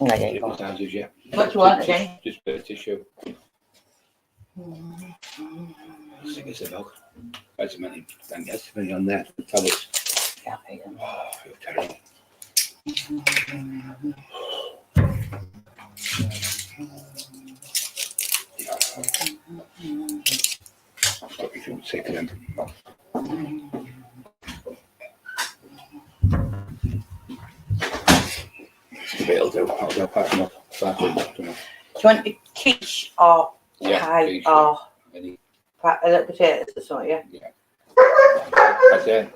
There you go. Hypnotises you. What do you want again? Just a bit of tissue. Sick as a dog. There's many on there. The tablets. Yeah, I know. Oh, you're terrible. Stop you from sick of them. It'll do. I'll go pack them up. Do you want a quiche or pie quiche, or any, a little potatoes or something? Yeah. yeah. That's it.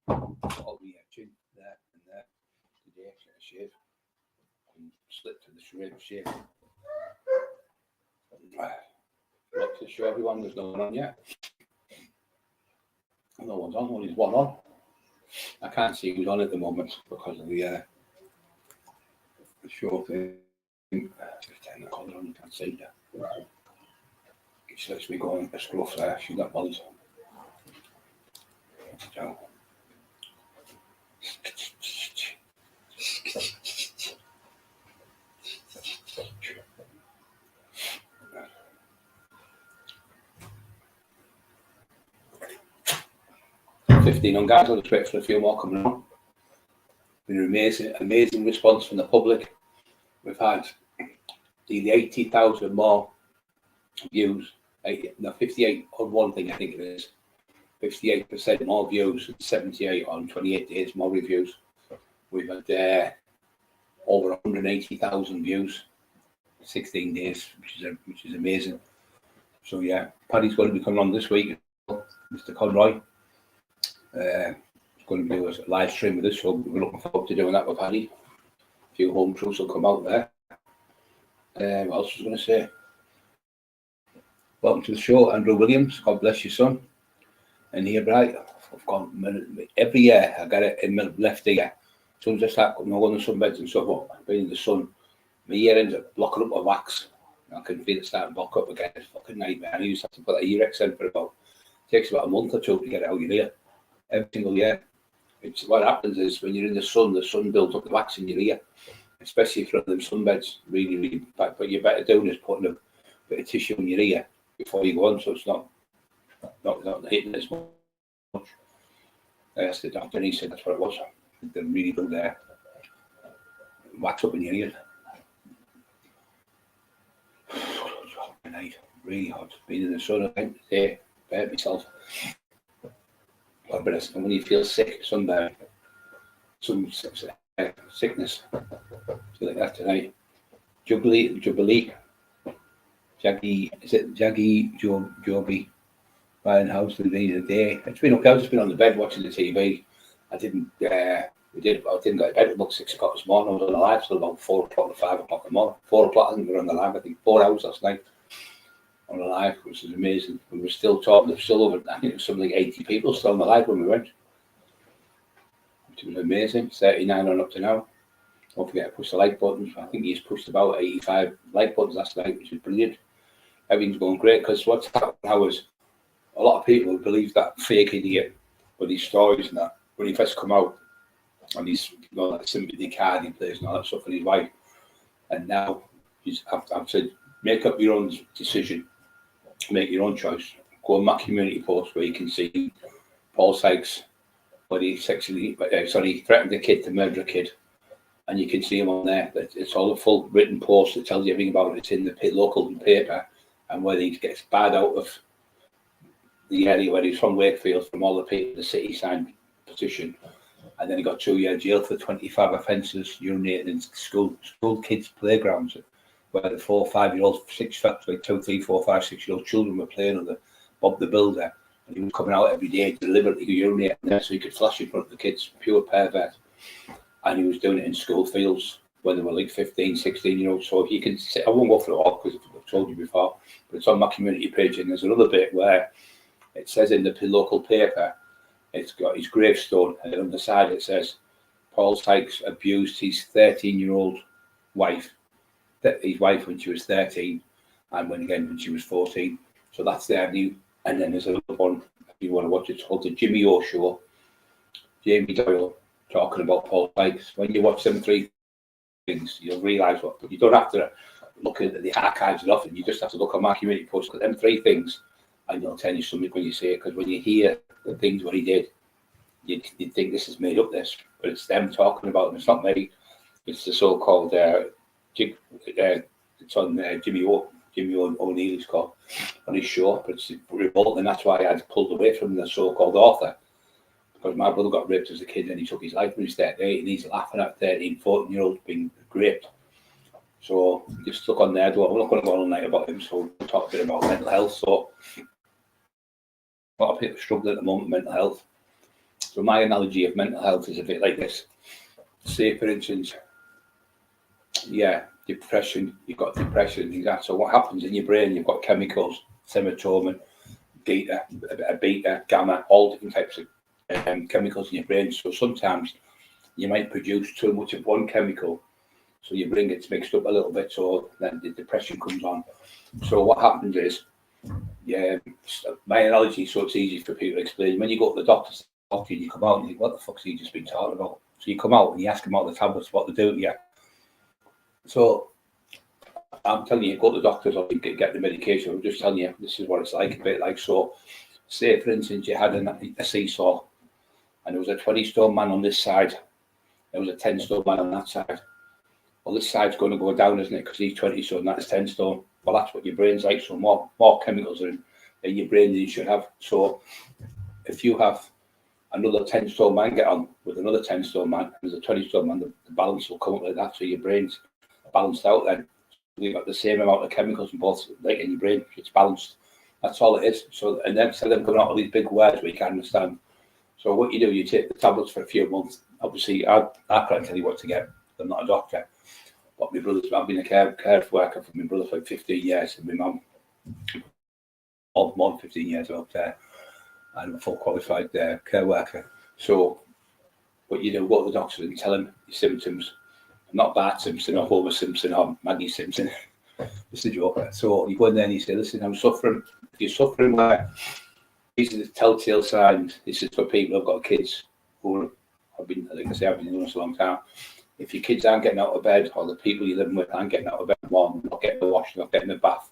All the chin there and there. Today, shave. And slip to the shave. Look to show everyone there's no one on yet. No one's on, only one on. I can't see who's on at the moment because of the show thing. Just turn the collar on, you can't see that. She lets me go in the scruff there, she's got balls. So. On guys, I'll expect for a few more coming on. Been an amazing response from the public. We've had the 80,000 more views, 58 on one thing, I think it is. 58% more views, and 78 on 28 days more reviews. We've had over 180,000 views, 16 days, which is amazing. So yeah, Paddy's going to be coming on this week, Mr. Conroy. It's going to do a live stream with us, so we're looking forward to doing that with Paddy. A few home truths will come out there. What else was I going to say? Welcome to the show, Andrew Williams. God bless you, son. And here, right, I've gone every year. I get it in my left ear. As soon as I start going on the sunbeds and stuff, being in the sun, my ear ends up blocking up with wax. I can feel it starting to block up again. It's a fucking nightmare. I used to have to put that ear-ex in for it takes about a month or two to get it out of your ear. Every single year. It's what happens is when you're in the sun builds up the wax in your ear, especially if you're on them sunbeds. Really, really bad. But you're better doing is putting a bit of tissue in your ear before you go on, so it's not hitting as much. I asked the doctor and he said that's what it was. They really do there. Wax up in your ear. Night, really hot. Being in the sun, I think today, bear myself. But when you feel sick, sunburn, some sickness, feel like that tonight. Jubilee, Jaggy, is it Jaggy Joby? Buying house the day. It's been okay. I've just been on the bed watching the TV. I didn't go to bed at about 6 o'clock this morning. I was on the live till about 4 o'clock to 5 o'clock in the morning. 4 o'clock, I think we were on the live. I think 4 hours last night on the live, which is amazing. We were still talking. There's still over, I think it was something like 80 people still on the live when we went, which was amazing. 39 on up to now. Don't forget to push the like buttons. I think he's pushed about 85 like buttons last night, which is brilliant. Everything's going great because what's happened now is a lot of people believe that fake idiot with these stories and that when he first come out and he's that sympathy card he plays and all that stuff with his wife, and now I've said make up your own decision, make your own choice. Go on my community post where you can see Paul Sykes, but he threatened a kid to murder a kid, and you can see him on there. It's all a full written post that tells you everything about it. It's in the local paper, and whether he gets bad out of the area where he's from, Wakefield, from all the people in the city signed petition, and then he got 2 years jail for 25 offences, urinating in school kids' playgrounds, where the 4 or 5-year-old, 2, 3, 4, 5, 6-year-old children were playing on the Bob the Builder, and he was coming out every day deliberately urinating there so he could flash in front of the kids, pure pervert, and he was doing it in school fields when they were like 15, 16-year-olds. So if you can see, I won't go through it all because I've told you before, but it's on my community page, and there's another bit where it says in the local paper, it's got his gravestone, and on the side it says, Paul Sykes abused his 13-year-old wife, his wife when she was 13, and when she was 14. So that's their new, and then there's another one, if you want to watch it, it's called the Jimmy O Show. Jamie Doyle talking about Paul Sykes. When you watch them 3 things, you'll realise what. But you don't have to look at the archives and nothing. You just have to look at my community posts, because them 3 things, and they'll tell you something when you say it. Because when you hear the things what he did, you'd think this is made up, this, but it's them talking about them. It's not me. It's the so-called it's on Jimmy O'Neill's called on his show, but it's revolting. And that's why I pulled away from the so-called author, because my brother got raped as a kid and he took his life when he was 38, and he's laughing at 13, 14-year-olds being raped. So just stuck on there. We're not going to go all night about him, so we'll talk a bit about mental health. So a lot of people struggle at the moment with mental health. So my analogy of mental health is a bit like this. Say, for instance, depression, you've got depression, things like that. So what happens in your brain, you've got chemicals, serotonin, beta, gamma, all different types of chemicals in your brain. So sometimes you might produce too much of one chemical, so your brain gets mixed up a little bit, so then the depression comes on. So what happens is, my analogy, so it's easy for people to explain. When you go to the doctor, you come out and you think, what the fuck's he just been talking about? So you come out and you ask him about the tablets, what they do to you. So I'm telling you, go to the doctors or you get the medication. I'm just telling you, this is what it's like, a bit like. So say, for instance, you had a seesaw, and there was a 20-stone man on this side, there was a 10-stone man on that side. Well, this side's going to go down, isn't it? Because he's 20 stone, that's 10 stone. Well, that's what your brain's like. So more chemicals are in your brain than you should have. So if you have another 10-stone man get on with another 10-stone man, there's a 20-stone man, the balance will come up like that. So your brain's balanced out then. You've got the same amount of chemicals in both, like in your brain, it's balanced. That's all it is. So, and then instead of them coming out with these big words where you can't understand. So what you do, you take the tablets for a few months. Obviously, I can't tell you what to get. I'm not a doctor. But my brother's, I've been a care worker for my brother for 15 years, and my mum, more than 15 years up there. I'm a full qualified care worker. So what you do, go to the doctor and tell him your symptoms. Not Bart Simpson or Homer Simpson or Maggie Simpson. It's a joke. So you go in there and you say, listen, I'm suffering. If you're suffering where these are the telltale signs, this is for people who've got kids who have been, like I say, I've been doing this a long time. If your kids aren't getting out of bed, or the people you're living with aren't getting out of bed, not getting the wash, not getting the bath,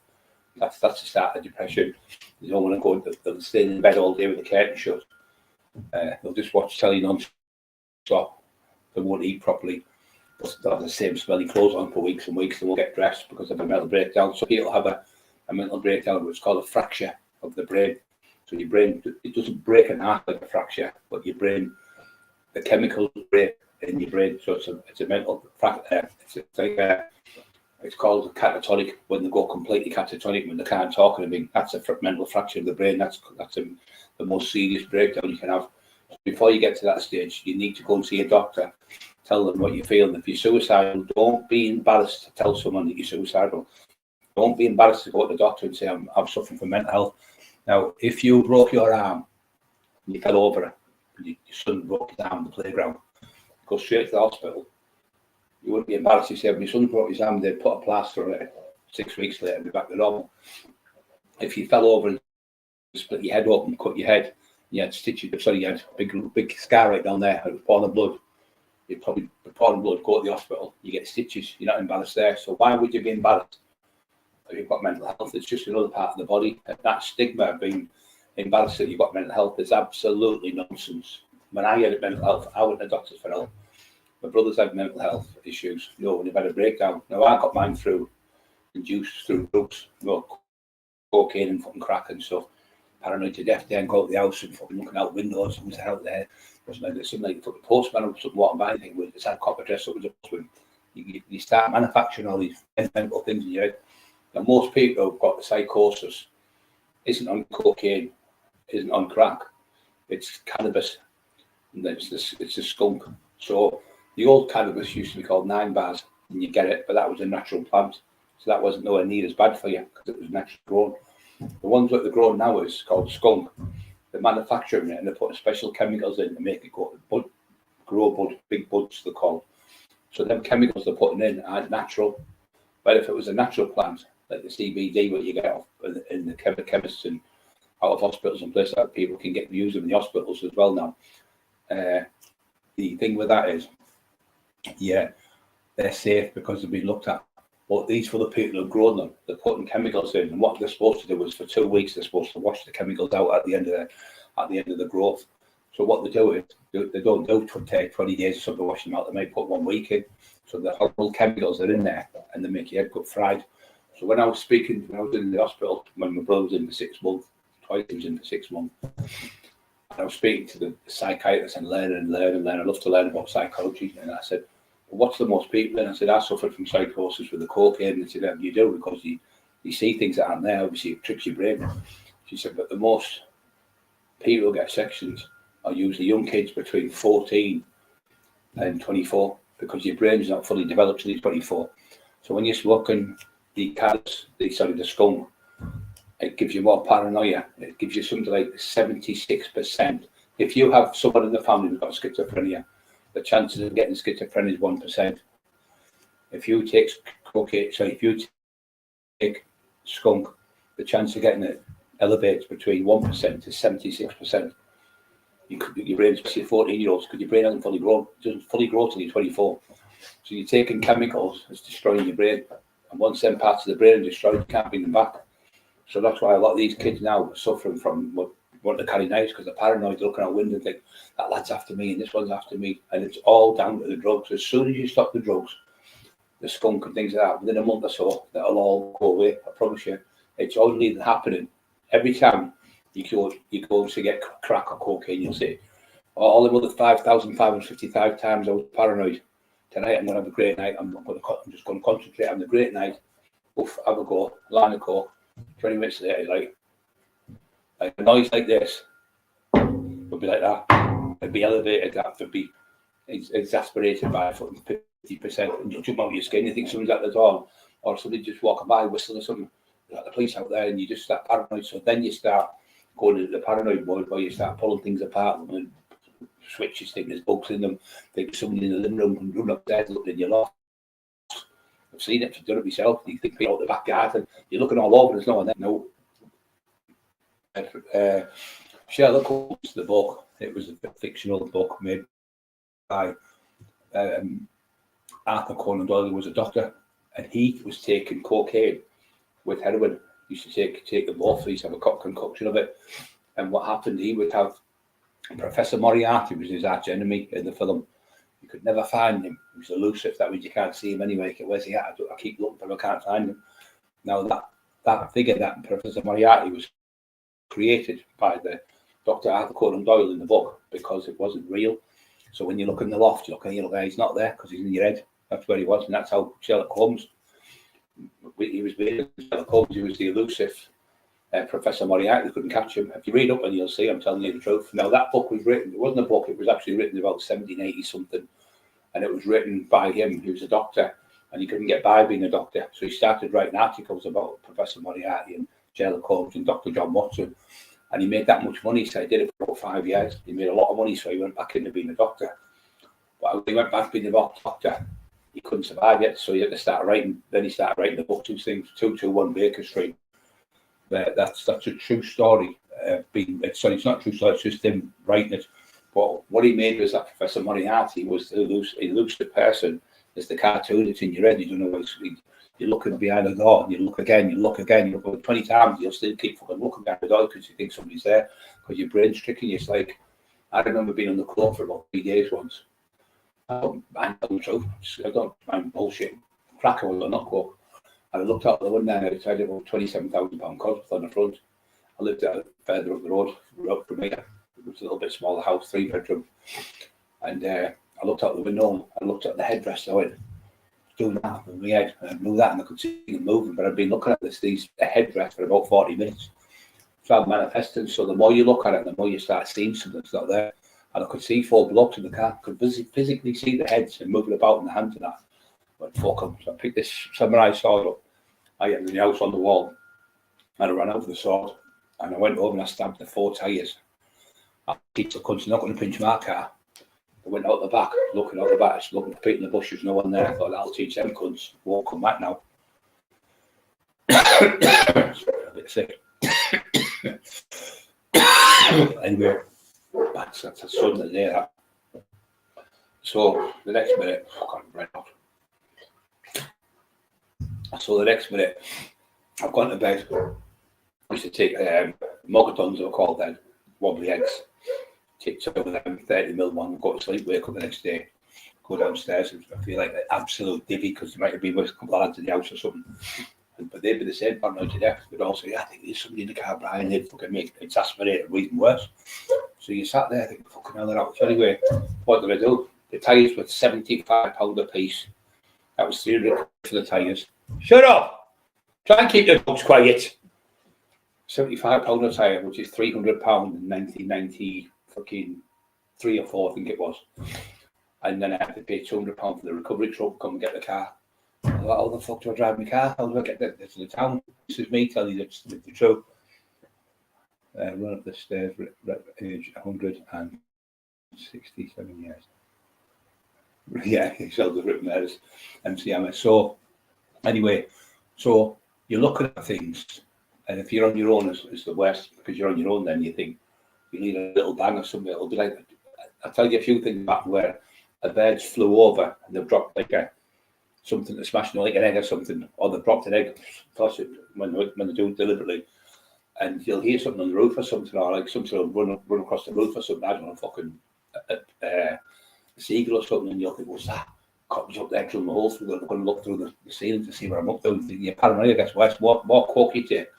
that's the start of depression. You don't want to go, they'll stay in bed all day with the curtain shut. They'll just watch telly non-stop. They won't eat properly. They'll have the same smelly clothes on for weeks and weeks. They won't get dressed because of a mental breakdown. So people have a mental breakdown, which is called a fracture of the brain. So your brain, it doesn't break in half like a fracture, but your brain, the chemicals break in your brain. So it's a mental fracture. It's called catatonic, when they go completely catatonic, when they can't talk or anything. That's a mental fracture of the brain. That's the most serious breakdown you can have. Before you get to that stage, you need to go and see a doctor. Tell them what you're feeling. If you're suicidal, don't be embarrassed to tell someone that you're suicidal. Don't be embarrassed to go to the doctor and say, I'm suffering from mental health. Now, if you broke your arm and you fell over it, your son broke his arm on the playground, go straight to the hospital. You wouldn't be embarrassed to say, my son broke his arm, they'd put a plaster on it. 6 weeks later, be back to normal. If you fell over and split your head open, cut your head, you had stitches, sorry, you had a big scar right down there, and it was pouring blood. You'd probably pouring blood, go to the hospital, you get stitches, you're not embarrassed there. So why would you be embarrassed if you've got mental health? It's just another part of the body. That stigma of being embarrassed that you've got mental health is absolutely nonsense. When I had mental health, I went to doctors for help. My brothers had mental health issues, when they've had a breakdown. Now, I got mine induced through drugs, cocaine and fucking crack and stuff. Paranoid to death, then go to the house and fucking looking out windows, something's out there. It seemed like you took the postman or something, what buy anything with it's had copper dress up with the postman. You start manufacturing all these mental things in your head. Now, most people who've got the psychosis isn't on cocaine, isn't on crack. It's cannabis. And it's a skunk. So the old cannabis used to be called 9 bars, and you get it, but that was a natural plant. So that wasn't nowhere near as bad for you because it was naturally grown. The ones that they're growing now is called skunk. They're manufacturing it and they're putting special chemicals in to make it grow big buds, they're called. So them chemicals they're putting in aren't natural. But if it was a natural plant, like the CBD, what you get off in the chemists and out of hospitals and places that people can use them in the hospitals as well now. The thing with that is, they're safe because they've been looked at. But these for the people who've grown them, they're putting chemicals in, and what they're supposed to do is for 2 weeks they're supposed to wash the chemicals out at the end of the growth. So what they do is they don't do take 20 days or something washing them out. They might put 1 week in. So the horrible chemicals are in there, and they make your head gut fried. So when I was in the hospital, when my brother was in for 6 months, twice he was in for 6 months, I was speaking to the psychiatrist and learn. I love to learn about psychology. And I said, well, what's the most people? And I said, I suffered from psychosis with the cocaine. And she said, you do, because you see things that aren't there. Obviously, it tricks your brain. She said, but the most people who get sections are usually young kids between 14 and 24, because your brain is not fully developed till you're 24. So when you're smoking the skunk, it gives you more paranoia. It gives you something like 76%. If you have someone in the family who's got schizophrenia, the chances of getting schizophrenia is 1%. If you take skunk, the chance of getting it elevates between 1% to 76%. Your brain, especially 14-year-olds, because your brain hasn't fully grown. It doesn't fully grow till you're 24. So you're taking chemicals, it's destroying your brain. And once them parts of the brain are destroyed, you can't bring them back. So that's why a lot of these kids now are suffering from want to carry knives, because they're paranoid, looking out window and think, that lad's after me and this one's after me. And it's all down to the drugs. As soon as you stop the drugs, the skunk and things like that, within a month or so, that'll all go away. I promise you. It's only happening every time you go to get crack or cocaine. You'll say, all the other 5,555 times I was paranoid. Tonight I'm going to have a great night. I'm just going to concentrate on the great night. Oof, have a go, line of coke. 20 minutes later, like a noise like this would be like that. It'd be elevated. That would be exasperated by 50%, and you'll jump out of your skin. You think someone's at the door, or somebody just walking by whistling or something. Like the police out there, and you just start paranoid. So then you start going into the paranoid mode, where you start pulling things apart and switches, thinking there's bugs in them. Think somebody in the living room and run upstairs looking in your loft. I've seen it, I've done it myself. You think people out the back garden, you're looking all over, there's no one there. No. Sherlock Holmes, the book, it was a fictional book made by Arthur Conan Doyle, who was a doctor, and he was taking cocaine with heroin. He used to take them both. He used to have a concoction of it. And what happened, he would have Professor Moriarty was his arch enemy in the film. You could never find him. He was elusive. That means you can't see him anyway. Where's he at? I keep looking for him. I can't find him. Now that figure, that Professor Moriarty, was created by the Dr. Arthur Conan Doyle in the book, because it wasn't real. So when you look in the loft, you look there, he's not there because he's in your head. That's where he was, and that's how Sherlock Holmes. He was being Sherlock Holmes. He was the elusive Professor Moriarty. They couldn't catch him. If you read up and you'll see, I'm telling you the truth. Now that book was written. It wasn't a book. It was actually written about 1780 something, and it was written by him. He was a doctor, and he couldn't get by being a doctor, so he started writing articles about Professor Moriarty and Sherlock Holmes and Dr. John Watson. And he made that much money, so he did it for about 5 years. He made a lot of money, so he went back into being a doctor. But when he went back to being a doctor, he couldn't survive yet, so he had to start writing. Then he started writing the book, 221 Baker Street. That's a true story. It's not a true story, it's just him writing it. But what he made was that Professor Moriarty was the elusive person. It's the cartoon that's in your head. You don't know what you're looking behind the door, and you look again, you look 20 times, you'll still keep fucking looking behind the door because you think somebody's there, because your brain's tricking you. It's like, I remember being on the court for about 3 days once. I'm bullshit. Cracker was not coke. And I looked out the window and I had about £27,000 cost on the front. I lived further up the road from here. It was a little bit smaller house, 3-bedroom. And I looked out the window and I looked at the headrest. I went, doing that with my head, and I knew that, and I could see it moving, but I'd been looking at the headrest for about 40 minutes. So I'm manifesting. So the more you look at it, the more you start seeing something that's not there. And I could see 4 blocks in the car. I could physically see the heads and moving about in the hands and that. But fuck them. So I picked this samurai sword up. I had the house on the wall, and I ran over the sword, and I went over and I stabbed the 4 tyres. I keep the cunts not going to pinch my car. I went out the back, looking out the back, looking for people in the bushes, no one there. I thought, I'll teach them cunts. Won't come back now. A bit sick. Anyway, that's a Sunday day, that. So the next minute, I got red hot. So the next minute, I've gone to bed. I used to take mogatons, they were called then, wobbly eggs. Take 2 of them, 30ml one, go to sleep, wake up the next day, go downstairs, and I feel like an absolute divvy because there might have been with a couple of lads in the house or something. But they'd be the same paranoid to death. They'd all say, yeah, I think there's somebody in the car, Brian, they'd fucking make it exasperate and even worse. So you sat there thinking, fucking hell, they're out. So anyway, what did I do? The tyres were £75 a piece. That was £300 for the tyres. Shut up! Try and keep your dogs quiet. £75 a tyre, which is £300 in 1990, fucking 3 or 4, I think it was. And then I had to pay £200 for the recovery truck to come and get the car. I thought, how the fuck do I drive my car? How do I get this to the town? This is me telling you the truth. Run up the stairs at age 167 years. Yeah, he's held the written there as MCMS. So, anyway, so you're looking at things, and if you're on your own, it's the worst, because you're on your own, then you think you need a little bang or something. It'll be like, I'll tell you a few things back where a bird's flew over and they've dropped like something to smash, like an egg or something, or they've dropped an egg, toss it when they do it deliberately, and you'll hear something on the roof or something, or like something will run across the roof or something. I don't know, fucking a seagull or something, and you'll think, what's that? Comes up there, drilling the hole through. I'm going to look through the ceiling to see where I'm up to. Your paranoia gets worse. More coke you take.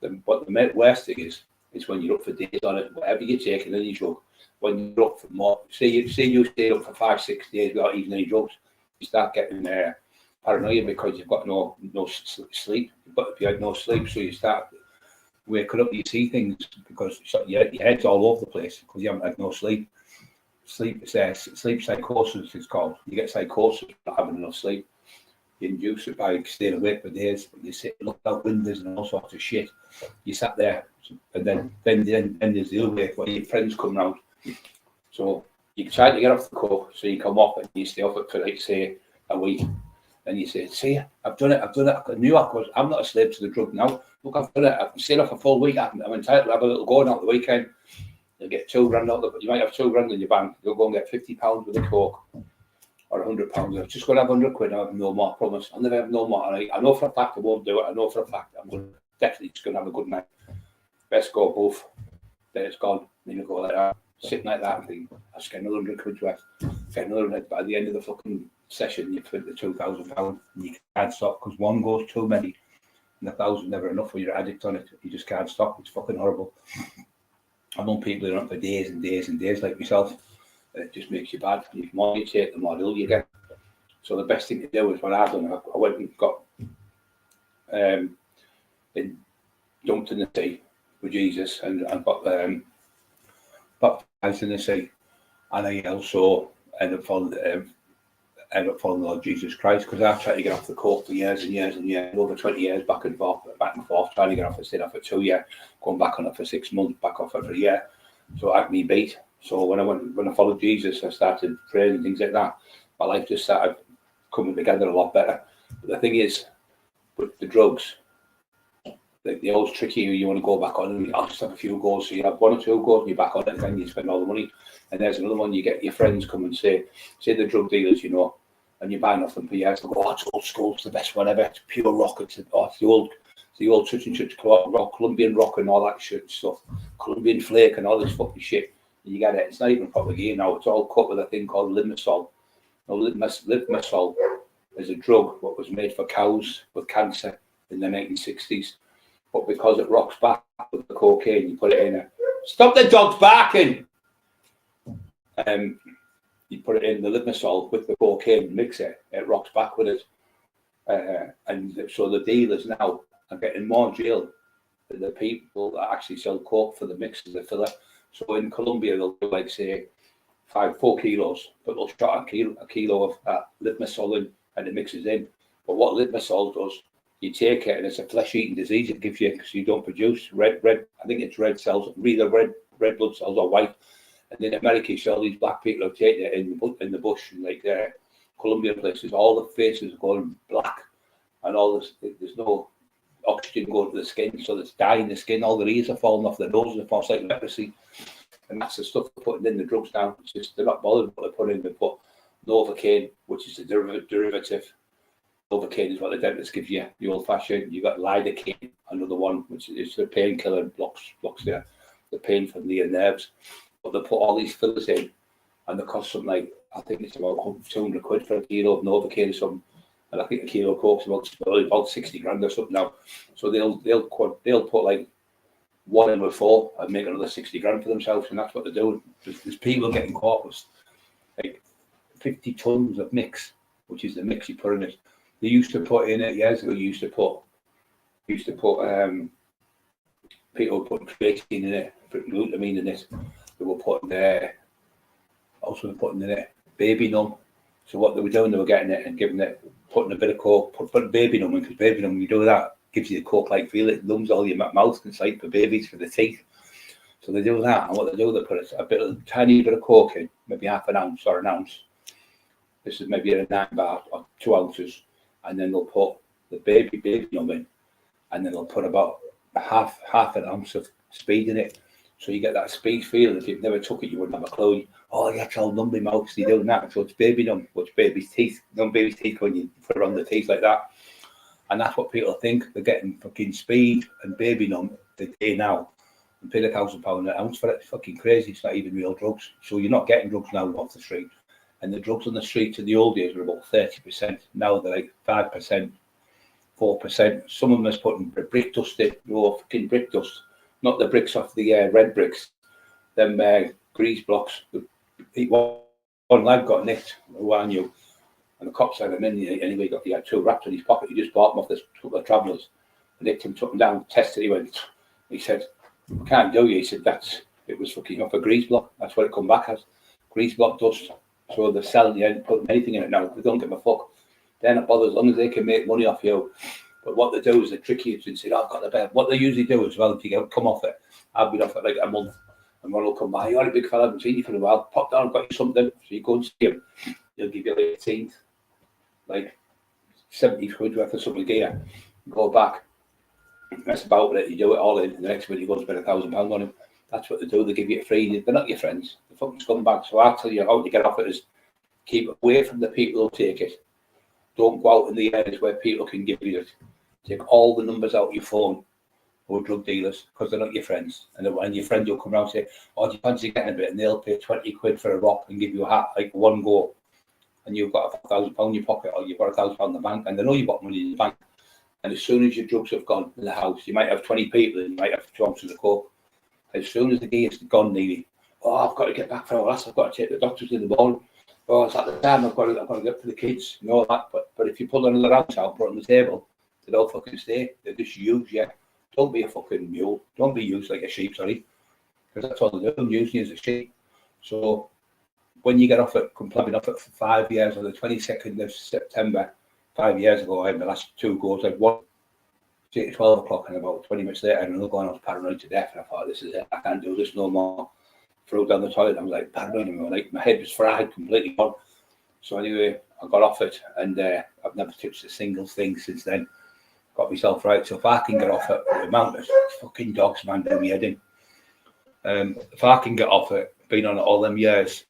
But the worst thing is when you're up for days on it, whatever you take in any drug, when you're up for more, say you stay up for 5-6 days without eating any drugs, you start getting paranoia because you've got no sleep. But if you have no sleep, so you start waking up, you see things because your head's all over the place because you haven't had no sleep. Sleep psychosis, it's called. You get psychosis for not having enough sleep. You induce it by staying awake for days. You sit, look out windows and all sorts of shit. You sat there, and then there's the other way where your friends come round. So you try to get off the coke, so you come off and you stay off it for like say a week. And you say, see, I've done it. I knew I was. I'm not a slave to the drug now. Look, I've done it. I've stayed off a full week. I'm entitled to have a little going out the weekend. You'll get £2,000 out of it. You might have £2,000 in your bank. You'll go and get £50 with a coke or £100. I'm just going to have £100. I'll have no more. I promise. I'll never have no more. I know for a fact I won't do it. I know for a fact I'm definitely just going to have a good night. Best go both. Then it's gone. Then you go like that, sitting like that and think, I'll just get another £100 worth. Get another £100. By the end of the fucking session, you've spent the £2,000 and you can't stop because one goes too many. And 1,000 never enough when you're addict on it. You just can't stop. It's fucking horrible. I've known people who are on for days and days and days like myself. It just makes you bad. The more you take, the more ill you get. So the best thing to do is what I've done. I went and got dumped in the sea with Jesus and got baptized in the sea. And I also ended up following the Lord Jesus Christ because I've tried to get off the coke for years and years and years, over 20 years, back and forth, trying to get off it, stayed off for 2 years, going back on it for 6 months, back off it for a year. So I had me beat. So when I followed Jesus, I started praying and things like that. My life just started coming together a lot better. But the thing is, with the drugs, they always trick you. You want to go back on and I'll just have a few goes. So you have 1 or 2 goes and you're back on it and then you spend all the money. And there's another one, you get your friends come and say the drug dealers, you know, and you're buying off them for years. They'll go, it's old school, it's the best one ever, it's pure rock, it's the old such and such rock, Colombian rock and all that shit stuff, Colombian flake and all this fucking shit. And you get it, it's not even proper gear now, it's all cut with a thing called limasol. Now, limasol is a drug that was made for cows with cancer in the 1960s. But because it rocks back with the cocaine, you put it in stop the dogs barking! You put it in the limasol with the cocaine, mix it rocks back with it. And so the dealers now are getting more jail than the people that actually sell coke for the mix of the filler. So in Colombia, they'll do like, say, 4 kilos, but they'll shot a kilo of limasol in and it mixes in. But what limasol does, you take it and it's a flesh-eating disease it gives you because you don't produce red, I think it's red cells, either red blood cells or white. And in America, you see all these black people have taken it in the bush, and like Colombian places, all the faces are going black, and all this, there's no oxygen going to the skin, so it's dyeing the skin. All the ears are falling off, the noses are falling, like leprosy, and that's the stuff they're putting in the drugs now. It's just they're not bothered what they put in. They put Novocaine, which is the derivative, Novocaine is what the dentist gives you, the old fashioned. You've got lidocaine, another one, which is the painkiller, blocks the pain from the nerves. But they put all these fillers in, and they cost something like, I think it's about 200 quid for a kilo of Novocaine or something. And I think a kilo of coke's about 60 grand or something now. So they'll put like 1 in with 4 and make another 60 grand for themselves, and that's what they're doing. There's people getting caught with like 50 tons of mix, which is the mix you put in it. They used to put in it years ago. People put creatine in it, put glutamine in it. They were putting in it baby numb. So what they were doing, they were getting it and giving it, putting a bit of coke, putting baby numb in, because baby numb, you do that, gives you the coke-like feel. It numbs all your mouth inside for babies, for the teeth. So they do that, and what they do, they put a tiny bit of coke in, maybe half an ounce or an ounce. This is maybe a 9 bar or 2 ounces, and then they'll put the baby numb in, and then they'll put about half an ounce of speed in it. So you get that speed feel. If you've never took it, you wouldn't have a clue. Oh, yeah, it's all numbing mouth. So you're doing that. So it's baby numb, which baby's teeth, numb baby's teeth when you put it on the teeth like that. And that's what people think. They're getting fucking speed and baby numb the day now, and paying £1,000 an ounce for it. It's fucking crazy. It's not even real drugs. So you're not getting drugs now off the street. And the drugs on the streets in the old days were about 30%. Now they're like 5%, 4%. Some of them is putting brick dust in, fucking brick dust. Not the bricks off the red bricks, them grease blocks. One lad got nicked, who I knew, and the cops had him in. Anyway, he had 2 wraps in his pocket. He just bought them off this couple of travellers. And nicked him, took him down, tested. He said, "Can't do you." He said, it was fucking off a grease block. That's what it come back as, grease block dust. So they're selling you, putting anything in it now. They don't give a fuck. They're not bothered as long as they can make money off you. But what they do is they trick you and say, "I've got the bed." What they usually do as well, if you come off it, I've been off it like a month, and one will come by, "You're a big fella, I haven't seen you for a while. Pop down, I've got you something." So you go and see him. He'll give you like 18, like 70 quid worth of something gear. Go back. That's about it. You do it all in. And the next minute you go and spend £1,000 on him. That's what they do. They give you it free. They're not your friends. They're fucking scumbags. So I'll tell you how to get off it is keep away from the people who take it. Don't go out in the areas where people can give you it. Take all the numbers out of your phone who are drug dealers, because they're not your friends. And your friend will come around and say, "Oh, do you fancy getting a bit?" And they'll pay 20 quid for a rock and give you a hat, like one go. And you've got £1,000 in your pocket, or you've got £1,000 in the bank, and they know you've got money in the bank. And as soon as your drugs have gone in the house, you might have 20 people and you might have 2 ounces of coke. As soon as the gear is gone, nearly, "Oh, I've got to get back for all that. I've got to take the doctors in the morning. Oh, it's at the time, I've got to get for the kids," and all that. But if you pull another ounce out, put it on the table, they don't fucking stay. They just use you. Don't be a fucking mule. Don't be used like a sheep, sorry. Because that's all they're doing, using you as a sheep. So when you get off it, I've been off it for 5 years, on the 22nd of September, 5 years ago, I had the last 2 goes. I had one at 12 o'clock, and about 20 minutes later, I had another one. I was paranoid to death, and I thought, this is it. I can't do this no more. Threw down the toilet. I was like paranoid, like my head was fried, completely gone. So anyway, I got off it, and I've never touched a single thing since then. Got myself right. So if I can get off it, the amount of fucking dogs, man, do me head in. If I can get off it, been on it all them years,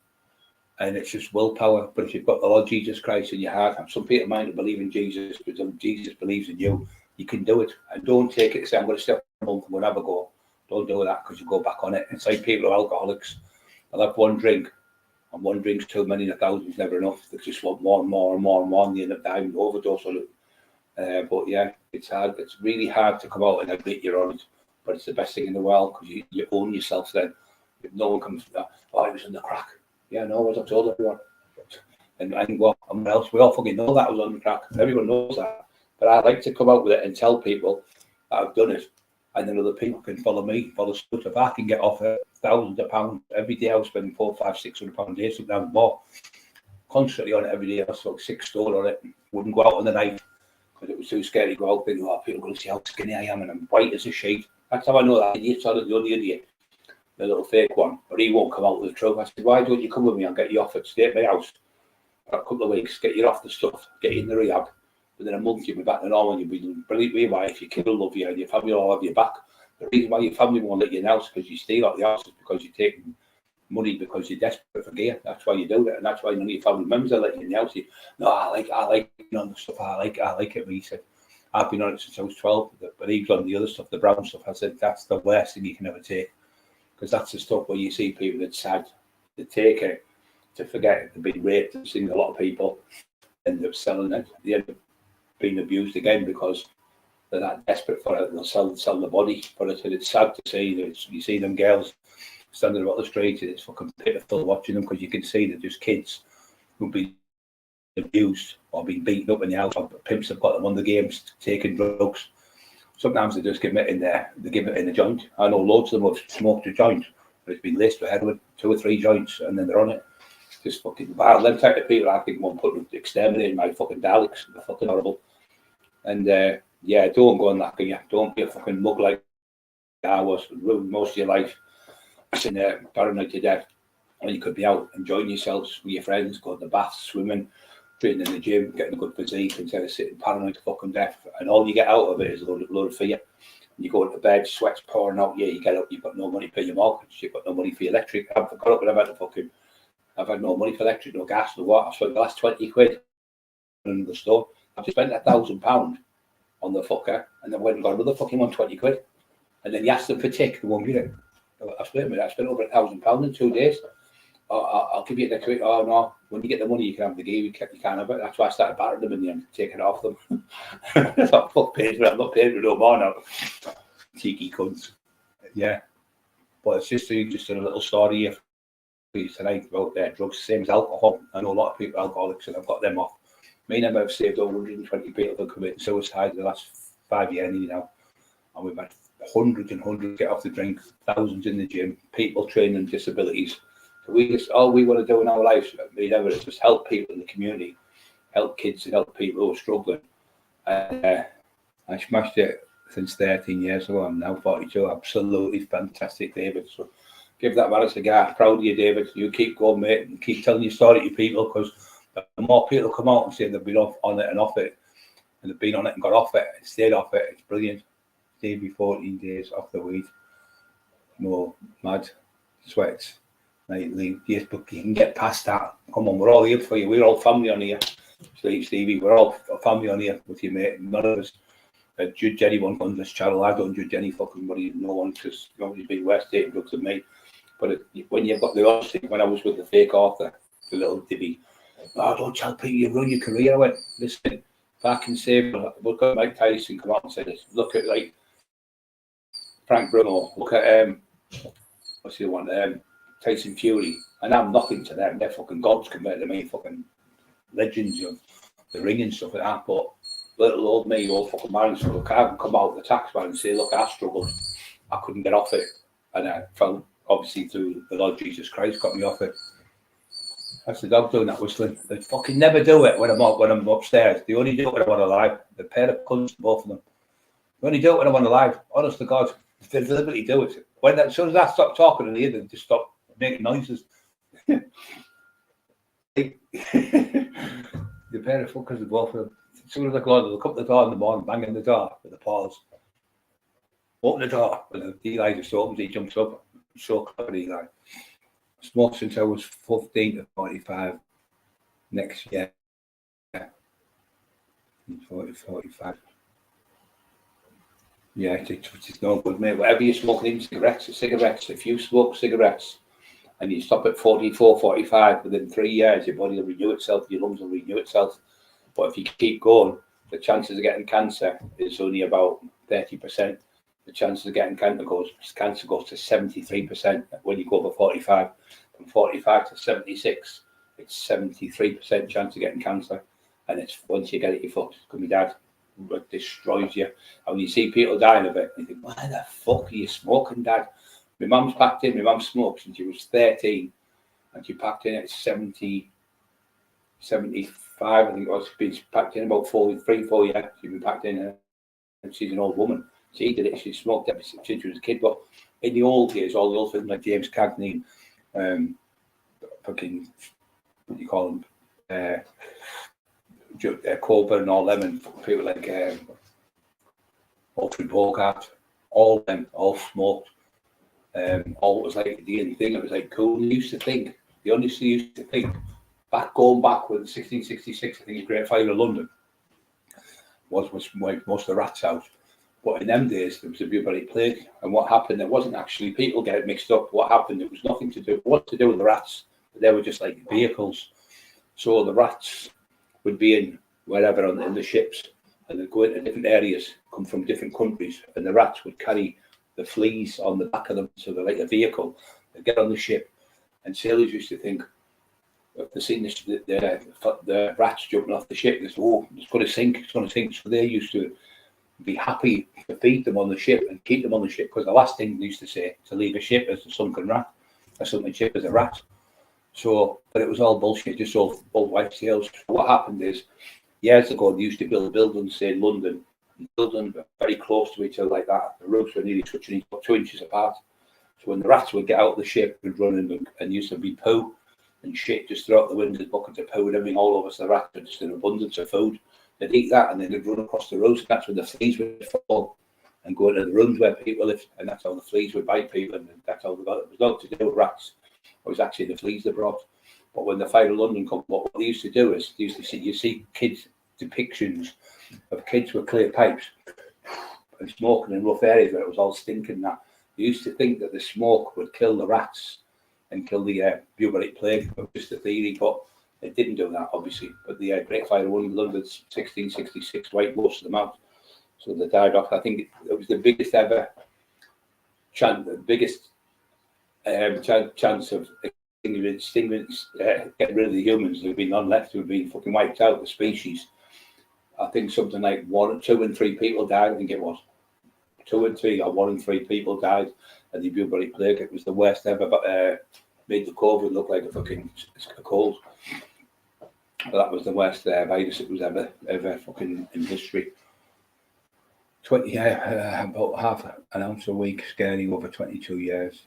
and it's just willpower. But if you've got the Lord Jesus Christ in your heart, and some people might not believe in Jesus, but Jesus believes in you, you can do it. And don't take it and say, "I'm going to step a month and we'll have a go." Don't do that, because you go back on it. It's like people who are alcoholics. They'll have one drink, and one drink's too many, and 1,000's never enough. They just want more and more and more and more, and they end up dying of overdose on it. But yeah, it's hard. It's really hard to come out and admit you're on it, but it's the best thing in the world, because you own yourself then. If no one comes, "Oh, I was in the crack." Yeah, no, as I've told everyone. And what else? We all fucking know that I was on the crack. Everyone knows that. But I like to come out with it and tell people that I've done it, and then other people can follow me, follow suit. If I can get off it, thousands of pounds every day, I was spending £400, £500, £600 a day, sometimes more, constantly on it every day. I was like 6 stone on it. Wouldn't go out on the night because it was too scary to go out. Thinking, "Oh, people are going to see how skinny I am, and I'm white as a sheet." That's how I know that idiot's the only idiot, the little fake one. But he won't come out with the truth. I said, "Why don't you come with me? I'll get you off it. Stay at my house for a couple of weeks, get you off the stuff, get you in the rehab. Within a month, you'll be back to normal, and you'll be brilliant with your wife, your kid will love you, and your family will have you back." The reason why your family won't let you in the house because you steal out the house is because you're taking money because you're desperate for gear. That's why you do it, and that's why none of your family members are letting you in the house. No, I like the stuff. I like it. But he said, I've been on it since I was 12, but he was on the other stuff, the brown stuff. I said, that's the worst thing you can ever take, because that's the stuff where you see people that's sad, they take it to forget they've been raped. I've seen a lot of people end up selling it. They end up being abused again because they're that desperate for it. They'll sell the body for it. And it's sad to see that you see them girls standing about the street, and it's fucking pitiful watching them, because you can see they're just kids who've been abused or been beaten up in the house, or pimps have got them on the games taking drugs. Sometimes they just give it in there, they give it in a joint. I know loads of them have smoked a joint, but it's been laced with heroin, 2 or 3 joints, and then they're on it. Just fucking bad. Them type of people, I think, won't put them exterminating my fucking Daleks. They're fucking horrible. And yeah, don't go on that thing. Don't be a fucking mug like I was. Ruin most of your life. Sitting there paranoid to death. And you could be out enjoying yourselves with your friends, going to the bath, swimming, training in the gym, getting a good physique, instead of sitting paranoid to fucking death. And all you get out of it is a load of fear. And you go into bed, sweat's pouring out. Yeah, you get up, you've got no money for your mortgage, you've got no money for your electric. I've got up and I've had no money for electric, no gas, no water. I've spent the last 20 quid in the store. I've just spent £1,000 on the fucker, and then went and got another fucking 120 quid. And then you ask them for tick, they won't get it. I spent over £1,000 in 2 days. I'll give you the quick. Oh no, when you get the money, you can have the gear. You can't have it. That's why I started battering them in the end, taking it off them. I thought, fuck, paid for it. I'm not paying for it no more now. Cheeky cunts. Yeah, but it's just a little story here for you tonight about drugs. Same as alcohol. I know a lot of people are alcoholics, and I've got them off. Me and them have saved over 120 people that committed suicide in the last 5 years now, and we've had hundreds and hundreds get off the drink, thousands in the gym, people training disabilities. So all we want to do in our lives, is just help people in the community, help kids and help people who are struggling. I smashed it since 13 years ago. I'm now 42. Absolutely fantastic, David. So give that man a cigar. Proud of you, David. You keep going, mate, and keep telling your story to people, because the more people come out and say they've been on it and off it, and they've been on it and got off it and stayed off it, it's brilliant. Davey, 14 days off the weed. No mad sweats. Nightly. Yes, but you can get past that. Come on, we're all here for you. We're all family on here. Stevie, we're all family on here with you, mate. None of us judge anyone on this channel. I don't judge any fucking body, no one, because nobody's been worse taking drugs than me. But when you've got the honesty, when I was with the fake author, the little divvy, oh, don't tell people you ruin your career. I went, listen, if I can save, look at Mike Tyson come out and say this, look at like Frank Bruno, look at what's the one, Tyson Fury, and I'm nothing to them. They're fucking gods compared to me, fucking legends of the ring and stuff like that. But little old me, old fucking man, so look, I can come out with the tax man and say, look, I struggled, I couldn't get off it, and I felt obviously through the Lord Jesus Christ got me off it. That's the dog doing that whistling. They fucking never do it when I'm upstairs. They only do it when I'm on alive. The pair of cunts, both of them. They only do it when I'm on alive. Honest to God, they deliberately do it. As soon as I stop talking and they just stop making noises. The pair of fuckers are both of them. As soon as I go on, they'll come to the door in the morning, banging the door with the paws. Open the door, and Eli just opens, he jumps up. So clever, Eli. Smoked since I was 15 to 45. Next year. 45. Yeah, it's no good, mate. Whatever you're smoking in cigarettes, if you smoke cigarettes and you stop at 44, 45, within 3 years, your body will renew itself, your lungs will renew itself. But if you keep going, the chances of getting cancer is only about 30%. The chances of getting cancer goes to 73% when you go over 45. From 45 to 76, it's 73% chance of getting cancer. And it's once you get it, you're fucked. It's going to be dead. It destroys you. And when you see people dying of it, you think, why the fuck are you smoking, Dad? My mum's packed in. My mum smoked since she was 13. And she packed in at 70, 75. I think it was. She's been packed in about 4 years. She's been packed in. And she's an old woman. She did it. She smoked ever since she was a kid. But in the old days, all the old films like James Cagney, fucking, what do you call them? Coburn and all them, and people like Alfred Bogart, all them, all smoked. All it was like the end thing. It was like cool. They honestly used to think, going back with 1666, I think the Great Fire of London was wiped most of the rats out. But in them days, there was a bubonic plague. And what happened, it wasn't actually people getting mixed up. What happened, it was nothing to do with the rats. They were just like vehicles. So the rats would be in wherever in the ships, and they'd go into different areas, come from different countries, and the rats would carry the fleas on the back of them, so they're like a vehicle. They'd get on the ship, and sailors used to think, if they seen the rats jumping off the ship, they said, oh, it's going to sink, it's going to sink. So they used to be happy to feed them on the ship and keep them on the ship, because the last thing they used to say to leave a ship is a sunken rat, a sunken ship is a rat. So, but it was all bullshit, just all wives' tales. So what happened is, years ago, they used to build buildings, say in London, buildings very close to each other like that. The roofs were nearly touching each other, 2 inches apart. So when the rats would get out of the ship and run in, and used to be poo and shit just throughout the windows, buckets of poo and everything all over, so the rats were just in abundance of food. They'd eat that and then they'd run across the roads, and that's when the fleas would fall and go into the rooms where people lived, and that's how the fleas would bite people, and that's how they got it. It was nothing to do with rats. It was actually the fleas they brought. But when the Fire of London come, what they used to do is, you see kids depictions of kids with clear pipes and smoking in rough areas where it was all stinking. That they used to think that the smoke would kill the rats and kill the bubonic plague. It was just a theory, but it didn't do that, obviously. But the Great Fire of London, 1666, wiped most of them out. So they died off. I think it was the biggest ever chance of getting rid of the humans. There'd be none left. Who'd been fucking wiped out, the species. I think something like 1, 2 and 3 people died. I think it was 2 and 3 or 1 and 3 people died of the bubonic plague. It was the worst ever, but made the COVID look like a cold. But that was the worst virus it was ever fucking in history. About half an ounce a week, scary over 22 years.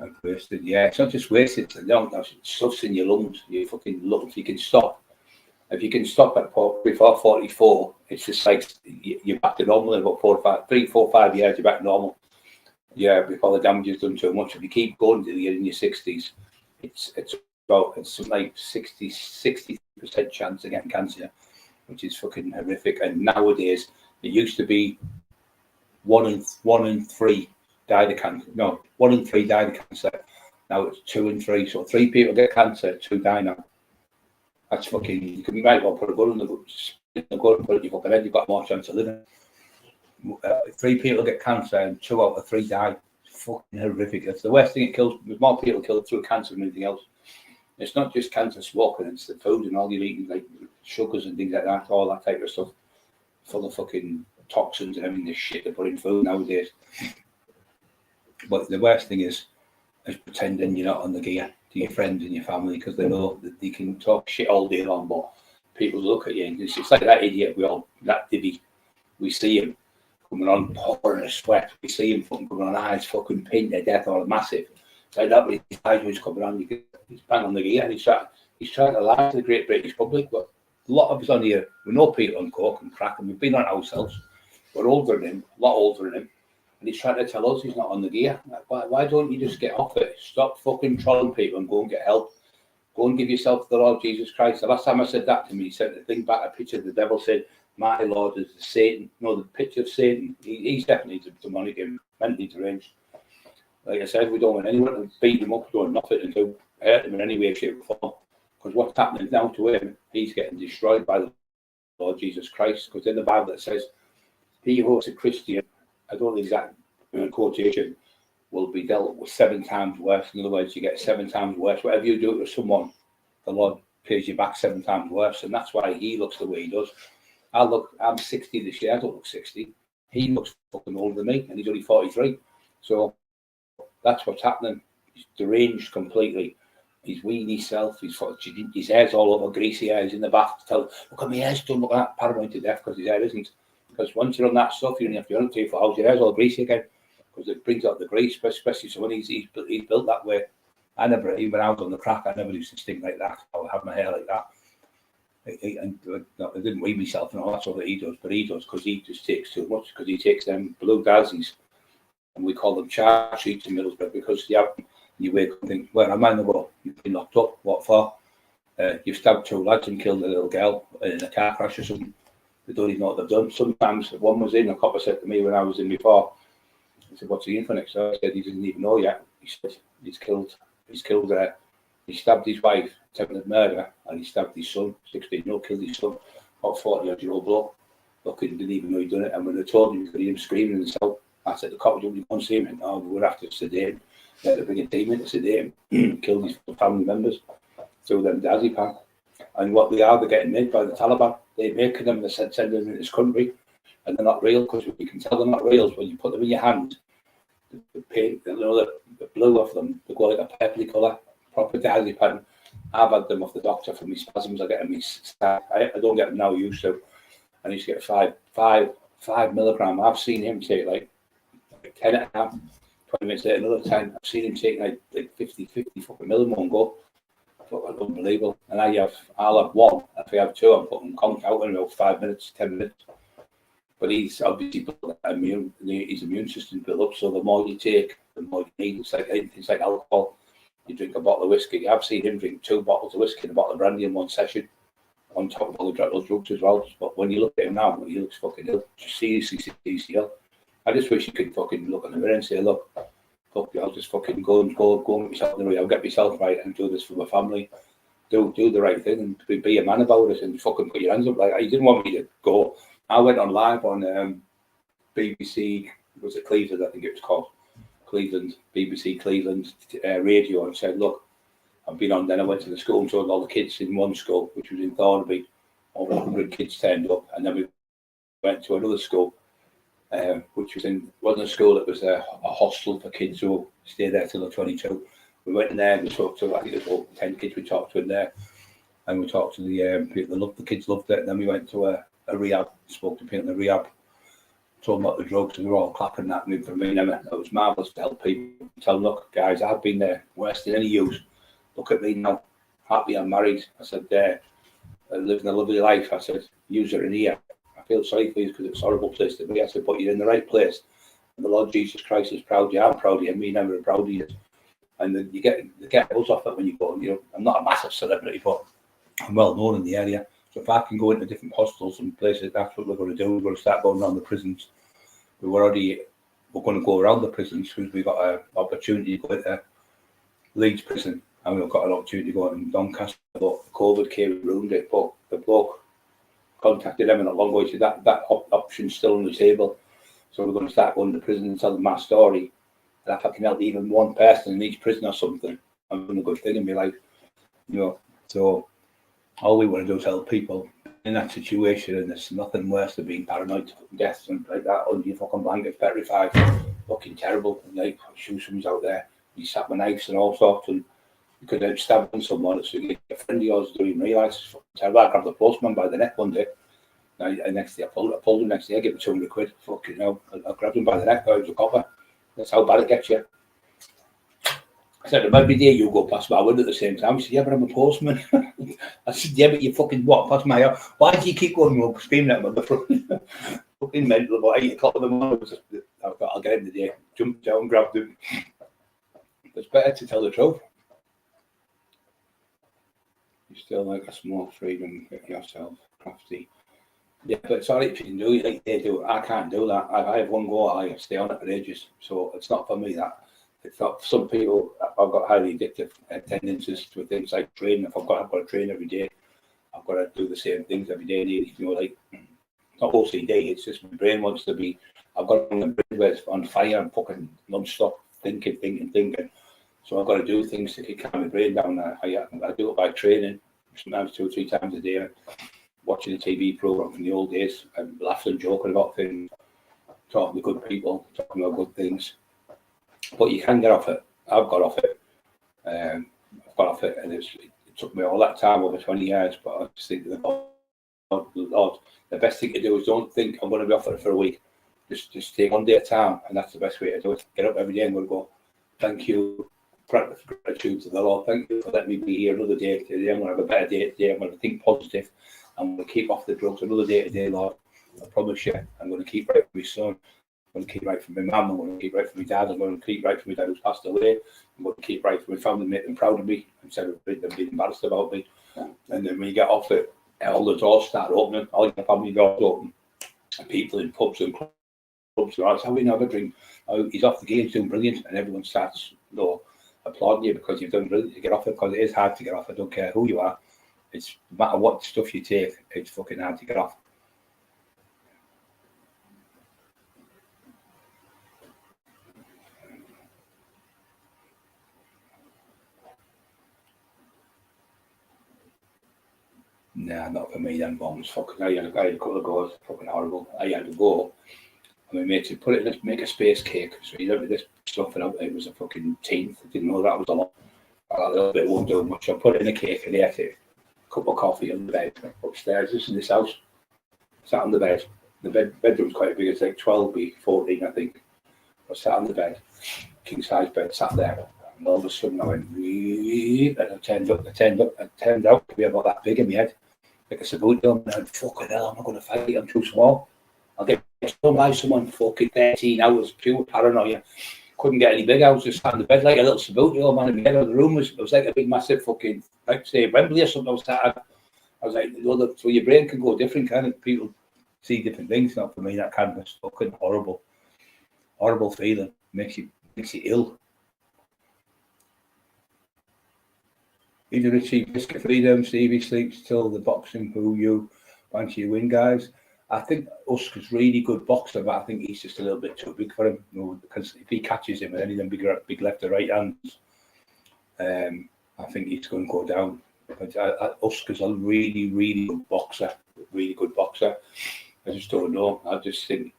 I've wasted. Yeah, it's not just wasted. It's stuff's in your lungs. You fucking lungs. You can stop. If you can stop at before 44, it's just like you're back to normal in about 3, 4, 5 years. You're back to normal. Yeah, before the damage is done too much. If you keep going to the in your 60s, it's something like 60% chance of getting cancer, which is fucking horrific. And nowadays, it used to be 1 in 3 died of cancer. No, 1 in 3 died of cancer. Now it's 2 in 3. So 3 people get cancer, 2 die now. That's fucking. You might well put a gun in the gun and put it in your fucking head. You've got more chance of living. 3 people get cancer and 2 out of 3 die. It's fucking horrific. It's the worst thing. It kills. There's more people killed through cancer than anything else. It's not just cancer smoking. It's the food and all you're eating, like sugars and things like that. All that type of stuff, full of fucking toxins and everything. The shit they put in food nowadays. But the worst thing is pretending you're not on the gear to your friends and your family, because they know that they can talk shit all day long, but people look at you and it's like that idiot that divvy. We see him coming on pouring a sweat. We see him fucking coming on eyes fucking pinned to death or massive. It's like that, but his eyes when he's coming on, he's bang on the gear and he's trying to lie to the great British public. But a lot of us on here, we know people on coke and crack, and we've been on it ourselves. We're older than him, a lot older than him. And he's trying to tell us he's not on the gear. Like, why don't you just get off it? Stop fucking trolling people and go and get help. Go and give yourself to the Lord Jesus Christ. The last time I said that to me, he sent the thing back, a picture of the devil, said, my Lord is Satan. No, the picture of Satan. He's definitely demonic and mentally deranged. Like I said, we don't want anyone to beat him up, doing nothing to hurt him in any way, shape, or form. Because what's happening now to him, he's getting destroyed by the Lord Jesus Christ. Because in the Bible it says, he who is a Christian, I don't know the exact quotation, will be dealt with 7 times worse. In other words, you get 7 times worse. Whatever you do to someone, the Lord pays you back 7 times worse. And that's why he looks the way he does. I'm 60 this year. I don't look 60. He looks fucking older than me, and he's only 43. So that's what's happening. He's deranged completely. He's weenie self. His hair's all over, greasy hair. He's in the bath. Look at my hair's done. Look at that. Paranoid to death because his hair isn't. Because once you're on that stuff, you only have to run it for hours. Your hair's all greasy again because it brings out the grease, especially so when he's built that way. Even when I was on the crack, I never used to stink like that. I would have my hair like that. I didn't weed myself and all that sort of he does, but he does because he just takes too much, because he takes them blue daisies and we call them charge sheets in Middlesbrough, because you wake up and think, where am I in the world? You've been locked up. What for? You've stabbed 2 lads and killed a little girl in a car crash or something. They don't even know what they've done. Sometimes one was in, a copper said to me when I was in before, he said, what's he in for next? So I said, he doesn't even know yet. He said, he stabbed his wife, attempted murder, and he stabbed his son, 16, killed his son, about 40-odd-year-old bloke. Look, he didn't even know he'd done it. And when they told him, you could hear him screaming in the cell. I said, the cop didn't want to see him. No, we would have to sedate him. They had to bring a team in to sedate him, kill his family members, throw them diazepam. And what they are, they're getting made by the Taliban. They're making them, they're sending them in this country, and they're not real, because you can tell they're not real when you put them in your hand. The paint, the blue of them, they go like a purpley colour, proper diazepam. I've had them off the doctor for my spasms. I get them, I don't get them now, used to. I used to get 5 milligram. I've seen him take like 10 and a half, 20 minutes later, another 10. I've seen him take like 50 fucking mil in one go. Fucking unbelievable. And I'll have one. If I have 2, I'm putting conk out in about 5 minutes, 10 minutes. But he's obviously built his immune system built up. So the more you take, the more you need. It's like alcohol. You drink a bottle of whiskey. I've seen him drink 2 bottles of whiskey and a bottle of brandy in one session, on top of all the drugs as well. But when you look at him now, he looks fucking ill. Just seriously ill. I just wish you could fucking look in the mirror and say, look, fuck you, I'll just fucking go and get myself in the way. I'll get myself right and do this for my family. Do the right thing and be a man about it and fucking put your hands up. Like, he didn't want me to go. I went on live on BBC, was it Cleveland, I think it was called, BBC Cleveland radio, and said, look, I've been on. Then I went to the school and told all the kids in one school, which was in Thornaby. Over 100 kids turned up, and then we went to another school, which wasn't a school, it was a hostel for kids who stayed there till they're 22. We went in there and we talked to, I think it was about 10 kids we talked to in there, and we talked to the people, the kids loved it. And then we went to a rehab, spoke to people in the rehab, told them about the drugs, and they were all clapping that me for me. And it was marvellous to help people. Tell them, look, guys, I've been there worse than any use. Look at me now, happy, I'm married. I said, living a lovely life. I said, use it in here. I feel sorry for you because it's a horrible place to be. I said, but you're in the right place. And the Lord Jesus Christ is proud of you. I'm proud of you, and me never proud of you. And then you get buzz off it when you go. I'm not a massive celebrity, but I'm well known in the area. So if I can go into different hostels and places, that's what we're going to do. We're going to start going around the prisons. We're going to go around the prisons because we've got an opportunity to go into Leeds prison, and we've got an opportunity to go in Doncaster. But COVID came and ruined it. But the bloke contacted them not long ago. He said that option's still on the table. So we're going to start going to prison and tell them my story. And if I can help even one person in each prison or something, I'm doing a good thing in my life. So all we want to do is help people in that situation, and there's nothing worse than being paranoid to death and like that under your fucking blanket, petrified, fucking terrible. And like, shoot, someone's out there, you sat with knives and all sorts, and you could have stabbed someone. So a friend of yours didn't even realise it's fucking terrible. I grabbed the postman by the neck one day, and next day I pulled him. Next day I gave him 200 quid. Fucking hell, I grabbed him by the neck. It was a copper. That's how bad it gets you. I said, every day you go past my window at the same time. He said, yeah, but I'm a postman. I said, yeah, but you fucking walk past my house. Why do you keep going up screaming at me on the front? Fucking mental. About 8 o'clock in the morning. I thought, I'll get him today. Jumped down, grabbed him. It's better to tell the truth. You still like a small freedom, get yourself crafty. Yeah, but it's all right if you can do it like they do. I can't do that. I have one go, I stay on it for ages. So it's not for me that. It's not for some people. I've got highly addictive tendencies to things like training. If I've got to train every day, I've got to do the same things every day. Like not OCD, it's just my brain wants to be, I've got my brain where it's on fire and fucking non-stop thinking. So I've got to do things to calm my brain down. I do it by training, sometimes 2 or 3 times a day, watching a TV program from the old days, and laughing and joking about things, talking to good people, talking about good things. But you can get off it. I've got off it. And it took me all that time, over 20 years, but I just think Lord, the best thing to do is don't think I'm going to be off it for a week. Just take one day at a time, and that's the best way to do it. Get up every day and go, thank you, gratitude to the Lord. Thank you for letting me be here another day today. I'm going to have a better day today. I'm going to think positive. I'm going to keep off the drugs another day today, Lord. I promise you, I'm going to keep right with my son. going to keep right for my mum. I'm going to keep right for my dad. I'm going to keep right for my dad who's passed away. I'm going to keep right for my family, make them proud of me instead of them being embarrassed about me. And then when you get off it, all the doors start opening, all your family doors open, and people in pubs and clubs, that's how we never drink. Oh, he's off the game, he's doing brilliant, and everyone starts, applauding you because you've done brilliant to get off it, because it is hard to get off. I don't care who you are. It's no matter what stuff you take, it's fucking hard to get off. Nah, not for me, them bombs. Fucking, I had a couple of goes, fucking horrible. I had to go. And my mate said, put it in this, make a space cake. So he looked at this stuff, and it was a fucking teenth. I didn't know that was a lot. A little bit won't do much. I put it in a cake and ate it. A cup of coffee on the bed upstairs, just in this house. Sat on the bed. The bedroom's quite big, it's like 12 by 14, I think. I sat on the bed, king size bed, sat there. And all of a sudden I went, and I turned out to be about that big in my head. Like a sabuto, and I went, fucking hell, I'm not going to fight it, I'm too small. I'll get stung by someone fucking 13 hours, pure paranoia. Couldn't get any bigger. I was just sat on the bed like a little sabuto, man, in the middle of the room. It was like a big, massive fucking, like say, Wembley or something. I was like, so your brain can go different, kind of people see different things. Not for me, that kind of fucking horrible feeling. Makes you ill. Either Richie Biscuit Freedom, Stevie sleeps till the boxing who you bunch you win, guys. I think Usker's really good boxer, but I think he's just a little bit too big for him. Because if he catches him with any of them big left or right hands, I think he's going to go down. But Usker's a really, really good boxer. I just don't know. I just think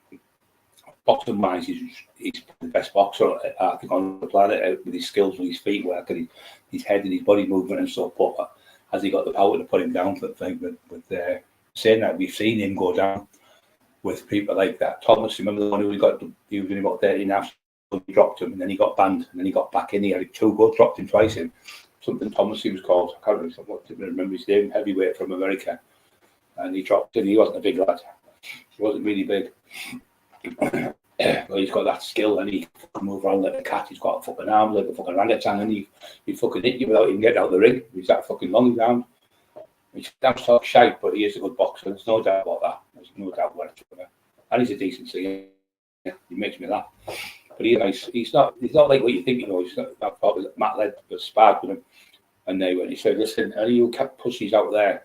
boxing wise, he's the best boxer I think on the planet, with his skills, with his feet work, and his head and his body movement and stuff. But has he got the power to put him down for the thing? But saying that, we've seen him go down with people like that. Thomas, remember the one who he was only about 13 after he dropped him, and then he got banned, and then he got back in. He had 2 goals, dropped him twice in. Something Thomas he was called. I can't remember his name. Heavyweight from America, and he dropped him. He wasn't a big lad. He wasn't really big. Well, he's got that skill, and he can move around like a cat. He's got a fucking arm like a fucking orangutan, and he fucking hit you without even getting out of the ring. He's that fucking long down. He's damn talk shite, but he is a good boxer. There's no doubt about that. There's no doubt whatsoever. And he's a decent singer. Yeah, he makes me laugh. But he's nice. He's not like what you think. He's not that part. Matt Led was sparred with him, and when he said, "Listen, any of you cat pussies out there,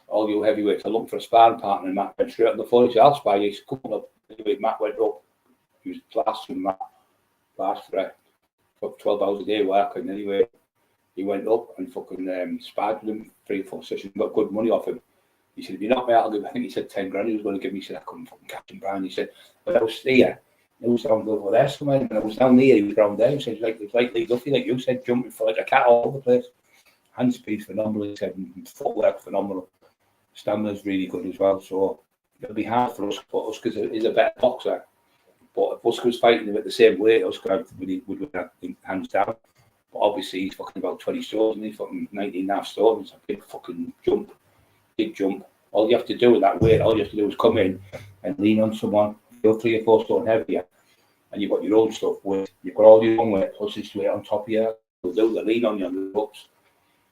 all you heavyweights, are looking for a sparring partner." And Matt went straight on the phone. He said, "I'll spar you." He's coming up. Anyway, Matt went up. He was blasting Matt, for 12 hours a day working. Anyway, he went up and fucking sparred with him 3 or 4 sessions. Got good money off him. He said, "If you knock me out, I'll give." I think he said 10 grand. He was going to give me. He said, "I couldn't fucking catch him, Brian." He said, "But I was here. It was down over there somewhere, and I was down there. He was down there." He said, "It was like Lee Duffy, like you said, jumping for like a cat all over the place. Hand speed phenomenal." He said, "Footwork phenomenal. Stamina's really good as well." So it'll be hard for us, but Usker is a better boxer. But if Usker was fighting him at the same weight, Usker would have hands down. But obviously he's fucking about 20 stone, and he's fucking 19.5 stone. It's a big fucking jump. Big jump. All you have to do with that weight, all you have to do is come in and lean on someone, go 3 or 4 stone heavier, and you've got your own stuff with. You've got all your own weight plus this weight on top of you. They'll do the lean on you on the ropes.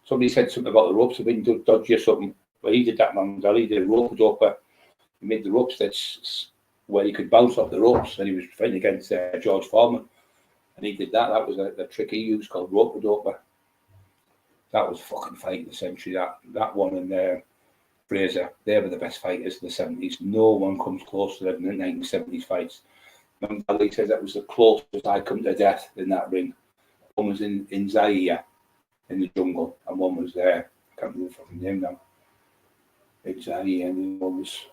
Somebody said something about the ropes, a bit dodgy or something. But he did that, man. He did a rope doper. He made the ropes that's where he could bounce off the ropes, and he was fighting against George Foreman. And he did that. That was the trick he used called rope doper. That was fucking fight of the century. That one and Fraser, they were the best fighters in the 70s. No one comes close to them in the 1970s fights. Remember, Ali said that was the closest I come to death in that ring. One was in Zaire, in the jungle, and one was there. I can't remember the fucking name now. In Zaire, and one was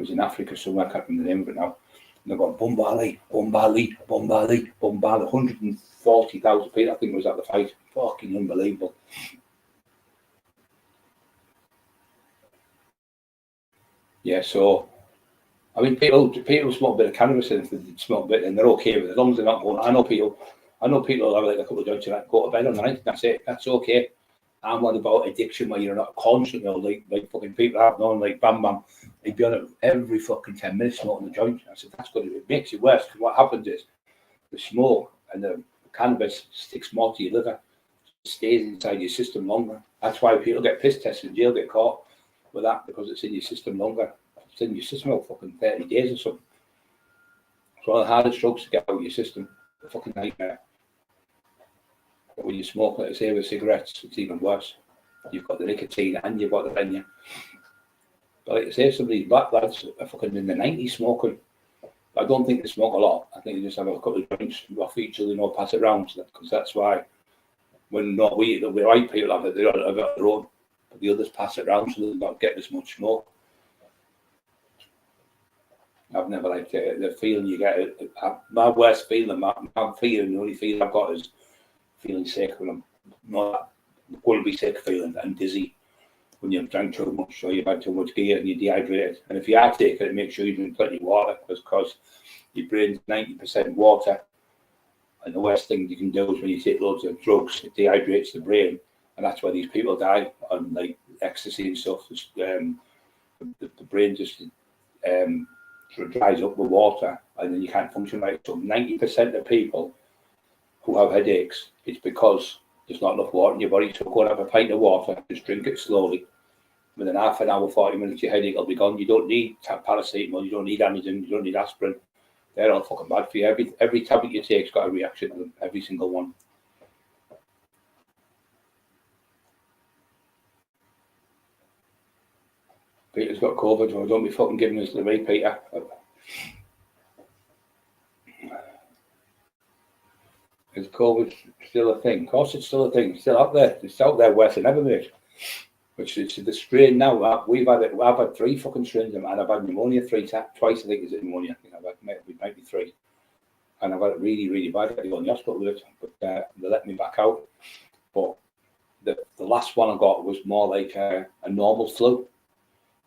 in Africa somewhere. I can't remember the name of it now. And they've got Bombali, 140,000 people, I think, was at the fight. Fucking unbelievable. Yeah, so I mean, people smoke a bit of cannabis, and if they smoke a bit, and they're okay with it, as long as they're not going. I know people who have like a couple of joints and go to bed on the night. That's it. That's okay. I'm not about addiction where you're not constantly like fucking people have known like Bam Bam. he'd be on it every fucking 10 minutes smoking the joint. I said, that's good. It makes it worse, because what happens is the smoke and the cannabis sticks more to your liver, stays inside your system longer. That's why people get piss tested in jail, get caught with that, because it's in your system longer. It's in your system about fucking 30 days or something. It's one of the hardest drugs to get out of your system. A fucking nightmare. But when you smoke, like I say, with cigarettes, it's even worse. You've got the nicotine and you've got the venue. But like I say, some of these black lads are fucking in the 90s smoking. I don't think they smoke a lot. I think they just have a couple of drinks off each other, pass it around, because that's why when not we, the white people have it, they don't have it on their own, but the others pass it around so they're not getting as much smoke. I've never liked the feeling you get. My worst feeling, the only feeling I've got is feeling sick when I'm not going to be sick, feeling and dizzy when you've drank too much or you've had too much gear and you're dehydrated. And if you are taking it, make sure you drink plenty of water, because your brain's 90% water. And the worst thing you can do is when you take loads of drugs, it dehydrates the brain, and that's why these people die on like ecstasy and stuff. The brain just sort of dries up with water, and then you can't function right. So 90% of people who have headaches, it's because there's not enough water in your body. So go and have a pint of water, just drink it slowly. Within half an hour, 40 minutes, your headache will be gone. You don't need paracetamol, you don't need Amazon, you don't need aspirin. They're all fucking bad for you. Every tablet you take's got a reaction to them, every single one. Peter's got COVID, so don't be fucking giving us the way, Peter. Is COVID still a thing? Of course it's still a thing. It's still out there. It's out there worse than ever, mate. Which is the strain now. I've had 3 fucking strains, and I've had pneumonia twice. I think is it pneumonia. I think it might be 3, and I've had it really, really bad. I had to go in the hospital with it, but they let me back out. But the last one I got was more like a normal flu,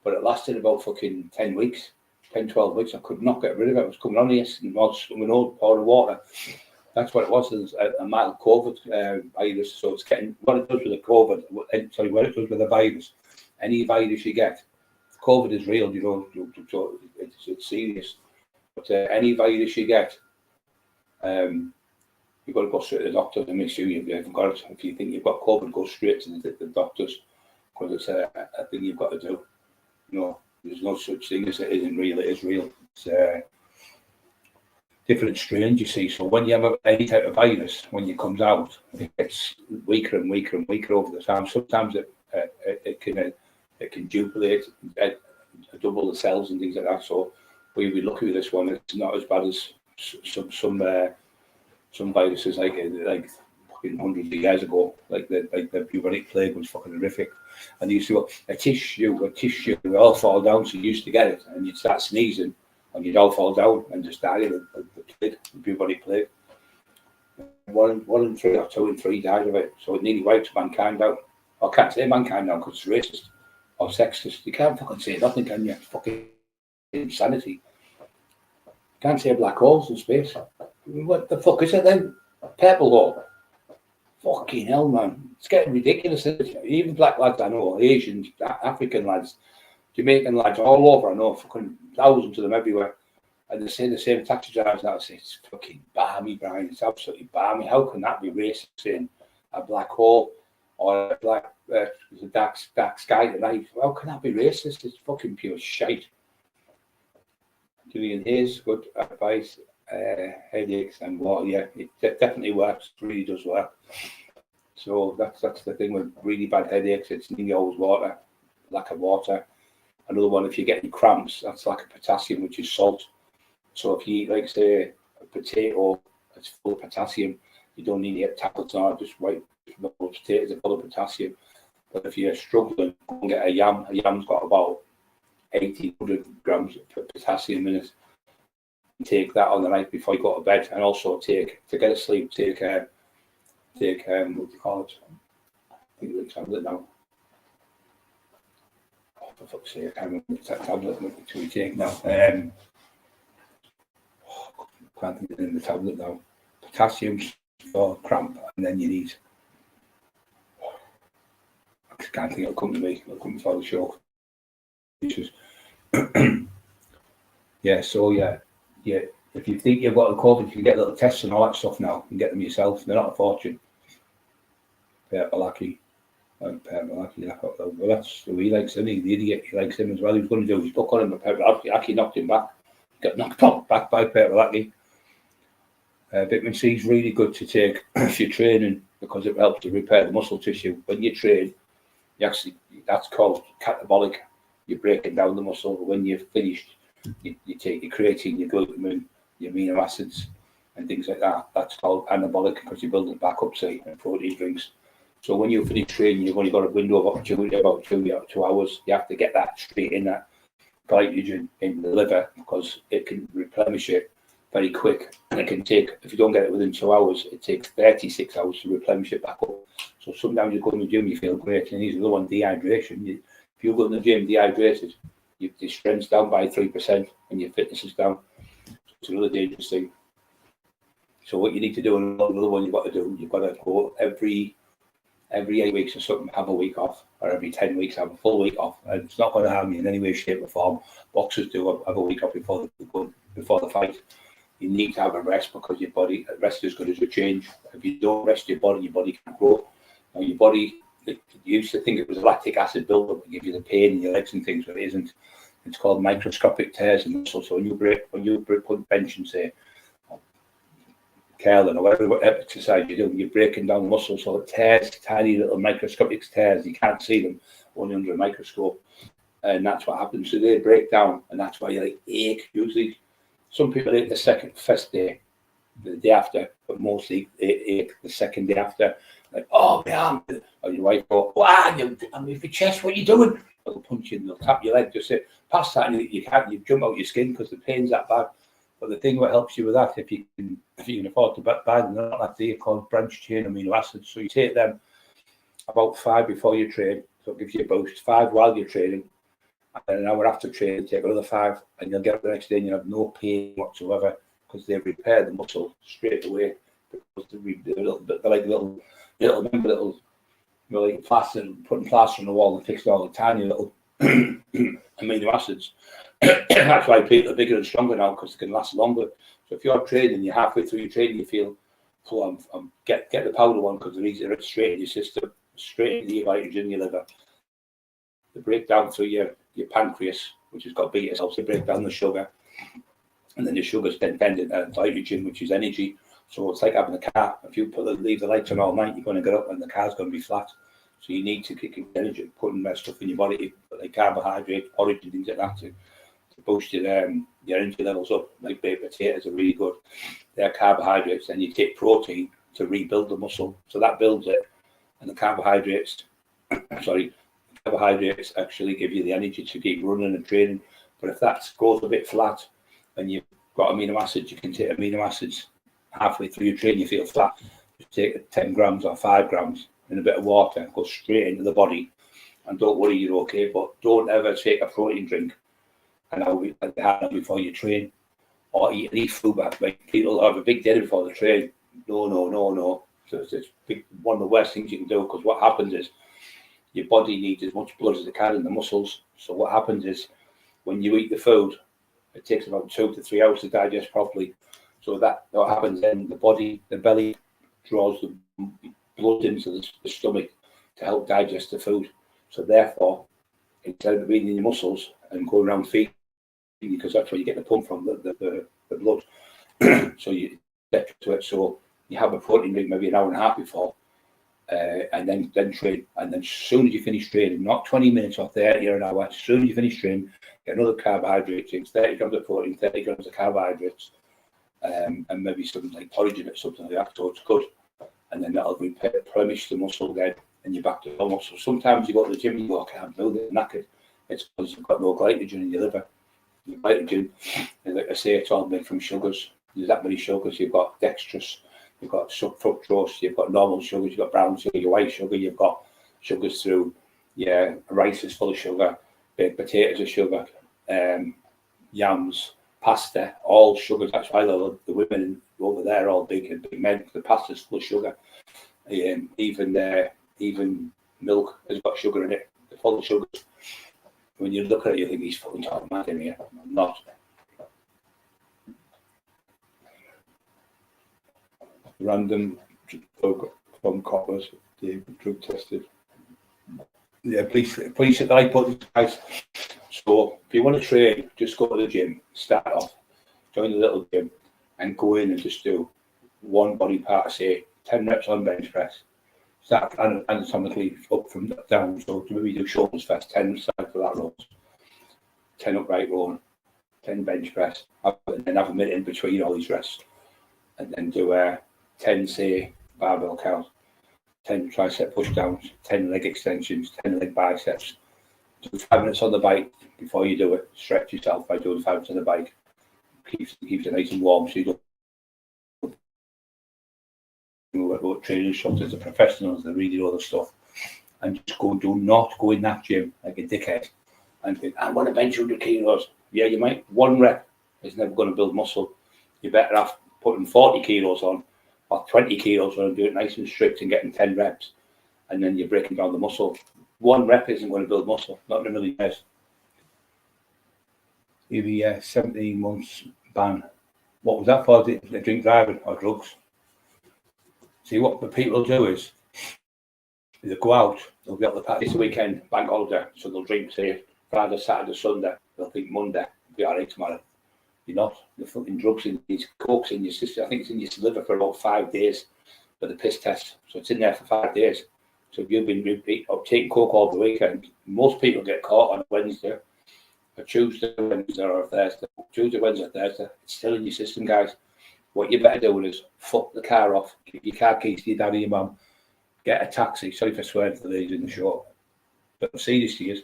but it lasted about fucking 10 weeks, 10, 12 weeks. I could not get rid of it. It was coming on here and was swimming over, pouring water. That's what it was. It was a mild COVID virus. So it's getting what it does with the COVID. What it does with the virus. Any virus you get, COVID is real. So it's serious. But any virus you get, you've got to go straight to the doctor and make sure you haven't got it. If you think you've got COVID, go straight to the doctors, because it's a thing you've got to do. There's no such thing as it isn't real. It is real. It's different strains, you see. So when you have any type of virus, when it comes out, it gets weaker and weaker and weaker over the time. Sometimes it can duplicate, double the cells and things like that. So we'll be lucky with this one. It's not as bad as some viruses like fucking hundreds of years ago. Like the bubonic plague was fucking horrific. And you used to go a tissue would all fall down. So you used to get it, and you'd start sneezing, and you'd all fall down and just die of the bubonic plague. 1 in 3 or 2 in 3 died of it. So it nearly wiped mankind out. I can't say mankind now because it's racist or sexist. You can't fucking say nothing, can you? It's fucking insanity. You can't say black holes in space. What the fuck is it then? Purple hole. Fucking hell, man. It's getting ridiculous, isn't it? Even black lads I know, Asians, African lads, Jamaican lads, all over, I know, fucking thousands of them everywhere. And they say the same taxi drivers now, say it's fucking balmy, Brian. It's absolutely balmy. How can that be racist in a black hole or a dark sky tonight? How can that be racist? It's fucking pure shite. Julian Hayes, good advice. Headaches and water, yeah, it definitely works. It really does work. So that's the thing with really bad headaches. It's nearly always water, lack of water. Another one, if you're getting cramps, that's lack of potassium, which is salt. So if you eat, like, say, a potato that's full of potassium, you don't need to get tablets on it. Just white potatoes are full of potassium. But if you're struggling, go and get a yam. A yam's got about 1,800 grams of potassium in it. Take that on the night before you go to bed, and also to get a sleep, take what do you call it? I think it's a tablet now. Oh, for fuck's sake, I can't remember that tablet which we take now. Can't think of the name of the tablet now. Potassium for cramp, and then you need. I can't think it'll come to me. It'll come before the show. Yeah, so yeah. If you think you've got the COVID, you can get little tests and all that stuff now. You can get them yourself. They're not a fortune. Lucky. Well, that's the way he likes him. The idiot, he likes him as well. He was going to do his book on him, but Lucky knocked him back. Got knocked back by Lucky. Vitamin C is really good to take if you're training because it helps to repair the muscle tissue. When you train, that's called catabolic. You're breaking down the muscle. When you're finished, you take your creatine, your glutamine, your amino acids, and things like that. That's called anabolic because you're building it back up, say, and protein drinks. So when you finish training, you've only got a window of opportunity about 2 hours. You have to get that straight in, that glycogen in the liver, because it can replenish it very quick. And it can take, if you don't get it within 2 hours, it takes 36 hours to replenish it back up. So sometimes you go in the gym, you feel great, and these are the one dehydration. If you go in the gym dehydrated, your strength's down by 3% and your fitness is down. So it's another dangerous thing. So what you need to do, and another one you've got to go every 8 weeks or something, have a week off, or every 10 weeks have a full week off. And it's not going to harm you in any way, shape, or form. Boxers do have a week off before the fight. You need to have a rest because your body, rest is good as a change. If you don't rest your body can't grow. Now your body, you used to think it was lactic acid buildup that gives you the pain in your legs and things, but it isn't. It's called microscopic tears in muscle. So when you put bench and say, curling or whatever exercise you're doing, you're breaking down the muscle, so it tears, tiny little microscopic tears. You can't see them only under a microscope, and that's what happens. So they break down, and that's why you ache. Usually, some people ache the first day, the day after, but mostly they ache the second day after. Like, oh my arm, or your wife go, I'm with your chest. What are you doing? They'll punch you, and they'll tap your leg. Just say, past that, and you jump out your skin because the pain's that bad. But the thing what helps you with that, if you can afford to buy them, they're not like they called branched chain amino acids. So you take them about 5 before you train, so it gives you a boost. 5 while you're training, and then an hour after training, take another 5, and you'll get up the next day and you have no pain whatsoever because they've repaired the muscle straight away. Because they're like little like plaster, putting plaster on the wall and fixing all the tiny little amino acids. That's why people are bigger and stronger now, because they can last longer. So if you're training, you're halfway through your training, you feel, get the powder one because they're easier to straight in your system, straight into your glycogen in your liver. They break down through your pancreas, which has got beta cells. They break down the sugar, and then the sugar's then turned into glycogen, which is energy. So it's like having a car. If you leave the lights on all night, you're going to get up and the car's going to be flat. So you need to kick in energy, putting that stuff in your body, like carbohydrates, porridge, and things like that, to boost your energy levels up. Like baked potatoes are really good. They're carbohydrates. Then you take protein to rebuild the muscle, so that builds it. And the carbohydrates actually give you the energy to keep running and training. But if that goes a bit flat, and you've got amino acids, you can take amino acids halfway through your training. You feel flat, just take 10 grams or 5 grams in a bit of water, go straight into the body, and don't worry, you're okay. But don't ever take a protein drink and have before you train, or eat any food back. Like people have a big dinner before they train. No. So it's one of the worst things you can do, because what happens is your body needs as much blood as it can in the muscles. So what happens is when you eat the food, it takes about 2 to 3 hours to digest properly. So that what happens then, the belly draws the blood into the stomach to help digest the food. So therefore, instead of being in your muscles and going around feeding, because that's where you get the pump from, the blood. So you get to it. So you have a protein drink maybe an hour and a half before, and then train. And then as soon as you finish training, not 20 minutes or 30 or an hour, as soon as you finish training, get another carbohydrate drink, 30 grams of protein, 30 grams of carbohydrates, and maybe something like porridge in it, something like that. So it's good. And then that'll replenish the muscle again, and you're back to normal. So sometimes you go to the gym and you go, I can't build it, knackered. It's because you've got no glycogen in your liver. Your glycogen, like I say, it's all made from sugars. There's that many sugars. You've got dextrose, you've got fructose, you've got normal sugars, you've got brown sugar, your white sugar, you've got sugars through, rice is full of sugar, baked potatoes are sugar, yams, pasta, all sugars. That's why the women over there are all big men. The pasta's full of sugar. Even milk has got sugar in it. They're full of sugars. when you look at it, you think he's fucking talking mad in here. I'm not. Random drug from coppers, they drug tested. Yeah, police at I put guys. So if you want to train, just go to the gym, start off, join the little gym, and go in and just do one body part, say 10 reps on bench press. Start anatomically up from down. So maybe do shoulders first, 10 side for that rows, 10 upright row, 10 bench press, and then have a minute in between all these rests, and then do 10 say barbell curls, 10 tricep push downs, 10 leg extensions, 10 leg biceps. Do 5 minutes on the bike before you do it. Stretch yourself by doing 5 minutes on the bike. Keeps it nice and warm, so you don't what training instructors, the professionals, they really know the stuff. And just do not go in that gym like a dickhead and think, I want to bench 100 kilos. Yeah, you might. 1 rep is never going to build muscle. You're better off putting 40 kilos on or 20 kilos on and do it nice and strict and getting 10 reps. And then you're breaking down the muscle. 1 rep isn't going to build muscle, not in a million years. Maybe 17 months ban. What was that for? They drink driving or drugs? See, what the people do is they go out, they'll be able to party this weekend, bank holiday, so they'll drink, say, Friday, Saturday, Sunday. They'll think Monday, will be all right tomorrow. You're not. The fucking drugs in these cokes in your system. I think it's in your liver for about 5 days for the piss test. So it's in there for 5 days. So if you've been taking coke all the weekend, most people get caught on Wednesday, or Tuesday, Wednesday, or Thursday. Tuesday, Wednesday, Thursday. It's still in your system, guys. What you better do is fuck the car off, give your car keys to your dad or your mum, get a taxi. Sorry for swearing to the ladies in the show. But seriously, is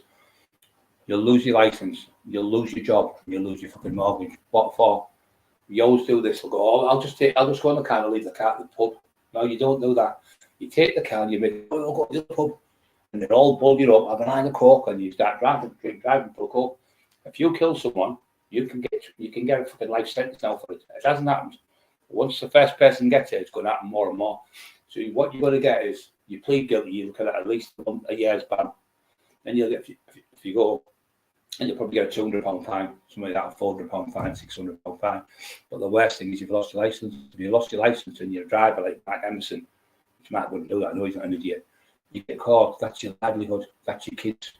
you'll lose your license, you'll lose your job, you'll lose your fucking mortgage. What for? You always do this. They'll go, oh, I'll just go in the car and leave the car at the pub. No, you don't do that. You take the car and you make, oh, I'll go to the pub. And they're all bull you up, have a line of coke, and you start driving for coke. If you kill someone, you can get a fucking life sentence now for it. It hasn't happened. Once the first person gets it, it's going to happen more and more. So what you're going to get is you plead guilty, you look at least a year's ban. Then you'll get, if you go, and you'll probably get a £200 fine, something like that, a £400 fine, £600 fine. But the worst thing is you've lost your license. If you lost your license and you're a driver like Mark Emerson, which Mark wouldn't do that, I know he's not an idiot, you get caught, that's your livelihood, that's your kids.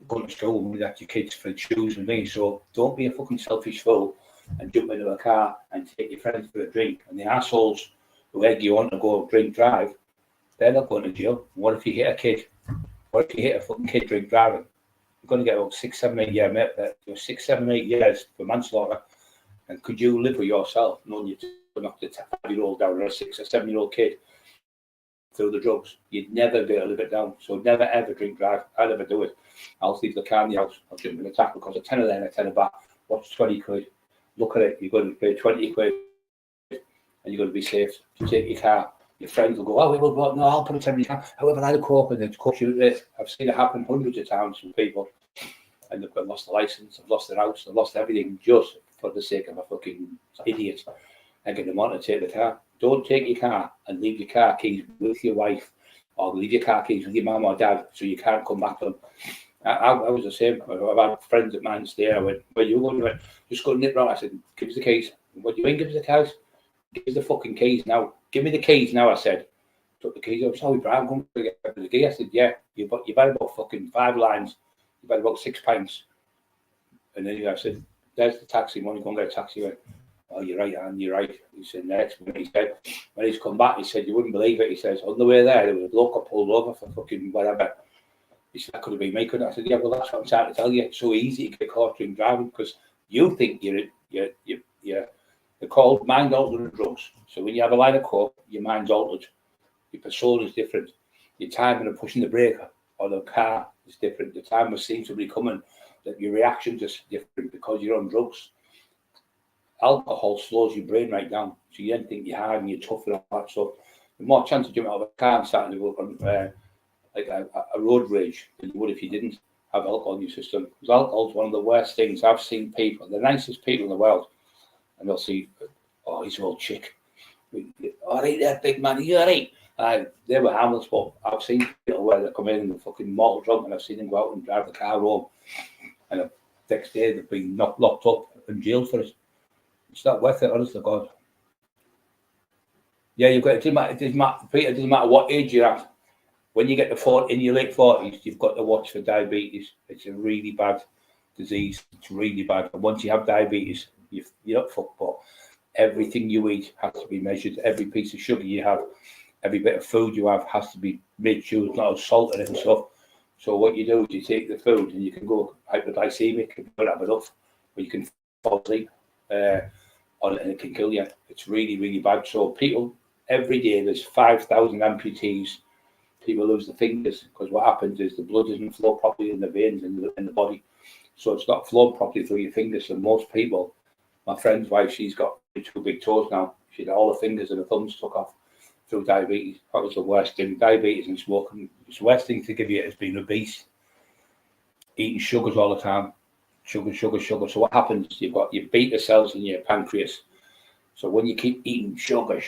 Going to school, that's your kids for shoes and things. So don't be a fucking selfish fool and jump into a car and take your friends for a drink. And the assholes who egg you on to go drink drive, they're not going to jail. What if you hit a kid? What if you hit a fucking kid drink driving? You're going to get about 6, 7, 8 years, 6, 7, 8 years for manslaughter. And could you live with yourself knowing you knocked a 5-year-old down or a 6 or 7-year-old kid through the drugs? You'd never be able to live it down. So never ever drink drive. I'll never do it. I'll leave the car in the house. I'll jump in the tackle because a tenner there and a tenner back. What's 20 quid? Look at it. You're going to pay 20 quid and you're going to be safe. To take your car, your friends will go, oh, we will, no, I'll put it in your car. However, I had a coke and they've cut you it. I've seen it happen hundreds of times from people. And they've got lost the license, they've lost their house, they've lost everything just for the sake of a fucking idiot and get them on to take the car. Don't take your car and leave your car keys with your wife or leave your car keys with your mum or dad so you can't come back to them. I was the same. I've had friends of mine stay. I went, where you going? Went, just go to nip round. I said, give us the keys. What do you mean, give us the keys? Give us the fucking keys now. Give me the keys now, I said. Took the keys. I'm sorry, Brian, come to get the keys. I said, yeah, you've had about fucking 5 lines. You've had about 6 pints. And then I said, there's the taxi money. Go and get a taxi. He went, oh, you're right, Anne, you're right. He said, next minute, he said, when he's come back, he said, you wouldn't believe it. He says, on the way there was a bloke pulled over for fucking whatever. He said, that could have been me, couldn't it? I said, yeah, well, that's what I'm trying to tell you. It's so easy to get caught drink driving because you think you're called mind-altering drugs. So when you have a line of coke, your mind's altered. Your persona is different. Your timing of pushing the brake or the car is different. The time of seeing somebody coming, that your reactions are different because you're on drugs. Alcohol slows your brain right down. So you don't think you're hard and you're tough and all that stuff. The more chance of jumping out of a car and starting to go on like a road rage than you would if you didn't have alcohol in your system. Because alcohol is one of the worst things. I've seen people, the nicest people in the world, and they'll see, oh, he's an old chick. All right there, big man, you're all right. They were harmless, but I've seen people where they come in and they're fucking mortal drunk, and I've seen them go out and drive the car home, and the next day they've been locked up and jailed for it. It's not worth it, honest to God. Yeah, you've got it. Doesn't matter, Peter. It doesn't matter what age you're at. When you get to in your late 40s, you've got to watch for diabetes. It's a really bad disease. It's really bad. And once you have diabetes, you're not fucked. But everything you eat has to be measured. Every piece of sugar you have, every bit of food you have has to be made sure it's not salted and stuff. So what you do is you take the food and you can go hypoglycemic if you don't have enough, or you can fall asleep on it and it can kill you. It's really, really bad. So people, every day there's 5,000 amputees. People lose their fingers because what happens is the blood doesn't flow properly in the veins in the body. So it's not flowing properly through your fingers. So most people, my friend's wife, she's got 2 big toes now. She had all her fingers and her thumbs took off through diabetes. That was the worst thing. Diabetes and smoking. It's the worst thing to give you is being obese. Eating sugars all the time. Sugar. So what happens? You've got your beta cells in your pancreas. So when you keep eating sugar,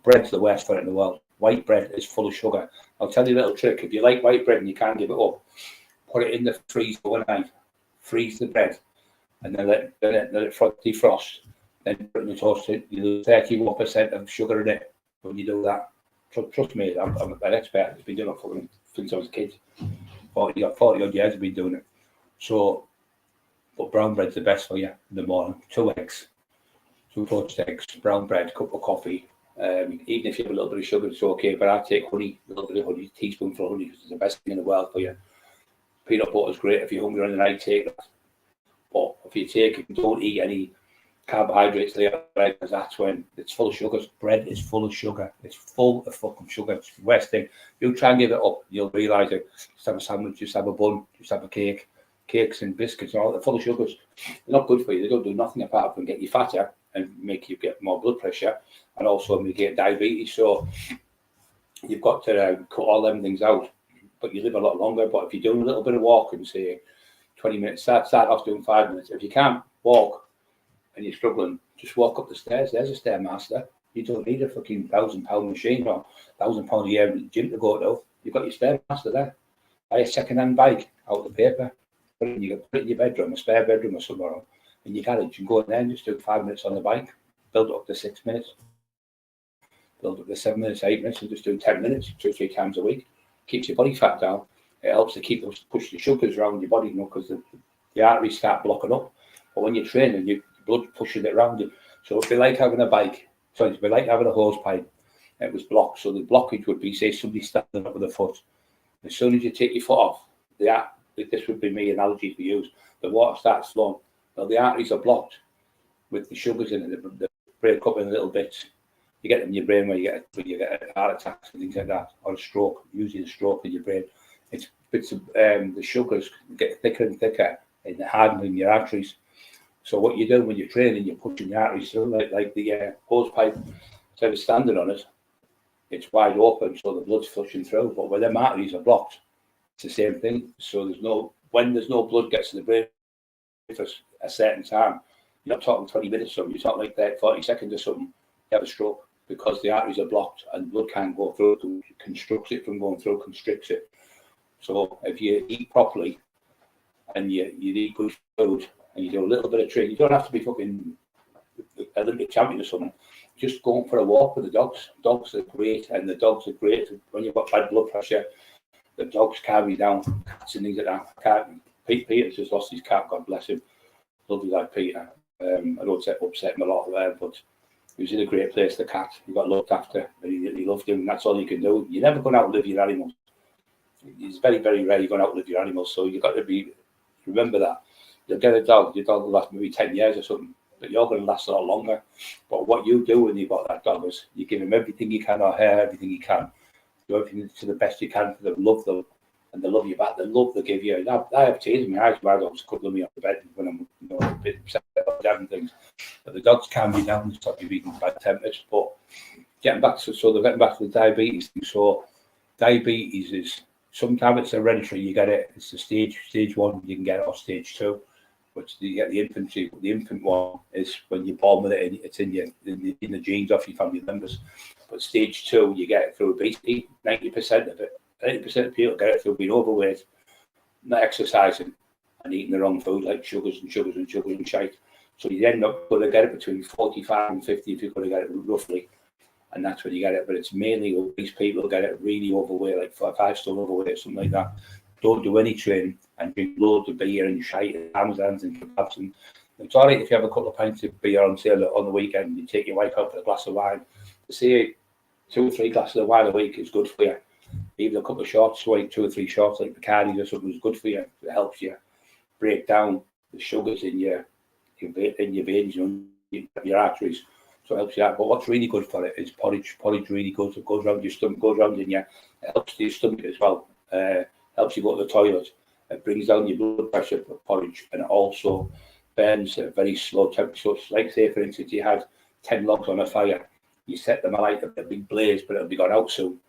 bread's the worst for it in the world. White bread is full of sugar. I'll tell you a little trick. If you like white bread and you can't give it up, put it in the freezer overnight. Freeze the bread, and then let it defrost. Then put it in the toaster. You lose 31% of sugar in it when you do that. Trust me, I'm an expert. I've been doing it for since I was a kid. 40 odd years I've been doing it. So, but brown bread's the best for you in the morning. 2 eggs. 2 poached eggs, brown bread, cup of coffee. Even if you have a little bit of sugar, it's okay. But I take honey, a little bit of honey, a teaspoonful of honey, because it's the best thing in the world for you. Peanut butter is great if you're hungry on the night. Take that. But if you don't eat any carbohydrates later, because that's when it's full of sugars. Bread is full of sugar. It's full of fucking sugar. It's the worst thing. You try and give it up, you'll realise it. Just have a sandwich, just have a bun, just have a cake. Cakes and biscuits and all that, full of sugars. They're not good for you. They don't do nothing apart from get you fatter and make you get more blood pressure, and also make you get diabetes. So you've got to cut all them things out, but you live a lot longer. But if you're doing a little bit of walking, say 20 minutes, start off doing 5 minutes. If you can't walk and you're struggling, just walk up the stairs. There's a stairmaster. You don't need a fucking £1,000 machine or £1,000 a year gym to go to. You've got your stairmaster there. Buy a second-hand bike out of the paper. Put it in your bedroom, a spare bedroom or somewhere, in your garage, and go in there and just do 5 minutes on the bike. Build up to 6 minutes. Build up to 7 minutes, 8 minutes, and just do 10 minutes 2 or 3 times a week. Keeps your body fat down. It helps to push the sugars around your body, because the arteries start blocking up. But when you're training, your blood pushing it around you. So it'd be like having a bike. So it'd be like having a hose pipe. It was blocked. So the blockage would be, say, somebody standing up with a foot. As soon as you take your foot off, this would be my analogy to use. The water starts flowing. Well, the arteries are blocked with the sugars in it. They break up in little bits. You get them in your brain where you get heart attacks and things like that, or a stroke. Usually a stroke in your brain. It's bits of the sugars get thicker and thicker and hardening your arteries. So what you do when you're training, you're pushing the arteries through like the hose pipe. Instead of standing on it, it's wide open, so the blood's flushing through. But when them arteries are blocked, it's the same thing. So when there's no blood gets to the brain for a certain time, you're not talking 20 minutes or something, you're talking like 40 seconds or something, you have a stroke, because the arteries are blocked and blood can't go through. It constricts it from going through, constricts it. So if you eat properly and you eat good food and you do a little bit of training, you don't have to be fucking Olympic champion or something. Just going for a walk with the dogs. Dogs are great, and the dogs are great when you've got bad blood pressure. The dogs carry down cats and things like that. Peter's just lost his cat, God bless him. Lovely like Peter. I don't upset him a lot there, but he was in a great place, the cat. He got looked after, and he loved him, and that's all you can do. You're never going to outlive your animals. It's very, very rare you're going to outlive your animals, so you've got to remember that. You'll get a dog, your dog will last maybe 10 years or something, but you're going to last a lot longer. But what you do when you've got that dog is you give him everything you can, or her everything you can. Do everything to the best you can for them, love them, and they love you back. The love they give you. I have tears in my eyes when my dogs cuddle me off the bed when I'm a bit upset about different things. But the dogs calm me down and stop you being bad tempers. But they're getting back to the diabetes thing. So diabetes is sometimes it's hereditary. You get it. It's the stage 1. You can get it, or stage 2, which you get the infantry. The infant one is when you're born with it, it's in the genes of your family members. But stage 2, you get it through obesity. 90% of it, 90% of people get it through being overweight, not exercising, and eating the wrong food like sugars and shite. So you end up going to get it between 45 and 50 if you're going to get it roughly. And that's when you get it. But it's mainly obese people who get it really overweight, like 5 stone overweight or something like that. Don't do any training and drink loads of beer and shite and Amazons and kebabs. And it's all right if you have a couple of pints of beer on sale on the weekend and you take your wife out for a glass of wine. To say 2 or 3 glasses of wine a week is good for you. Even a couple of shots, like 2 or 3 shots, like Bacardi or something, is good for you. It helps you break down the sugars in your veins, your arteries. So it helps you out. But what's really good for it is porridge. Porridge really good. It goes around your stomach, goes around in you. It helps your stomach as well. Helps you go to the toilet. It brings down your blood pressure for porridge, and it also burns at a very slow temperature. So it's like, say, for instance, you had 10 logs on a fire. You set them alight at a big blaze, but it'll be gone out soon.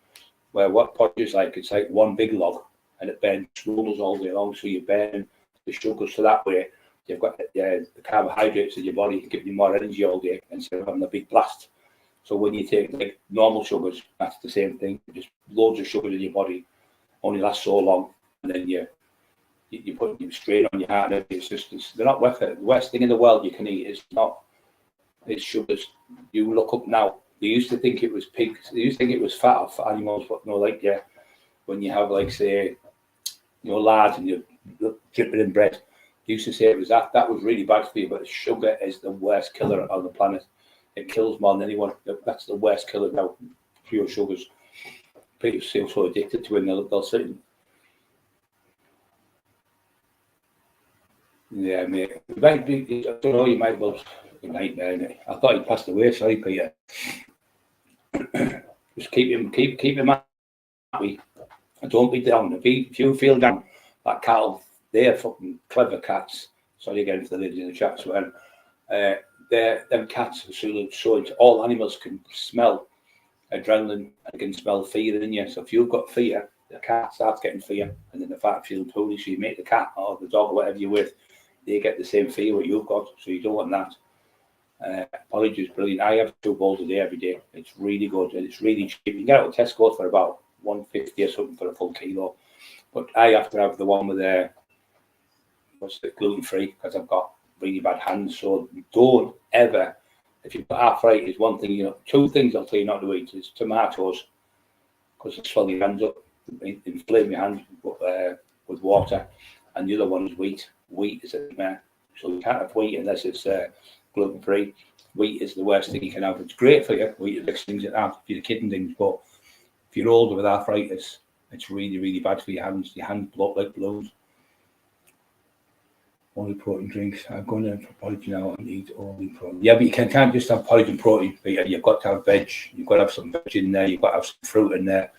Where what porridge is like, it's like one big log, and it burns rolls all day long. So you burn the sugars, so that way you've got the carbohydrates in your body giving you more energy all day instead of having a big blast. So when you take like normal sugars, that's the same thing. Just loads of sugar in your body only lasts so long, and then you put your strain on your heart. And they're not worth it. The worst thing in the world you can eat is sugars. You look up now. They used to think it was pigs. They used to think it was fat of animals, but no, like when you have like say, lard and you dip it in bread. They used to say it was that. That was really bad for you. But sugar is the worst killer on the planet. It kills more than anyone. That's the worst killer now. Pure sugars. People feel so addicted to it, and they'll sit in. Yeah, mate. It might be, I don't know, you might well a nightmare, innit? I thought he passed away, sorry, Peter. Just keep him happy. And don't be down. If you feel down, that cattle, they're fucking clever cats. Sorry again for the ladies in the chat, so them cats are so all animals can smell adrenaline and can smell fear in you. So if you've got fear, the cat starts getting fear, and then the fact feeling poorly, so you make the cat or the dog or whatever you're with, they get the same fear what you've got, so you don't want that. Porridge is brilliant. I have 2 bowls a day every day. It's really good, and it's really cheap. You can get it at Tesco for about $1.50 or something for a full kilo, but I have to have the one with gluten free because I've got really bad hands. So don't ever, if you've got arthritis, one thing 2 things I'll tell you not to eat is tomatoes, because they swell your hands up, inflame your hands with water, and the other one is wheat. Wheat is a nightmare. So you can't have wheat unless it's gluten free. Wheat is the worst thing you can have. It's great for you. Wheat is things that have for your kidney things, but if you're older with arthritis, it's really, really bad for your hands. Your hands blow up like balloons. Only protein drinks. I'm going in for porridge now and eat only protein. Yeah, but you can't just have porridge and protein. But you've got to have veg. You've got to have some veg in there. You've got to have some fruit in there.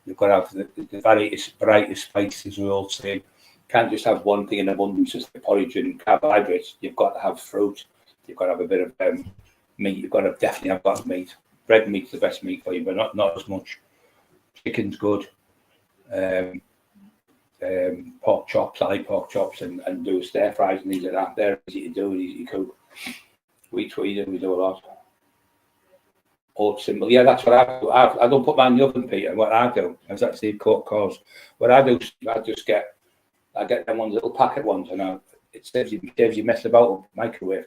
You've got to have the variety of spices, we all say. Can't just have one thing in abundance, just the porridge and carbohydrates. You've got to have fruit. You've got to have a bit of meat. You've got to definitely have that meat. Red meat's the best meat for you, but not as much. Chicken's good. Pork chops. I like pork chops and do stir fries and things like that. They're easy to do and easy to cook. Wheat we do a lot. Oats simple. Yeah, that's what I do. I don't put mine in the oven, Peter. What I do, as that Steve calls, what I do, I get them ones, little packet ones, and it saves you messing about with microwave.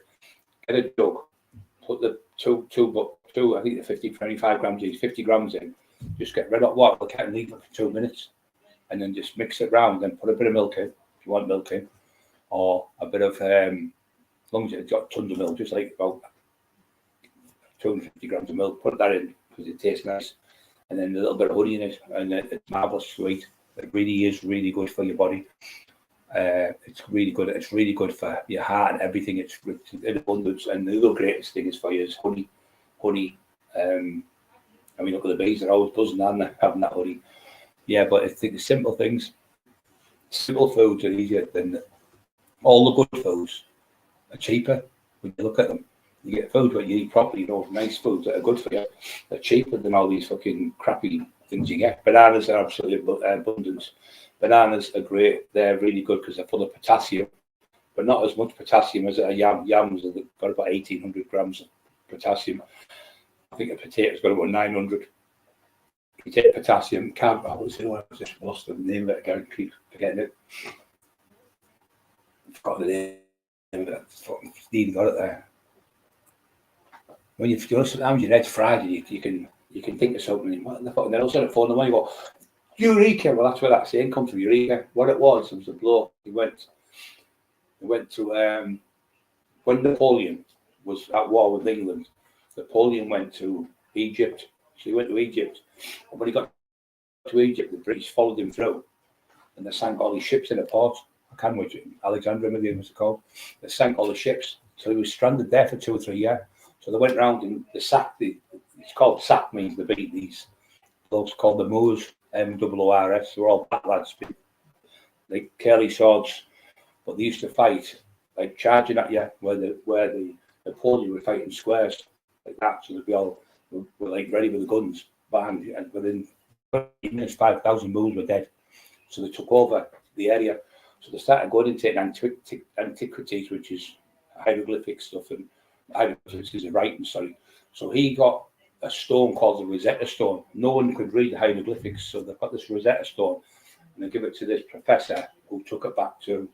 Get a jug, put the two, I think the 25 grams each, 50 grams in. Just get red hot water, and leave it for 2 minutes, and then just mix it round. Then put a bit of milk in, if you want milk in, or a bit of, as long as it's got tons of milk, just like about 250 grams of milk. Put that in because it tastes nice, and then a little bit of honey in it, and it's marvelous sweet. It really is really good for your body. It's really good. It's really good for your heart and everything. It's in abundance. And the other greatest thing is for you is honey. I mean, look at the bees; they're always buzzing on having that honey. Yeah, but I think the simple things, simple foods are easier than all the good foods. Are cheaper when you look at them. You get food when you eat properly. Nice foods that are good for you. They're cheaper than all these fucking crappy things you get. Bananas are absolutely abundance. Bananas are great. They're really good because they're full of potassium. but not as much potassium as a yam. Yams have got about 1,800 grams of potassium. I think a potato's got about 900. You take potassium, carb. I was just lost the name of it again. Keep forgetting it. I forgot the name of it. Fucking Steve got it there. When you sometimes your head's fried, and you can think of something. What the fuck? And then all of a sudden, phone the money. Go, Eureka! Well, that's where that saying comes from. Eureka. What it was a bloke. He went to when Napoleon was at war with England. Napoleon went to Egypt. So he went to Egypt. And when he got to Egypt, the British followed him through, and they sank all his ships in a port. I can't remember Alexandria, maybe it was called. They sank all the ships, so he was stranded there for 2 or 3 years. So they went round and they sacked it's called sack, means they beat these blokes called the Moors, MOORS. They were all black lads, like curly swords, but they used to fight like charging at you, where the Napoleon were fighting squares like that. So they'd be all were like ready with the guns, bang, and within 20 minutes 5,000 Moors were dead. So they took over the area. So they started going into antiquities, which is hieroglyphic stuff, and hieroglyphics is a writing, sorry. So he got a stone called the Rosetta Stone. No one could read the hieroglyphics, so they've got this Rosetta Stone, and they give it to this professor who took it back to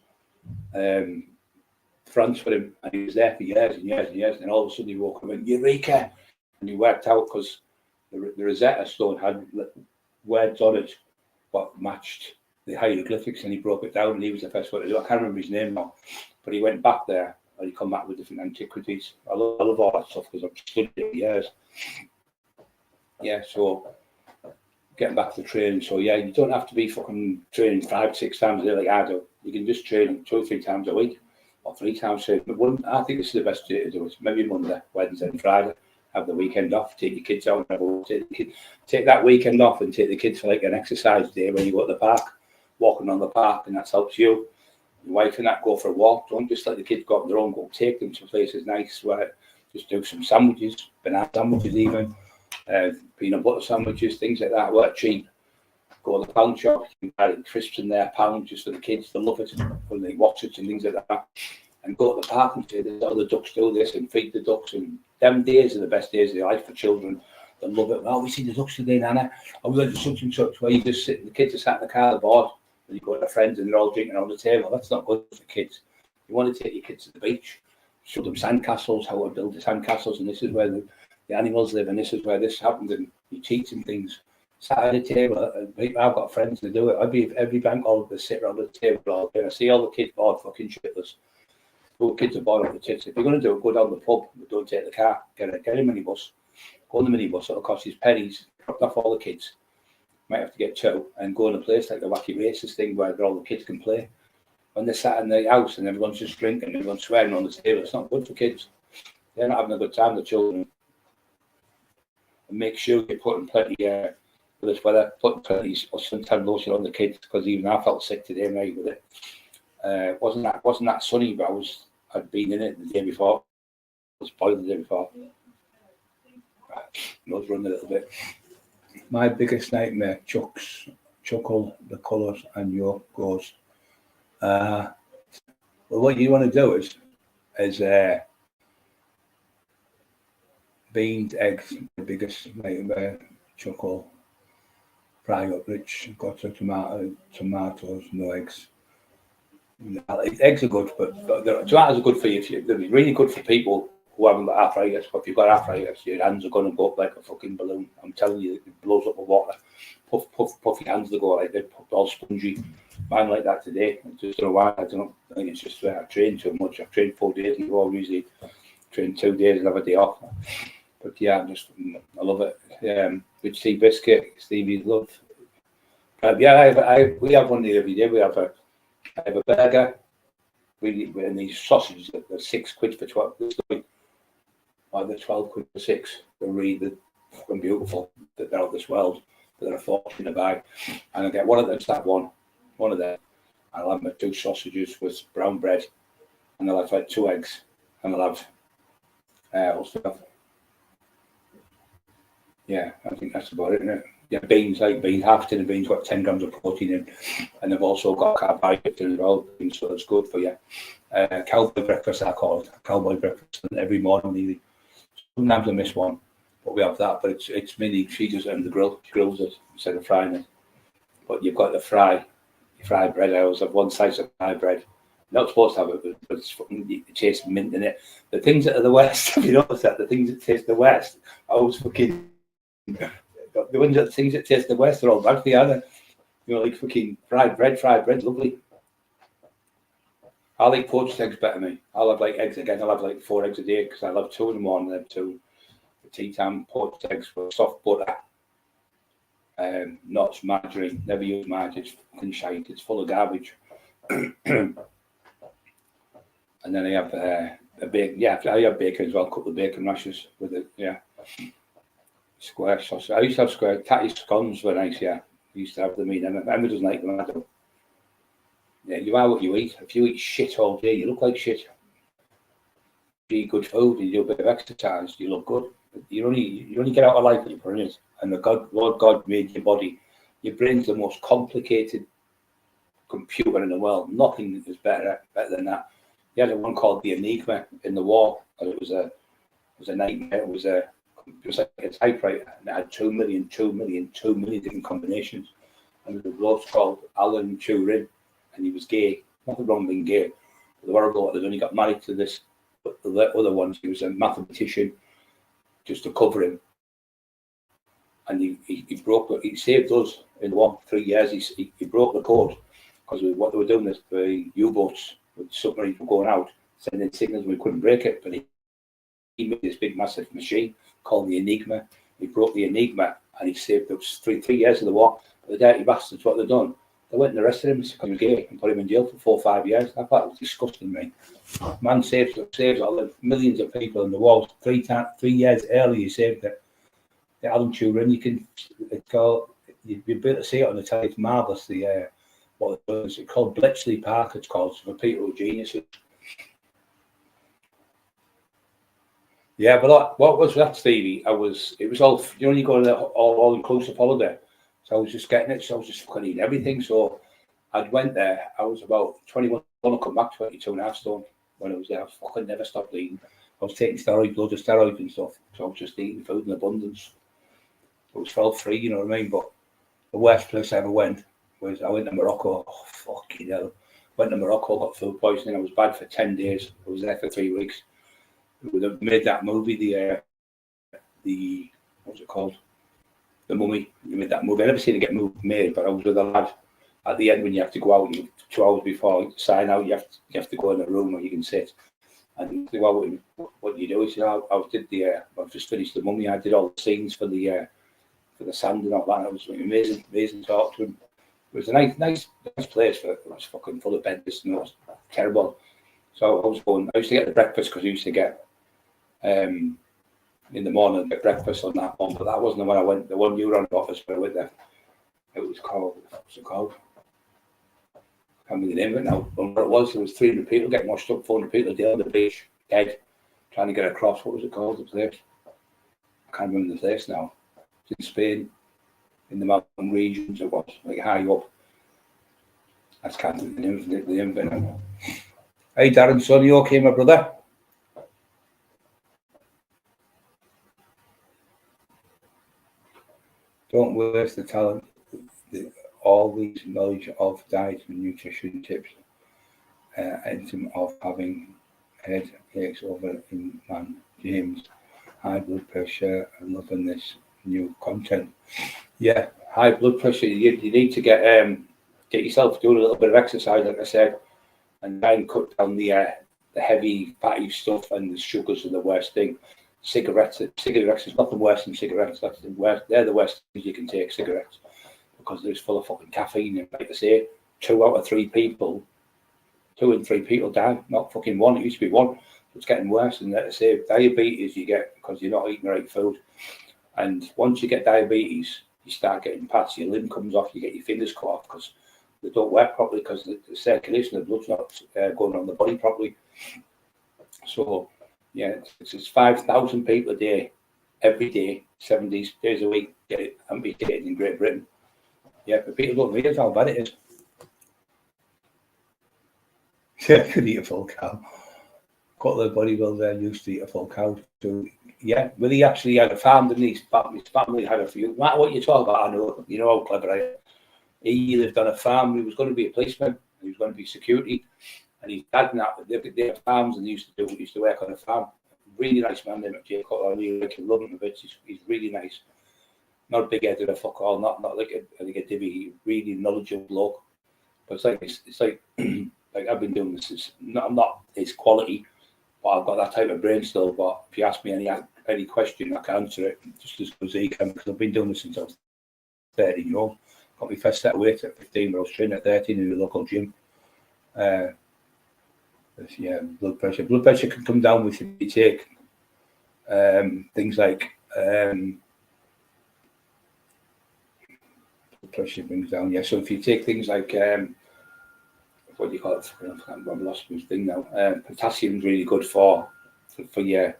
France for him, and he was there for years and years and years. And all of a sudden he woke up and went, Eureka! And he worked out, because the Rosetta Stone had words on it what matched the hieroglyphics, and he broke it down, and he was the first one to do it. I can't remember his name now, but he went back there and he come back with different antiquities. I love all that stuff because I've studied it for years. Yeah, so getting back to the training. So yeah, you don't have to be fucking training 5, 6 times a day like I do. You can just train 2 or 3 times a week, or 3 times a week. But I think this is the best day to do it. Maybe Monday, Wednesday and Friday. Have the weekend off, take your kids out, take that weekend off and take the kids for like an exercise day when you go to the park, walking on the park, and that helps you. Your wife and that, go for a walk. Don't just let the kids go up on their own. Go take them to places nice where just do some sandwiches, banana sandwiches even, peanut butter sandwiches, things like that. Work cheap. Go to the pound shop, you can buy crisps in there, pound just for the kids. They love it when they watch it and things like that. And go to the park and say, "There's other ducks do this," and feed the ducks. And them days are the best days of their life for children. They love it. Oh, we see the ducks today, Nana. Oh, we went to such and such, where you just sit, the kids are sat in the car, the board, and you go to their friends and they're all drinking on the table. That's not good for kids. You want to take your kids to the beach, show them sandcastles, how to build the sandcastles, and this is where the animals live, and this is where this happened, and you teach them things. Sat at the table, I've got friends that do it. I'd be every bank holiday, sit around the table all day. I see all the kids bored fucking shitless. All the kids are bored on the tits. If you're going to do it, go down the pub, but don't take the car. Get a minibus. Go on the minibus. It'll cost you pennies. Drop off all the kids. Might have to get 2 and go in a place like the Wacky Races thing where all the kids can play. When they're sat in the house and everyone's just drinking and everyone's swearing on the table, it's not good for kids. They're not having a good time, the children. And make sure you're putting plenty with this weather, putting plenty of suntan lotion on the kids, because even I felt sick today, mate, with it. Wasn't that sunny, but I'd been in it the day before. I was boiled the day before. Nose running a little bit. My biggest nightmare, chuckle, the colours and yolk goes. Well, what you want to do is beans, eggs, the biggest nightmare, chuckle, fry up rich, got tomatoes, no eggs. Eggs are good, but tomatoes are good for you. They're really good for people who haven't got arthritis. But if you've got arthritis, your hands are going to go up like a fucking balloon. I'm telling you, it blows up with water. Puff your hands, they go like they're all spongy. Mine like that today. I just don't know why. I don't know. I think it's just I train too much. I've trained 4 days in a row. Usually train 2 days and have a day off. But yeah, I love it. With sea biscuit, Stevie's love. Yeah, we have one every day. I have a burger. And these sausages, they're £6 for 12. They're 12 quid for 6. They're really fucking beautiful. They're out of this world. They're a fortune to buy. And I get one of them, that one of them. I'll have my 2 sausages with brown bread. And I'll have like 2 eggs. And I'll have what's that? Yeah, I think that's about it, isn't it? Yeah, beans, like beans, half a tin of beans got 10 grams of protein in, and they've also got carbohydrates in as well, so it's good for you. Cowboy breakfast, I call it, cowboy breakfast, every morning nearly. Sometimes I miss one, but we have that, but it's mainly, she does it on the grill, she grills it instead of frying it. But you've got to fry bread. I always have one slice of fried bread. You're not supposed to have it, but it tastes mint in it. The things that are the West, have you noticed that? The things that taste the West, I always fucking, the things that taste the West are all bad for the other. You know, like fucking fried bread, lovely. I like poached eggs better than me. I'll have like eggs again. I'll have like 4 eggs a day because I'll have 2 in the morning and 2 for tea time. Poached eggs with soft butter. Not margarine. Never use margarine. It's fucking shite. It's full of garbage. And then I have a bacon. Yeah, I have bacon as well. A couple of bacon rashers with it. Yeah. Square sausage. I used to have square. Tatty scones were nice. Yeah. I used to have them. Emma doesn't like them. I don't. Yeah, you are what you eat. If you eat shit all day, you look like shit. If you eat good food and you do a bit of exercise, you look good. You only get out of life what you put in it. And Lord God made your body. Your brain's the most complicated computer in the world. Nothing is better than that. You had one called the Enigma in the war, and it was a nightmare. It was like a typewriter, and it had 2 million different combinations. And there was a bloke called Alan Turing, and he was gay. Nothing wrong being gay. But the horrible that only got married to this. But the other ones, he was a mathematician, just to cover him. And he saved us in 3 years. He broke the code because what they were doing is the U-boats with submarines were going out, sending signals. We couldn't break it, but he made this big, massive machine called the Enigma. He broke the Enigma and he saved us 3 years of the war. But the dirty bastards, what they've done, they went and arrested him because he was gay and put him in jail for 4 or 5 years. I thought it was disgusting, mate. Man saves all the millions of people in the war. 3 years early, he saved it. The Alan Turing, you'd be able to see it on the telly. It's marvellous. What it is, it's called Bletchley Park. It's called for people who are geniuses. Yeah, but what was that, Stevie? It was all, you know, you go on an all inclusive holiday. So I was just getting it. So I was just fucking eating everything. So I went there. I was about 21. I come back 22.5 stone when I was there. I fucking never stopped eating. I was taking steroids, loads of steroids and stuff. So I was just eating food in abundance. It was all free, you know what I mean? But the worst place I ever went was I went to Morocco. Oh, fucking hell. Went to Morocco, got food poisoning. I was bad for 10 days. I was there for 3 weeks. We made that movie, the what's it called? The Mummy. We made that movie. I never seen it get made, but I was with a lad. At the end, when you have to go out, 2 hours before you sign out, you have to go in a room where you can sit. And well, what do you do? He said, I've just finished the Mummy. I did all the scenes for the sand and all that. It was amazing to talk to him. It was a nice place, but it was fucking full of dentists and it was terrible. So I used to get the breakfast because I used to get in the morning get breakfast on that one, but that wasn't the one I went. The one you were on the office when I went there. It was called. What's it called? I can't remember the name of it now. But what it was, there was 300 people getting washed up, 400 people a day on the beach, dead, trying to get across. What was it called? The place? I can't remember the place now. It's in Spain, in the mountain regions. It was like high up. I just can't think of the name of it now. Hey Darren, son, you okay, my brother? Don't waste the talent. All these knowledge of diet and nutrition tips, item of having headaches over in man. James, high blood pressure and loving this new content. Yeah, high blood pressure. You need to get yourself doing a little bit of exercise, like I said, and try and cut down the heavy fatty stuff, and the sugars are the worst thing. Cigarettes is nothing worse than cigarettes. That's the worst. They're the worst things you can take, cigarettes, because they're full of fucking caffeine. And like I say, 2 out of 3 people, 2 in 3 people die. Not fucking 1. It used to be 1. It's getting worse. And like I say, diabetes you get because you're not eating the right food. And once you get diabetes, you start getting parts of your limb comes off. You get your fingers cut off because they don't work properly because the circulation of the blood's not going on the body properly. So yeah, it's 5,000 people a day, every day, 7 days a week, get it amputated in Great Britain. Yeah, but people don't realise how bad it is. Yeah, could eat a full cow. A couple of bodybuilders used to eat a full cow. So yeah, well, he actually had a farm, didn't he? His family had a few. No matter what you talk about, I know, you know how clever I am. He lived on a farm. He was going to be a policeman. He was going to be security. And his dad and that, they had farms, and he used to work on a farm. Really nice man, named Jay Cutler. I really like him, love him a bit. He's really nice. Not a big headed a fuck all, not like a divvy. Really knowledgeable bloke. But it's like like I've been doing this. I'm not his quality, but I've got that type of brain still. But if you ask me any question, I can answer it just as good as he can, because I've been doing this since I was 13 years old. Got my first set of weight at 15, but I was training at 13 in the local gym. Yeah, blood pressure. Blood pressure can come down with if you take things like blood pressure brings down. Yeah, so if you take things like what do you call it? I've lost my thing now. Potassium is really good for your,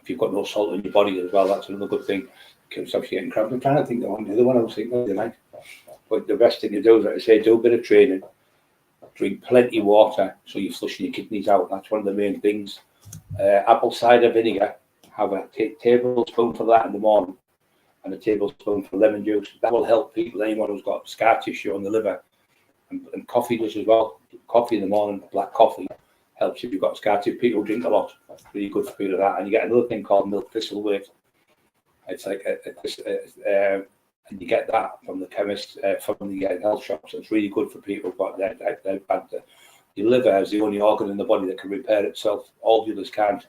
if you've got no salt in your body as well. That's another good thing. It stops you getting cramps. I'm trying to think of the other one I was thinking of tonight. But the best thing to do is, like I say, do a bit of training. Drink plenty of water so you're flushing your kidneys out. That's one of the main things. Apple cider vinegar, have a tablespoon for that in the morning and a tablespoon for lemon juice. That will help people, anyone who's got scar tissue on the liver. And coffee does as well. Coffee in the morning, black coffee, helps if you've got scar tissue. People drink a lot. That's really good for people like that. And you get another thing called milk thistle weight. It's like and you get that from the chemist, from the health shops. It's really good for people who've got that bad. Your liver is the only organ in the body that can repair itself. All the others can't.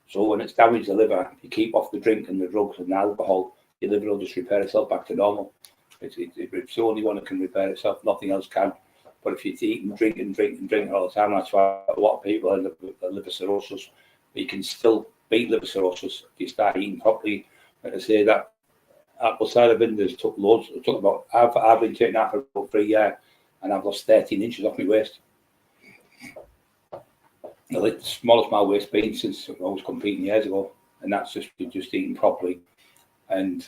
So when it's damaged the liver, if you keep off the drink and the drugs and the alcohol, your liver will just repair itself back to normal. It's the only one that can repair itself. Nothing else can. But if you eat and drink all the time, that's why a lot of people end up with liver cirrhosis. But you can still beat liver cirrhosis if you start eating properly. Like I say, that apple cider vinegars took loads. It took about, I've been taking that for about 3 years, and I've lost 13 inches off my waist. Like the smallest my waist been since I was competing years ago, and that's just eating properly, and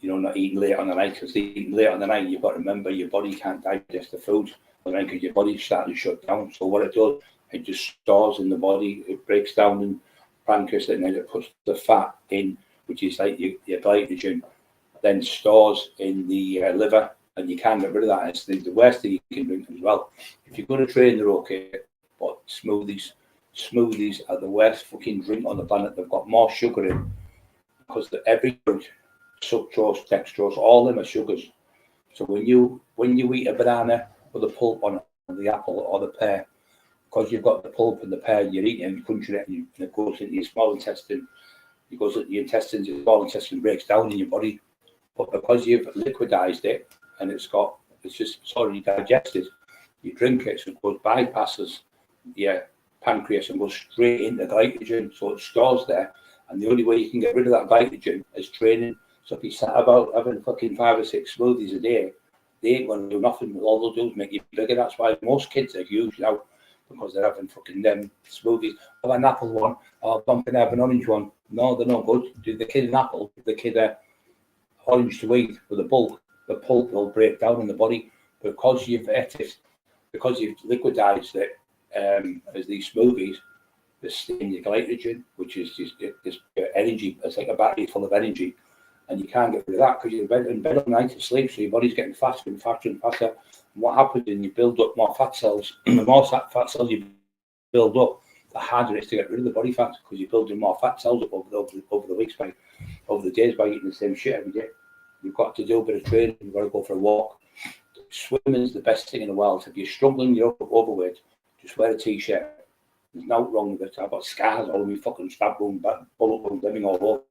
not eating late on the night. Because eating late on the night, you've got to remember your body can't digest the food because your body's starting to shut down. So what it does, it just stores in the body. It breaks down in pancreas, and then it puts the fat in, which is like your glycogen, then stores in the liver, and you can't get rid of that. It's the worst thing you can drink as well. If you're going to train, they're okay, but smoothies are the worst fucking drink on the planet. They've got more sugar in, because every fruit, sucrose, dextrose, all of them are sugars. So when you eat a banana with the pulp on it, or the apple or the pear, because you've got the pulp and the pear, you're eating and crunching it, and it goes into your small intestine. It goes into your intestines, your small intestine breaks down in your body. But because you've liquidized it and it's already digested, you drink it, so it bypasses your pancreas and goes straight into glycogen, so it stores there. And the only way you can get rid of that glycogen is training. So if you sat about having fucking 5 or 6 smoothies a day, they ain't going to do nothing. All they'll do is make you bigger. That's why most kids are huge now, because they're having fucking them smoothies. Have an apple one, or I'm going to have an orange one. No, they're not good. Do the kid an apple, give the kid a orange to eat with the pulp will break down in the body. Because you've liquidized it as these smoothies, there's in your glycogen, which is just this energy. It's like a battery full of energy, and you can't get rid of that because you're in bed all night to sleep, so your body's getting faster and faster and faster. And what happens is you build up more fat cells, and the more fat cells you build up, the harder it is to get rid of the body fat, because you're building more fat cells up over the weeks, over the days, by eating the same shit every day. You've got to do a bit of training. You've got to go for a walk. Swimming is the best thing in the world. If you're struggling, you're overweight, just wear a t-shirt. There's no wrong with it. I've got scars all over me, fucking stab wound, bullet wound, everything all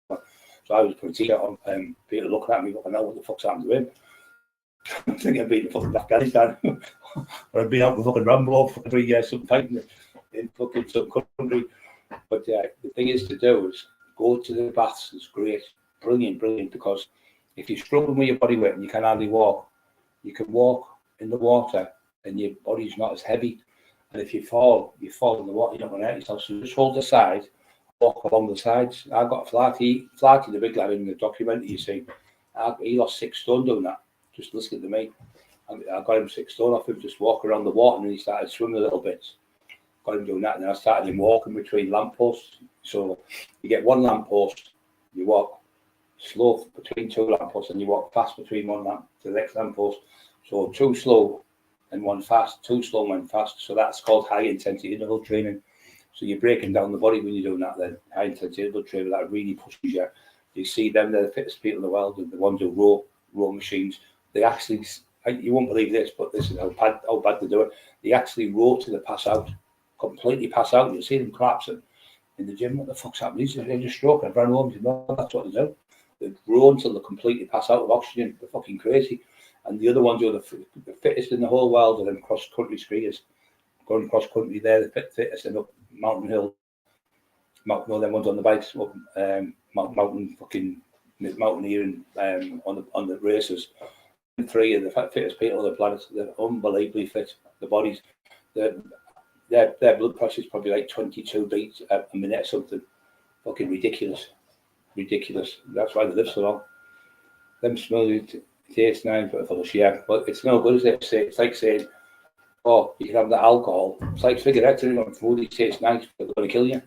over. So I was putting a t-shirt on, and people looking at me, looking, what the fuck's happened to him? I'm thinking I've been in fucking Afghanistan, or I've been out with fucking Rambo for 3 years, some fighting in fucking some country. But the thing is to do is go to the baths. It's great, brilliant, because if you're struggling with your body weight and you can hardly walk, you can walk in the water and your body's not as heavy. And if you fall in the water, you're not going to hurt yourself. So just hold the side, walk along the sides. I got Flaherty, the big lad in the documentary, you see. He lost 6 stone doing that. Just listen to me. I got him 6 stone off him just walking around the water, and he started swimming a little bit. Got him doing that, and then I started him walking between lampposts. So you get one lamppost, you walk slow between 2 lampposts, and you walk fast between one lamp to the next lamppost. So 2 slow and 1 fast, 2 slow and 1 fast. So that's called high intensity interval training. So you're breaking down the body when you're doing that. Then high intensity interval training that really pushes you. You see them, they're the fittest people in the world, and the ones who row machines. They actually, you won't believe this, but this is how bad they do it. They actually row till they pass out, completely pass out. You see them collapsing in the gym. What the fuck's happening? They're just stroking. I've run home. You know, that's what they do. They row until they completely pass out of oxygen. They're fucking crazy. And the other ones who are the fittest in the whole world are them cross-country skiers. Going cross-country, they're the fittest and up mountain hill. No, them ones on the bikes, up mountaineering on the races. 3 of the fittest people on the planet. They're unbelievably fit. The bodies, their blood pressure is probably like 22 beats a minute or something. Fucking ridiculous. That's why they live so long. Them smoothies taste nice, but full of shit. But it's no good, is it? It's like saying, oh, you can have the alcohol. It's like cigarettes, and smoothies taste nice, but they're going to kill you.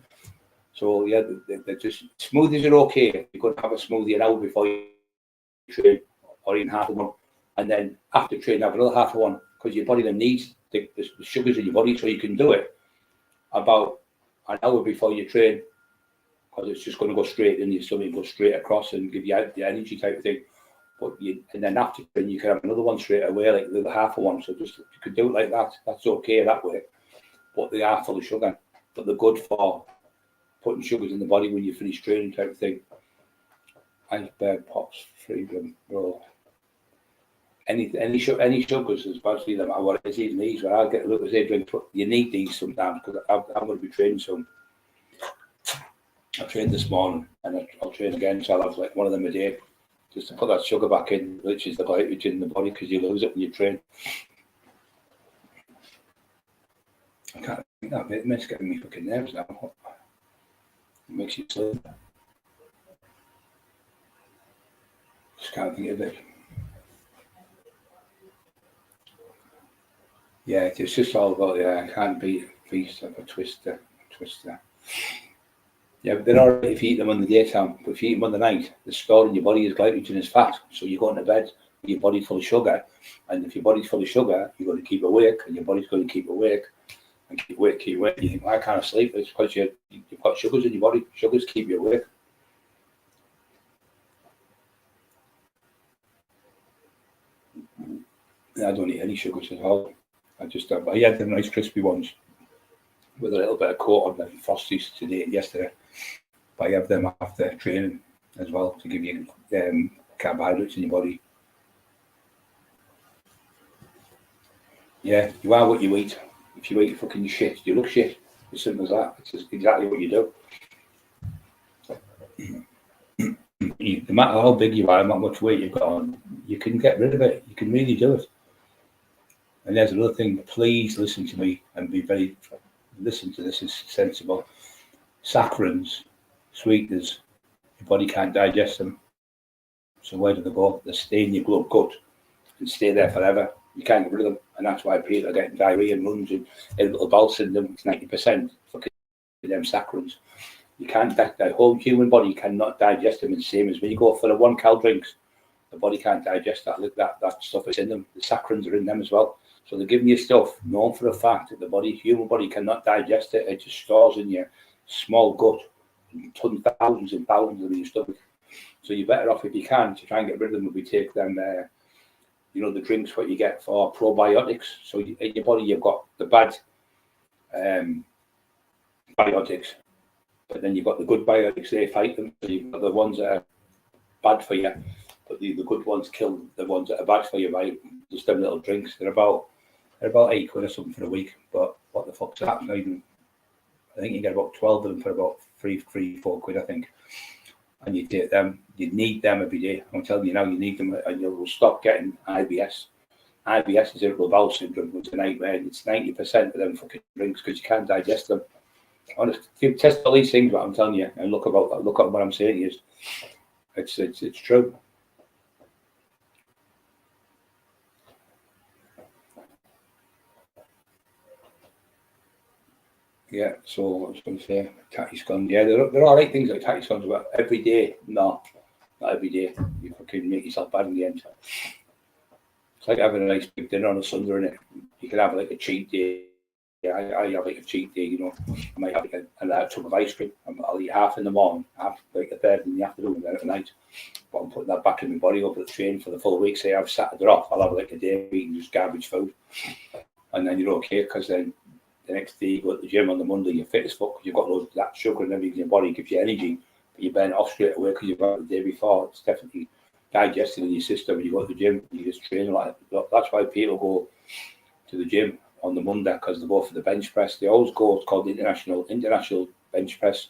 So yeah, they're just, smoothies are okay. You could have a smoothie an hour before you train, or even half of one, and then after training have another half of one, because your body then needs the sugars in your body, so you can do it about an hour before you train, because it's just going to go straight in your stomach, go straight across and give you the energy type of thing. And then after training you can have another one straight away, like the half of one. So just, you could do it like that. That's okay that way. But they are full of sugar, but they're good for putting sugars in the body when you finish training type of thing. Iceberg pops, freedom, bro. Any sugars, especially them. What I see in these, where I get a look at say drink. You need these sometimes, because I'm going to be training soon. I trained this morning, and I'll train again, so I'll have like one of them a day, just to put that sugar back in, which is the glycogen in the body, because you lose it when you train. I can't think that bit. It's getting me fucking nerves now. It makes you sleep. Just can't think of it. Yeah, it's just all about, I can't beat beast of a twister. Yeah, but they're alright if you eat them in the daytime, but if you eat them on the night, the stored in your body is glycogen, is fat. So you go into bed with your body full of sugar, and if your body's full of sugar, you're going to keep awake, and your body's going to keep awake, and keep awake. You think, well, I can't sleep. It's because you've got sugars in your body. Sugars keep you awake. I don't eat any sugars at all. I had them nice crispy ones with a little bit of coat on them, Frosties yesterday. But I have them after training as well to give you carbohydrates in your body. Yeah, you are what you eat. If you eat fucking shit, you look shit. As simple as that. It's just exactly what you do. No matter how big you are, how much weight you've got on, you can get rid of it. You can really do it. And there's another thing. Please listen to me and listen to this. Is sensible. Saccharins, sweeteners, your body can't digest them. So where do they go? They stay in your gut and stay there forever. You can't get rid of them, and that's why people are getting diarrhea and runs and irritable bowel syndrome. It's 90% fucking them saccharins. You can't. The whole human body cannot digest them. It's the same as when you go for the 1 cal drinks. The body can't digest that. Look, that stuff is in them. The saccharins are in them as well. So they're giving you stuff known for a fact that the human body cannot digest it. It just stores in your small gut, tons, thousands and thousands in your stomach. So you're better off, if you can, to try and get rid of them, if we take them, the drinks what you get for probiotics. So in your body, you've got the bad biotics, but then you've got the good biotics, they fight them. So you've got the ones that are bad for you, but the good ones kill the ones that are bad for you, right? Just them little drinks. They're about £8 or something for a week, but what the fuck's that? I think you get about 12 of them for about £4, I think. And you take them, you need them every day. I'm telling you now, you need them, and you'll stop getting IBS. IBS is irritable bowel syndrome, which is a nightmare. It's 90% of them fucking drinks because you can't digest them. Honest, you test all these things, what I'm telling you, and look at what I'm saying is, it's true. Yeah, so I was going to say, tatty scones. Yeah, they're all right things like tatty scones, but every day, no, not every day. You fucking make yourself bad in the end. It's like having a nice big dinner on a Sunday, innit? You can have like a cheat day. Yeah, I have like a cheat day, you know. I might have like a tub of ice cream. I'll eat half in the morning, half like a third in the afternoon, and then at night. But I'm putting that back in my body over the train for the full week. Say I've Saturday off, I'll have like a day eating just garbage food. And then you're okay, because then the next day you go to the gym on the Monday, you're fit as fuck because you've got loads of that sugar and everything in your body, gives you energy, but you burn it off straight away because you've got it the day before. It's definitely digested in your system when you go to the gym. You just train like that. That's why people go to the gym on the Monday, because they go for the bench press. They always go, it's called the international bench press.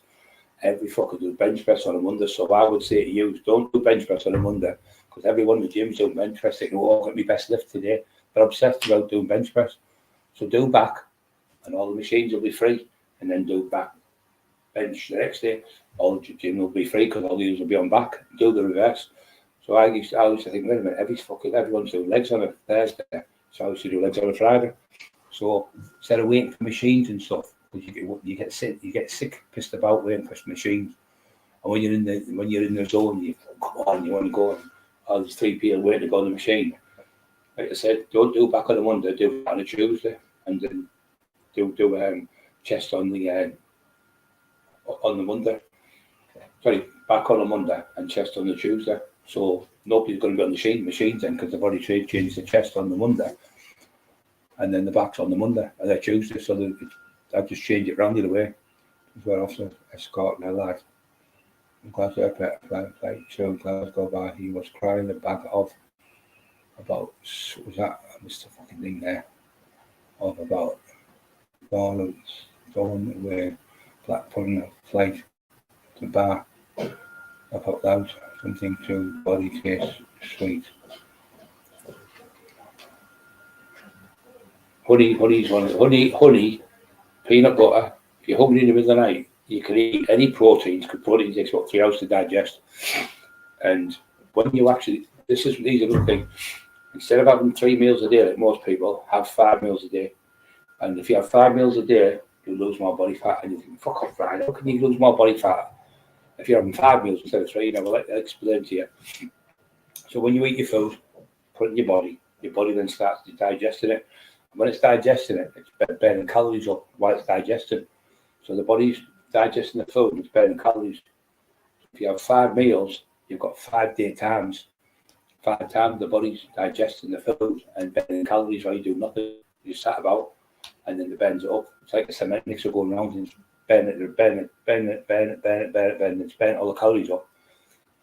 Every fucker does bench press on a Monday. So I would say to you, don't do bench press on a Monday, because everyone in the gym's doing bench press. They go, oh, I've got my best lift today. They're obsessed about doing bench press. So do back, and all the machines will be free, and then do back bench the next day. All the gym will be free because all these will be on back. Do the reverse. So I used to think, wait a minute, everyone's doing legs on a Thursday, so I used to do legs on a Friday. So instead of waiting for machines and stuff, because you get sick, pissed about waiting for machines. And when you're in the zone, you come on, you want to go, and all these 3 people waiting to go on the machine. Like I said, don't do back on a Monday, do it on a Tuesday, and then do chest on the Monday. Sorry, back on a Monday and chest on the Tuesday. So nobody's going to be on the machines then, because they've already changed the chest on the Monday, and then the back's on the Monday and the Tuesday. So I've just changed it round the other way. We're also escorting a lad. I'm glad to play show Glasgow by. He was crying the bag of about, was that I missed the fucking thing there, of about going away, black putting a flight to bar about loud, something to body taste sweet. Honey, peanut butter. If you're hungry in the middle of the night, you can eat any proteins, because protein takes about 3 hours to digest. And when you actually, these are the good thing. Instead of having 3 meals a day, like most people, have 5 meals a day. And if you have 5 meals a day, you'll lose more body fat. And you think, fuck off, Ryan, how can you lose more body fat if you're having 5 meals instead of 3? I'll explain to you. So when you eat your food, put it in your body then starts digesting it. And when it's digesting it, it's burning calories up while it's digesting. So the body's digesting the food and it's burning calories. If you have 5 meals, you've got 5 day times. 5 times the body's digesting the food and burning calories while you do nothing. You sat about, and then it burns it up. It's like a cement mixer going around and burn it, and it's burning all the calories up.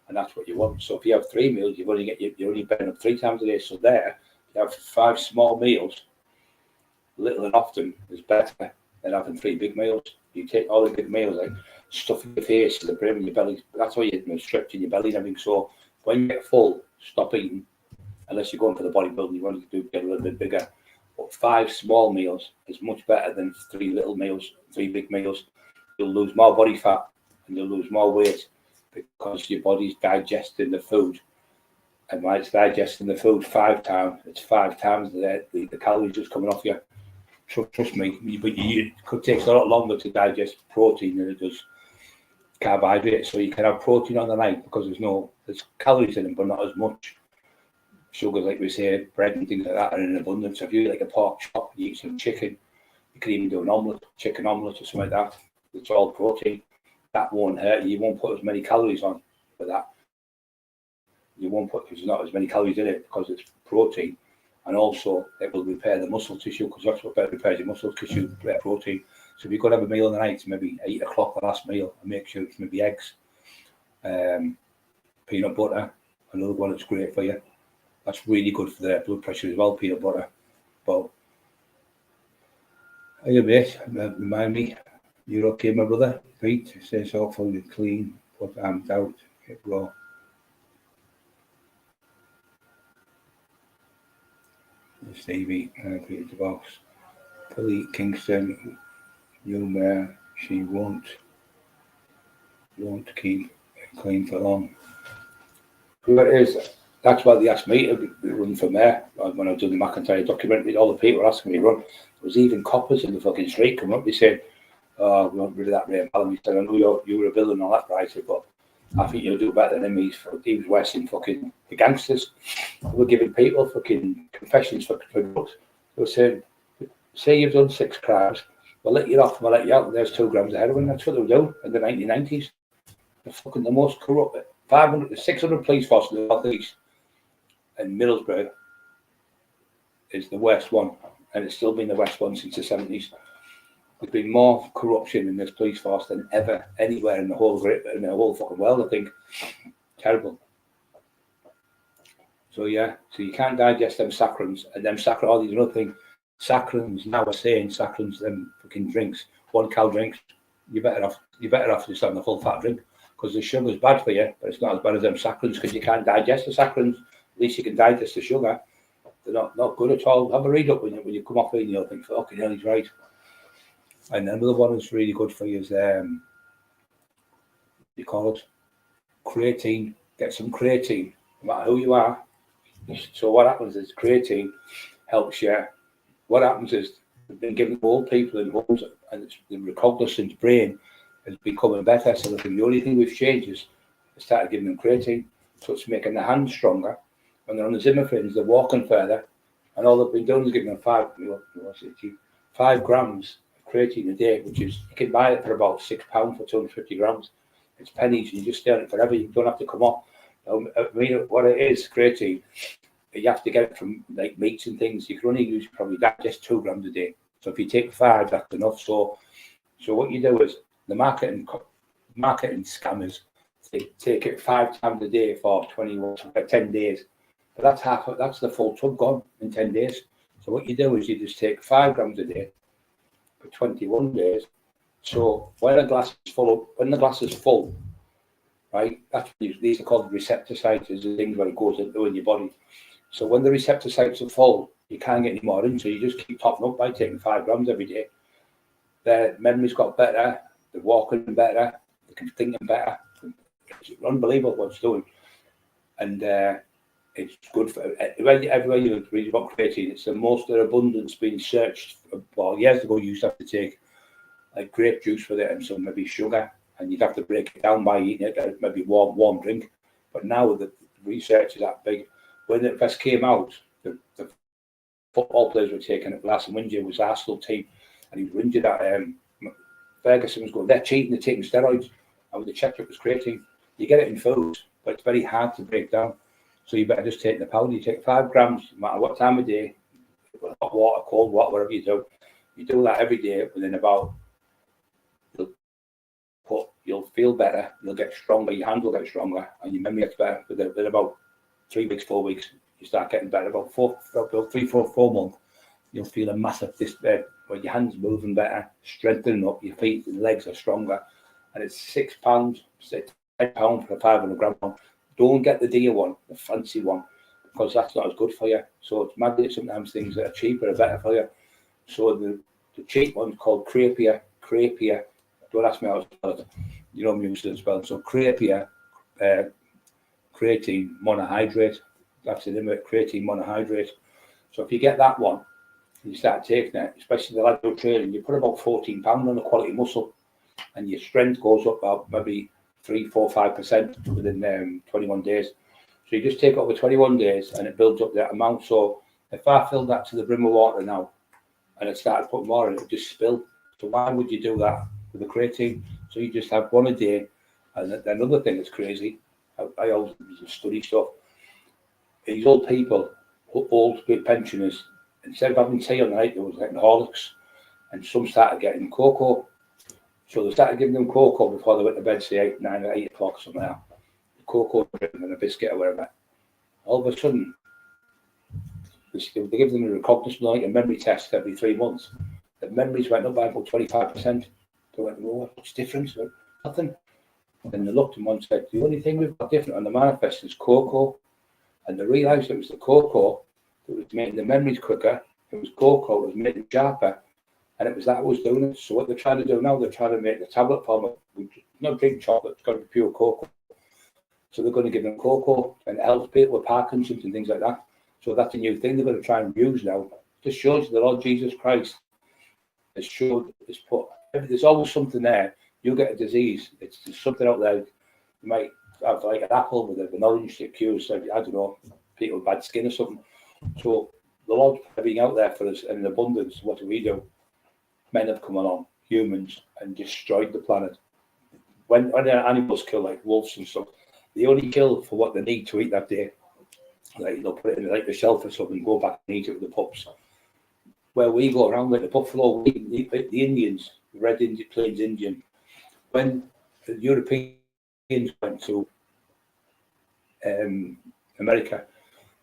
And that's what you want. So if you have 3 meals, you're only burning up 3 times a day. So there, you have 5 small meals, little and often is better than having 3 big meals. You take all the big meals, like stuffing your face to the brim in your belly. That's why you're stretching your belly and everything. So when you get full, stop eating. Unless you're going for the bodybuilding, you want to get a little bit bigger. But 5 small meals is much better than 3 little meals, 3 big meals. You'll lose more body fat and you'll lose more weight, because your body's digesting the food. And while it's digesting the food 5 times, it's 5 times the calories just coming off you. Trust me, but it could take a lot longer to digest protein than it does carbohydrates. So you can have protein on the night because there's calories in them, but not as much. Sugars, like we say, bread and things like that are in abundance. If you like a pork chop, you eat some chicken, you can even do an omelette, chicken omelette or something like that. It's all protein. That won't hurt you. You won't put as many calories on for that. You won't put, because there's not as many calories in it, because it's protein. And also, it will repair the muscle tissue, because that's what repairs your muscle tissue, protein. So if you've got to have a meal in the night, maybe 8 o'clock the last meal, and make sure it's maybe eggs, peanut butter, another one that's great for you. That's really good for the blood pressure as well, peanut butter. But hey, mate, remind me, you're okay, my brother? Feet, stay so fully clean, put arms out, hit raw. Stevie, Peter the Box, Philly, Kingston, Newmare, she won't keep it clean for long. Who it is, that's why they asked me to run from there. When I was doing the McIntyre documentary, all the people were asking me to run. There was even coppers in the fucking street coming up. They said, "Oh, we want rid of that Ray Ballum." He said, "I know you were a villain and all that, right? But I think you'll do better than him. He was worse than fucking the gangsters. They were giving people fucking confessions for drugs. They were saying, say you've done 6 crimes, we'll let you off, we'll let you out, and there's 2 grams of heroin." That's what they were doing in the 1990s. They're fucking the most corrupt. 600 police force in the North East, and Middlesbrough is the worst one, and it's still been the worst one since the 70s. There's been more corruption in this police force than ever anywhere in the whole fucking world, I think. Terrible. So yeah, so you can't digest them sacharins, and them sacharins. Oh, there's another thing. Sacharins, now we're saying sacharins, them fucking drinks, 1 cow drinks. You're better off just having a full fat drink, because the sugar's bad for you, but it's not as bad as them sacharins, because you can't digest the sacharins. At least you can digest the sugar. They're not good at all. Have a read up when you come off it, and you'll think, fucking hell, he's right. And another one that's really good for you is you call it creatine. Get some creatine, no matter who you are. So what happens is creatine helps you. What happens is they've been giving old people in homes, and the recognizance brain is becoming better. So the only thing we've changed is they started giving them creatine. So it's making their hands stronger. When they're on the Zimmer frames, they're walking further, and all they've been doing is giving them 5 grams of creatine a day, which is, you can buy it for about £6 for 250 grams. It's pennies, and you just stay on it forever. You don't have to come off. I mean, what it is, creatine, you have to get it from like meats and things. You can only use probably just 2 grams a day. So if you take 5, that's enough. So what you do is the marketing scammers take it 5 times a day for 10 days. But that's the full tub gone in 10 days. So what you do is you just take 5 grams a day for 21 days. So when the glass is full, right? These are called receptor sites. These are things where it goes into in your body. So when the receptor sites are full, you can't get any more in. So you just keep topping up by taking 5 grams every day. Their memory's got better. They're walking better. They can think better. It's unbelievable what it's doing. And it's good for everywhere you read about creatine. It's the most abundance being searched. Well, years ago, you used to have to take like grape juice with it and some maybe sugar, and you'd have to break it down by eating it, maybe warm drink. But now the research is that big. When it first came out, the football players were taking it. Last Windsor was the Arsenal team, and he was whinging that Ferguson was going, they're cheating, they're taking steroids. And when they checked it was creatine. You get it in foods, but it's very hard to break down. So you better just take the powder. You take 5 grams, no matter what time of day, hot water, cold water, whatever you do. You do that every day. Within about, you'll feel better. You'll get stronger. Your hands will get stronger, and your memory gets better. Within about 3 weeks, 4 weeks, you start getting better. About 3, 4 months, you'll feel a massive where your hands moving better, strengthening up. Your feet and legs are stronger, and it's £6, £10 for a 500 gram one. Don't get the dear one, the fancy one, because that's not as good for you. So it's mad that sometimes things that are cheaper are better for you. So the cheap one's called Creapia. Don't ask me how to spell it. You know I'm used to the spelling. So Creapia, creatine monohydrate. That's the name of it, creatine monohydrate. So if you get that one, and you start taking it, especially the lads who are training, you put about £14 on the quality muscle, and your strength goes up about maybe 3, 4, 5% within 21 days. So you just take it over 21 days and it builds up that amount. So if I filled that to the brim of water now and it started putting more in it, would just spill. So why would you do that with the creatine? So you just have 1 a day. And another thing that's crazy, I always study stuff. These old people, old pensioners, instead of having tea on the night, they was getting Horlicks, and some started getting cocoa. So they started giving them cocoa before they went to bed, say 9 or 8 o'clock, something like that. Cocoa and a biscuit or whatever. All of a sudden, they give them a recognizance, like a memory test every 3 months. The memories went up by about 25%. They went, oh, what's different? Nothing. And then they looked and one said, the only thing we've got different on the manifest is cocoa. And they realised it was the cocoa that was making the memories quicker. It was cocoa that was making them sharper. And it was that was doing it. So what they're trying to do now, they're trying to make the tablet form of not drink chocolate, it's got to be pure cocoa. So they're going to give them cocoa and help people with Parkinson's and things like that. So that's a new thing they're going to try and use now. Just shows you the Lord Jesus Christ has showed, has put, there's always something there. You get a disease, it's there's something out there. You might have like an apple with an orange that cures, I don't know, people with bad skin or something. So the Lord's put everything out there for us in abundance. What do? Men have come along, humans, and destroyed the planet. When animals kill like wolves and stuff, they only kill for what they need to eat that day. Like they'll put it in like the shelf or something, go back and eat it with the pups. Where we go around like the buffalo, the Indians, the Red Indian, Plains Indian, when the Europeans went to America,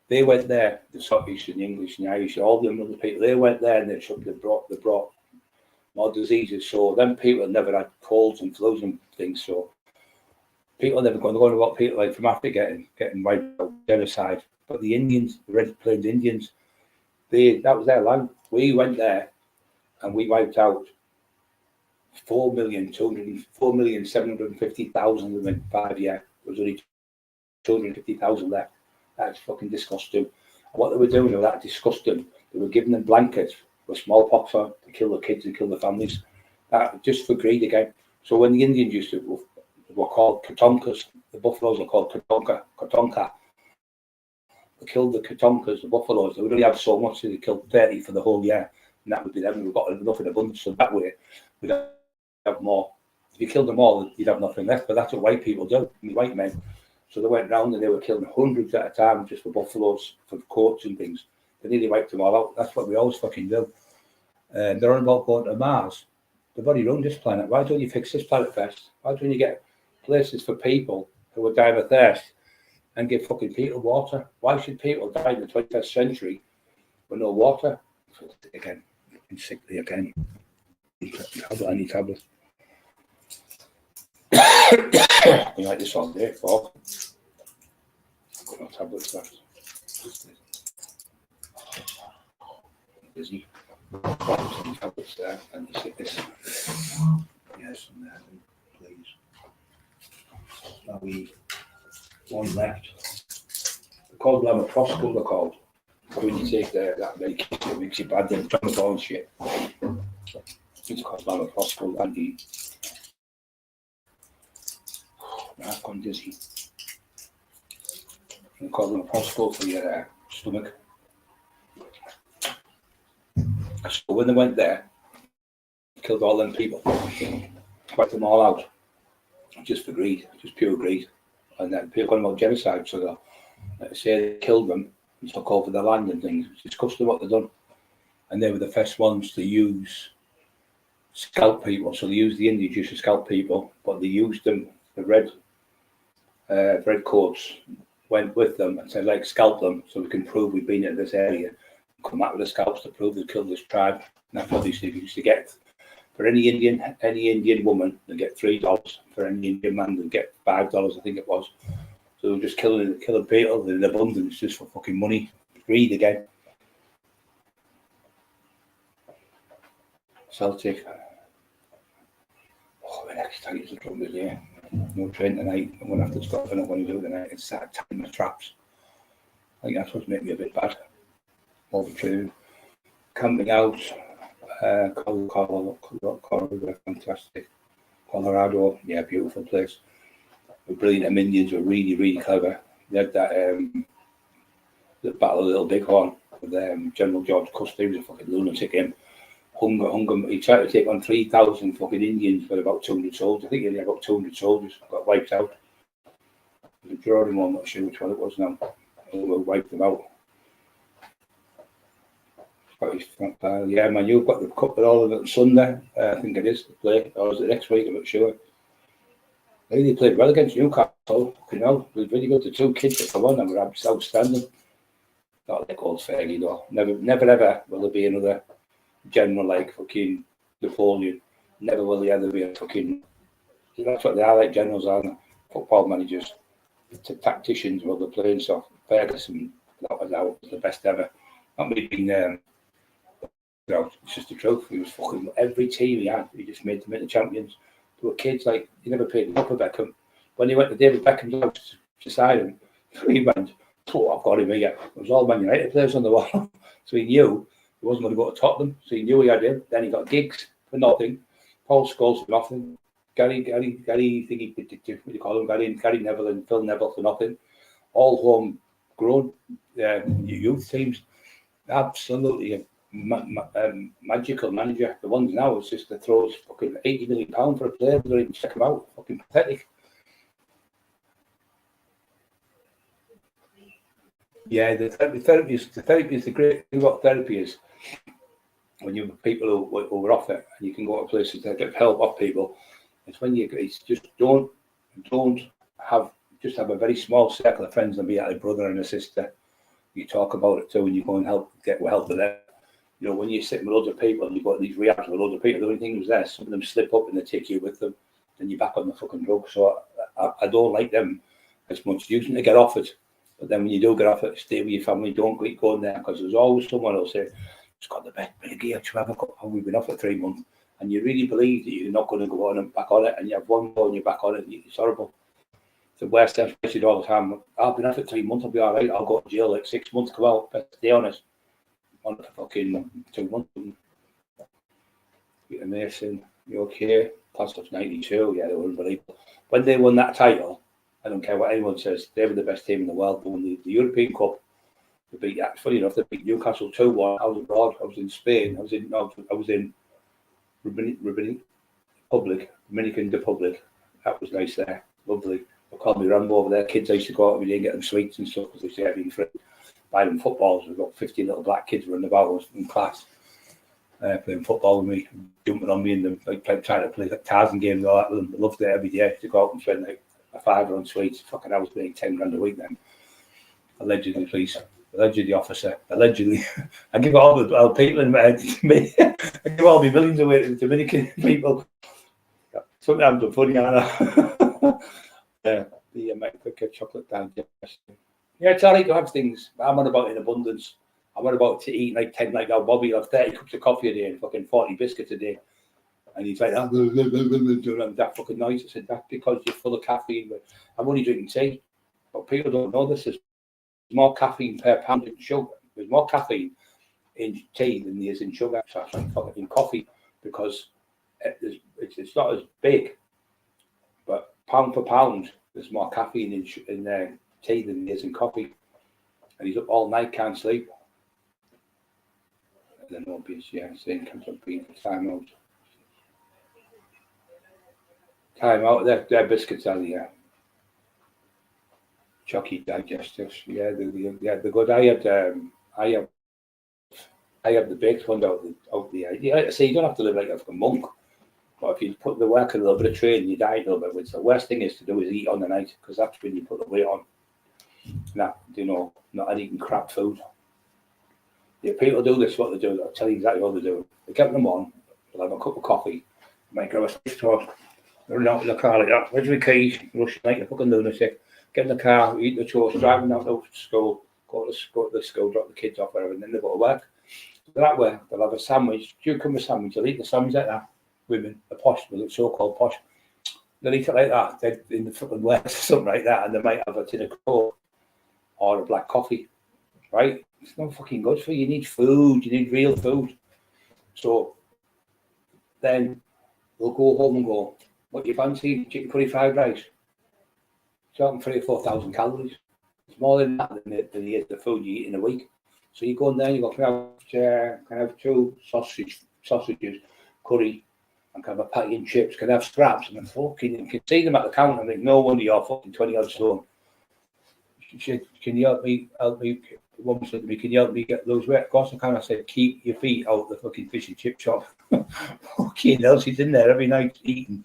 they went there, the Scottish and the English and the Irish, all the other people, they went there and they brought more diseases. So them people never had colds and flus and things. So people are never going to go on about people like from Africa getting wiped out, genocide. But the Indians, the Red Plains Indians, that was their land. We went there and we wiped out 4,750,000 of them in 5 years. There was only 250,000 left. That's fucking disgusting. And what they were doing with that disgusting, they were giving them blankets with smallpox on to kill the kids and kill the families. That just for greed again. So when the Indians were called Katonkas, the buffaloes are called Katonka. They killed the Katonkas, the buffaloes. They would only have so much, so they killed 30 for the whole year. And that would be them. We've got enough in abundance. So that way, we'd have more. If you killed them all, you'd have nothing left. But that's what white people do, white men. So they went round and they were killing hundreds at a time just for buffaloes, for coats and things. They nearly wiped them all out. That's what we always fucking do. They're on about going to Mars. They've already run this planet. Why don't you fix this planet first? Why don't you get places for people who are dying of thirst and give fucking people water? Why should people die in the 21st century with no water? Again, I'm sickly again. I need tablets. I like this all day, Bob. I've got no tablets left. Busy. Some tablets there, and you see this. Yes, and there, please. Now one left. They're called Lamotroscal, they're called. When you take that medication, it makes you bad, then tramadol and shit. It's called Lamotroscal, anti. I've gone dizzy. They call them Lamotroscal for your stomach. So when they went there, killed all them people, wiped them all out, just for greed, just pure greed. And then people going about genocide, so they say they killed them and took over the land and things. It's disgusting what they've done. And they were the first ones to scalp people. So they used the Indians used to scalp people, but they used them, the red coats went with them and said, like, scalp them so we can prove we've been in this area. Come out with the scalps to prove they killed this tribe. And that's what they used to get. For any Indian woman, they get $3. For any Indian man, they get $5, I think it was. So they were just killing people in abundance just for fucking money. Greed again. Celtic. Oh, my next time is a trouble here. No train tonight. I'm going to have to stop. I don't want to do tonight. It's that time of traps. I think that's what's making me a bit bad. Overtraining. Camping out. Colorado, fantastic. Colorado, yeah, beautiful place. We're brilliant. Them Indians were really, really clever. They had that the Battle of Little Bighorn with General George Custer. He was a fucking lunatic. Him, hunger. He tried to take on 3,000 fucking Indians with about 200 soldiers. I think he only had about 200 soldiers. Got wiped out. The Jordan one, I'm not sure which one it was now. We wiped them out. Yeah, man, you've got the cup with all of it on Sunday. I think it is to play. Or is it next week? I'm not sure. I think they played well against Newcastle. You know, it was really good. The two kids that come on and were outstanding. Not like old Fergie though. Never ever will there be another general like fucking Napoleon. Never will there ever be a fucking. That's what they are, like generals, aren't they? Football managers, tacticians. Well, they're playing stuff. Ferguson, that was the best ever. Not me being know, it's just the truth. He was fucking every team he had. He just made them into champions. There were kids like he never paid up for Beckham. When he went to David Beckham's house to sign him, he went, "Oh, I've got him here." It was all Man United players on the wall, so he knew he wasn't going to go to Tottenham. So he knew he had him. Then he got gigs for nothing. Paul Scholes for nothing. Gary, what do you call him? Gary Neville and Phil Neville for nothing. All homegrown youth teams. Absolutely a magical manager. The ones now, it's just that throws fucking £80 million for a player. They don't even check him out. Fucking pathetic. Yeah, the therapy is the great thing about therapy is when you have people who are off it and you can go to places that get help off people. It's when it's just don't have a very small circle of friends and be like a brother and a sister. You talk about it too, and you go and get help with them. You know, when you sit with loads of people and you've got these rehabs with loads of people, the only thing is there, some of them slip up and they take you with them, then you're back on the fucking drug. So I don't like them as much. Usually to get off it, but then when you do get off it, stay with your family, don't keep going there, because there's always someone who'll say, "It's got the best bit of gear to ever got. We've been off for 3 months," and you really believe that you're not going to go on and back on it, and you have one go and you're back on it, and it's horrible. The worst I've said all the time, "I've been off for 3 months, I'll be all right. I'll go to jail like 6 months, come out, but stay honest." On for fucking 2 months. Peter Mason, you okay? Plastic's 92, yeah, they were unbelievable. When they won that title, I don't care what anyone says, they were the best team in the world. They won the European Cup. They beat, funny enough, they beat Newcastle 2-1. I was abroad, I was in Spain, I was in Dominican Republic. That was nice there, lovely. They called me Rambo over there. Kids, I used to go out every day and get them sweets and stuff because they say everything free. Buy them footballs. We've got 15 little black kids running about in class, playing football with me, jumping on me, and them like trying to play like Tarzan games and all that with them. I loved it every day to go out and spend like a £5 on sweets. Fucking, I was paying 10 grand a week then. Allegedly, police, allegedly officer, allegedly. I give all the people in my me. I give all my millions away to the Dominican people. Sometimes I'm funny, aren't I? Yeah, the quick chocolate digestive. Yeah, it's all right to have things. I'm on about in abundance. I'm on about to eat like 10, like now Bobby will have 30 cups of coffee a day and fucking 40 biscuits a day. And he's like, doing that fucking noise. I said, that's because you're full of caffeine. But I'm only drinking tea. But people don't know this. There's more caffeine per pound of sugar. There's more caffeine in tea than there is in sugar. So I like fucking in coffee because it's not as big. But pound for pound, there's more caffeine in tea than there is in coffee. And he's up all night, can't sleep. And then obvious, saying comes up being time out. Time out, their biscuits are the chalky digestives. Yeah, they're good. I have the baked ones out the idea. See, you don't have to live like a monk. But if you put the work a little bit of training, you diet a little bit, which the worst thing is to do is eat on the night, because that's when you put the weight on. Not eating crap food. Yeah, people do this, what they do, I'll tell you exactly what they do. They get them on, they'll have a cup of coffee, might grab a stiff toast, run out in the car like that, where's my keys, rush like a fucking lunatic, get in the car, eat the toast, driving out to school, go to the school, drop the kids off, whatever, and then they go to work. So that way, they'll have a sandwich, cucumber sandwich, they'll eat the sandwich like that. Women, the posh, the so-called posh, they'll eat it like that, they're in the fucking West or something like that, and they might have a tin of Coke or a black coffee, right? It's not fucking good for you. You need food, you need real food. So then we'll go home and go, what do you fancy? Chicken curry fried rice. It's talking 3,000 or 4,000 calories. It's more than that than the food you eat in a week. So you go in there and you go, can I have 2 sausages, curry, and can I have a patty and chips, can I have scraps? And I'm fucking, you can see them at the counter and think, no wonder you're fucking 20 odd stone. She said, can you help me? The woman said to me, can you help me get those weight? Of course I can. I said, keep your feet out the fucking fish and chip shop. Fucking hell, she's in there every night eating.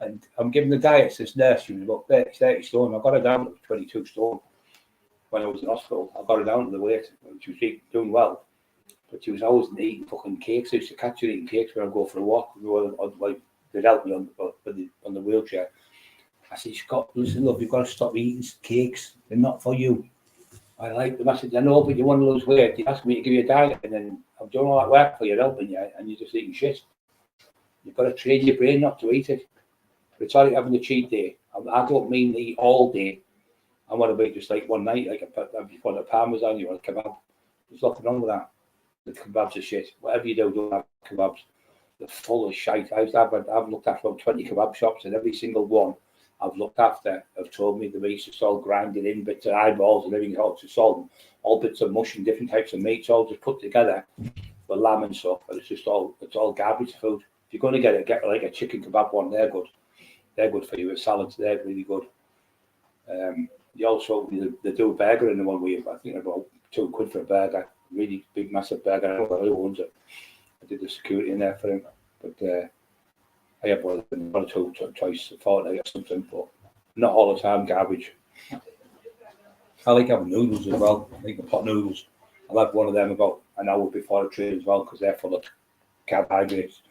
And I'm giving the diets, this nurse, she was about 30 stone. I got her down to 22 stone when I was in hospital. I got her down to the weight. She was doing well. But she was always eating fucking cakes. I used to catch her eating cakes when I go for a walk. They'd help me on the wheelchair. I said, listen, love, you've got to stop eating cakes. They're not for you. I like them. I said, I know, but you want to lose weight. You ask me to give you a diet, and then I've done all that work for you, helping you, and you're just eating shit. You've got to train your brain not to eat it. But it's like having a cheat day. I don't mean to eat all day. I want to be just like one night, like you want a parmesan, you want a kebab. There's nothing wrong with that. The kebabs are shit. Whatever you do, don't have kebabs. They're full of shite. I've looked after about 20 kebab shops, and every single one I've looked after have told me the meat's just all grinded in, bits of eyeballs and everything else. It's all bits of mush and different types of meats, all just put together with lamb and stuff. But it's all garbage food. If you're going to get like a chicken kebab one, they're good. They're good for you with salads. They're really good. You also they do a burger in the one where I think about £2 for a burger, really big massive burger. I don't know who owns it. I did the security in there for him, but I have one or two twice a fortnight or something, but not all the time. Garbage. I like having noodles as well. I like the pot noodles. I'll have one of them about an hour before the training as well because they're full of carbohydrates,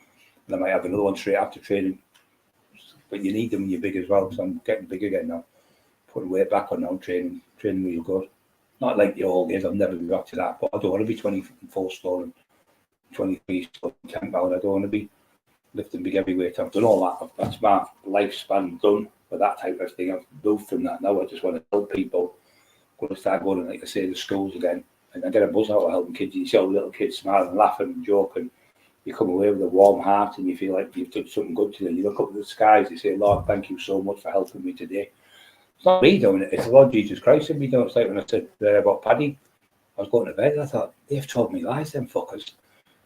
and I might have another one straight after training. But you need them when you're big as well, because I'm getting big again now. Putting weight back on now, training real good. Not like the old days, I'll never be back to that, but I don't want to be 24 stone and 23 stone, 10 pound. I don't want to be lifting big heavy weight. I've done all that. That's my lifespan done for that type of thing. I've moved from that now. I just want to help people. I'm going to start going, like I say, to schools again. And I get a buzz out of helping kids. You see all the little kids smiling and laughing and joking. You come away with a warm heart and you feel like you've done something good to them. You look up at the skies, you say, Lord, thank you so much for helping me today. It's not me doing it, it's the Lord Jesus Christ in me doing it. It's like when I said about Paddy, I was going to bed and I thought, they've told me lies, them fuckers.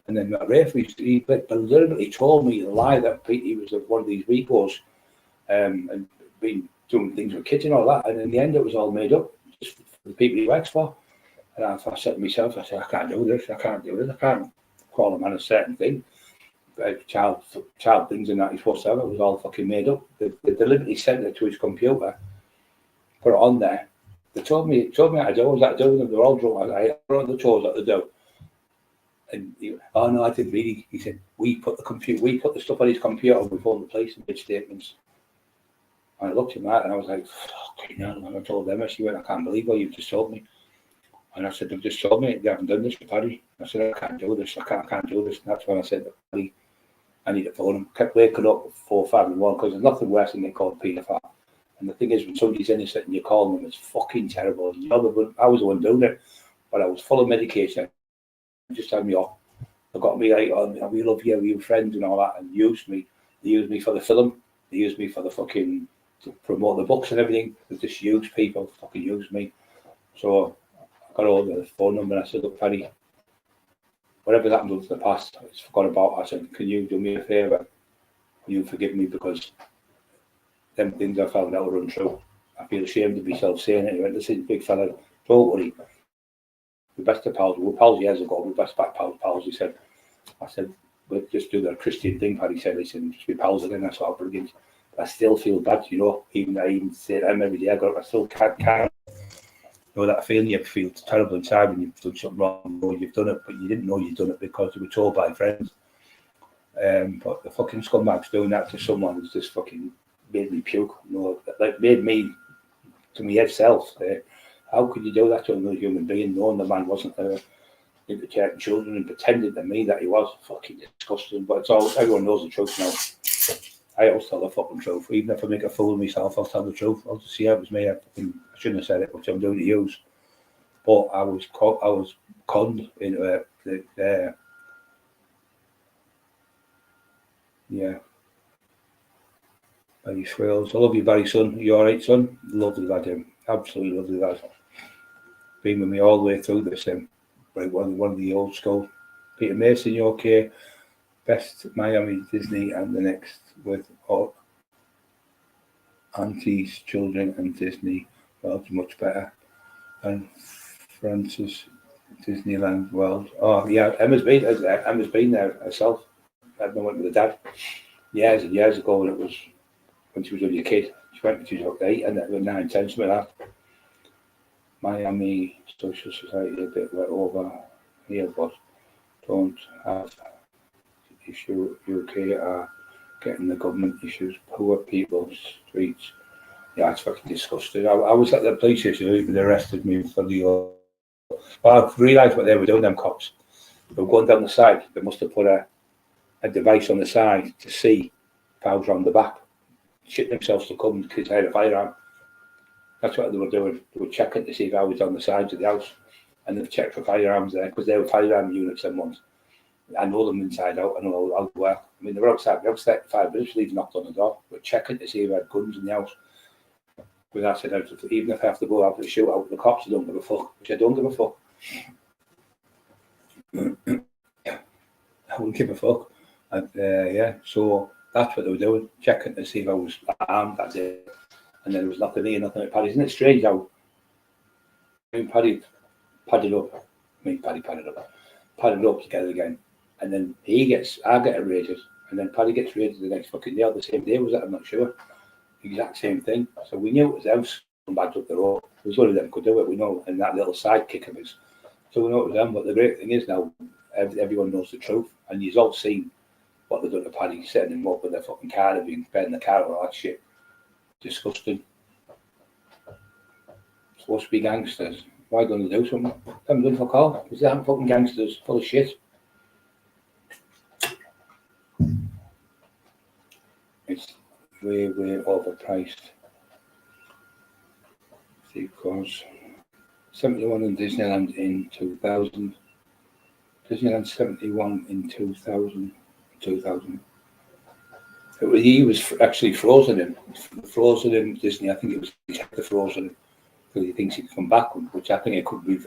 And then Rafe, he deliberately told me the lie that he was one of these repos and been doing things with kids and all that. And in the end, it was all made up, just for the people he works for. And I said to myself, I said, I can't do this, I can't call a man a certain thing. Child things and that he's supposed to have, it was all fucking made up. They deliberately sent it to his computer, put it on there. They told me how to do it, with them. They're all drunk. I wrote the chores that they do. And oh no, I didn't really. He said, we put the stuff on his computer, we phoned the police and made statements. And I looked at that and I was like, fucking hell, and I told them, she went, I can't believe what you've just told me. And I said, they've just told me they haven't done this to Paddy. I said, I can't do this, I can't do this. And that's when I said to Paddy, I need to phone him. Kept waking up 4 or 5 in the morning because there's nothing worse than getting called paedophile. And the thing is, when somebody's innocent and you're calling them, it's fucking terrible. I was the one doing it, but I was full of medication. It just had me off. They got me like, oh, we love you, we're friends and all that, and used me. They used me for the film. They used me for the fucking, to promote the books and everything. They just used people, fucking used me. So I got hold of the phone number and I said, look, Paddy, whatever happened in the past, I just forgot about. I said, can you do me a favour? Will you forgive me, because them things I found out are untrue. I feel ashamed of myself saying it. He went, listen, big fella, don't worry. We're best of pals. We were pals years ago. We're best back pals. He said, I said, we'll just do the Christian thing, Paddy said. He said, just be pals again. That's all brilliant. But I still feel bad, you know. Even say to him every day, I still can't. You know that feeling you feel terrible inside when you've done something wrong, or you've done it, but you didn't know you'd done it because you were told by friends. But the fucking scumbags doing that to someone has just fucking made me puke. You know, like made me to my head self. How could you do that to another human being, knowing the man wasn't into taking children and pretending to me that he was? Fucking disgusting. But it's all, everyone knows the truth now. I always tell the fucking truth. Even if I make a fool of myself, I'll tell the truth. I'll just see how it was me. I shouldn't have said it, which I'm doing to use. But I was conned into it. Yeah. Barry Swales. I love you, Barry, son. You alright, son? Lovely lad, him. Absolutely lovely lad. Been with me all the way through this, right, one of the old school. Peter Mason, you okay? Best Miami, Disney, and the next with all aunties, children, and Disney. Well, it's much better. And Francis, Disneyland World. Oh, yeah, Emma's been there herself. I went with the dad years and years ago, and it was when she was only a kid. She went when she was 8 and then 9, 10, something like that. Miami Social Society a bit went over here, but don't have issue. UK are getting the government issues. Poor people, streets. Yeah, it's fucking disgusting. I was at the police station. They arrested me for the. Well, I realised what they were doing, them cops. They were going down the side. They must have put a device on the side to see if I was on the back. Shit themselves to come because I had a firearm. That's what they were doing. They were checking to see if I was on the sides of the house. And they've checked for firearms there because they were firearm units and ones. I know them inside out. I know how they work. I mean, they were outside. They were 5 minutes. They've knocked on the door. We're checking to see if I had guns in the house. Because I said, even if I have to go out and shoot out the cops, I don't give a fuck. Which I don't give a fuck. I wouldn't give a fuck. And yeah, so that's what they were doing, checking to see if I was armed that day. And then there was nothing here, nothing at Paddy. Isn't it strange how Paddy padded up? Paddy padded up together again. And then I get raided. And then Paddy gets raided the next fucking day, or the same day, was it? I'm not sure. Exact same thing. So we knew it was them scumbags up the road. It was one of them could do it, we know, and that little sidekick of his. So we know it was them. But the great thing is now, everyone knows the truth. And you've all seen what they've done to Paddy, setting him up with their fucking car, they've been bending the car and all that shit. Disgusting. Supposed to be gangsters. Why don't they do something? Haven't done fuck all. Because they aren't fucking gangsters, full of shit. It's way, way overpriced. Because 71 in Disneyland in 2000. Disneyland 71 in 2000. He was actually frozen in Disney. I think it was the frozen because he thinks he can come back, which I think it could be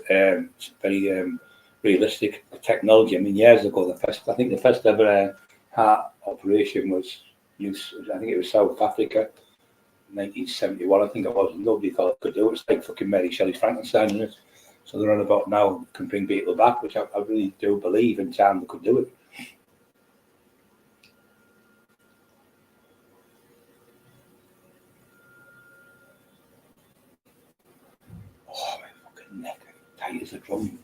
very realistic technology. I mean, years ago, I think the first ever heart operation was used. I think it was South Africa, 1971. I think it was. Nobody thought it could do it. It's like fucking Mary Shelley's Frankenstein, isn't it? So they're on about now can bring people back, which I really do believe in time they could do it. Oh, my fucking neck, tight as a drum.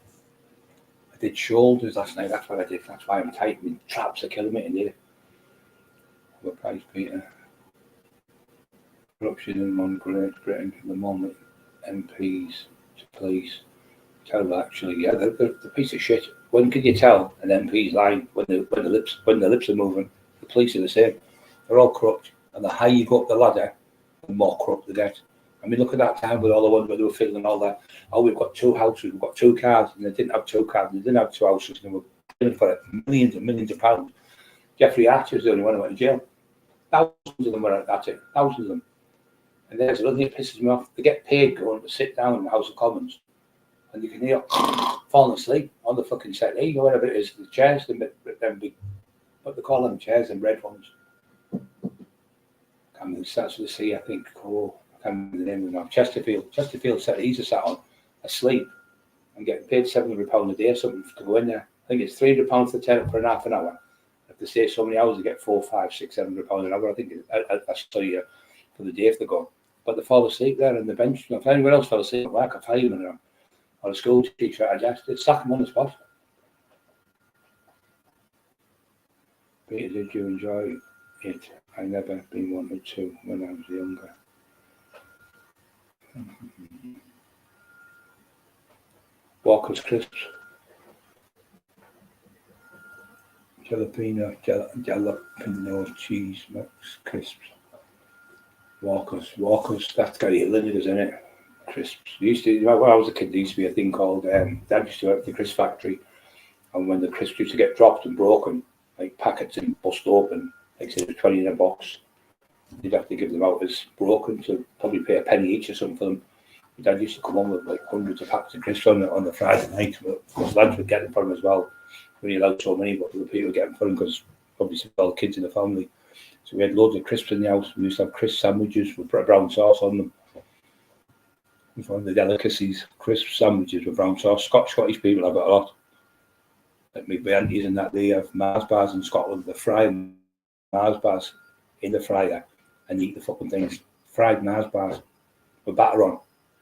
I did shoulders last night, that's what I did. That's why I'm tight. I mean, traps are killing me in here. What price, Peter? Corruption in Great Britain at the moment. MPs to police. Tell actually, yeah, they're a piece of shit. When can you tell an MP's lying when the lips are moving? The police are the same. They're all corrupt, and the higher you go up the ladder, the more corrupt they get. I mean, look at that time with all the ones where they were filming all that. Oh, we've got 2 houses, we've got 2 cars, and they didn't have 2 cars, they didn't have 2 houses, and they were paying for it millions and millions of pounds. Jeffrey Archer was the only one who went to jail. Thousands of them were at it, thousands of them. And there's another thing that pisses me off. They get paid going to sit down in the House of Commons, and you can hear falling asleep on the fucking settee or whatever it is, the chairs, them big, what they call them, chairs and red ones. I mean, it starts with a C, I think. I can't remember the name of them now. Chesterfield settees are sat on, asleep, and getting paid £700 a day or something to go in there. I think it's £300 to turn up for half an hour. If they stay so many hours, they get £400, £500, £600 an hour. I think that's for the day if they go. But they fall asleep there on the bench. If anyone else fell asleep at work, a fireman or a school teacher, I just sack them on the spot. Peter, did you enjoy it? I never been wanted to when I was younger. Walker's crisps. Jalapeno cheese mix crisps. Walker's, that's got your lineage, isn't it? Crisps. When I was a kid, there used to be a thing called, Dad used to work at the crisp factory, and when the crisps used to get dropped and broken, like packets and bust open, like say 20 in a box, you'd have to give them out as broken, so probably pay a penny each or something for them. Dad used to come on with like hundreds of packets of crisps on the Friday night, but of course lads would get them for him as well. We only allowed so many, but the people would get them for him because obviously all the kids in the family. So we had loads of crisps in the house. We used to have crisp sandwiches with brown sauce on them. It was one of the delicacies, crisp sandwiches with brown sauce. Scottish people have got a lot. Like my aunties and that, they have Mars bars in Scotland. They fry Mars bars in the fryer and eat the fucking things. Fried Mars bars with batter on.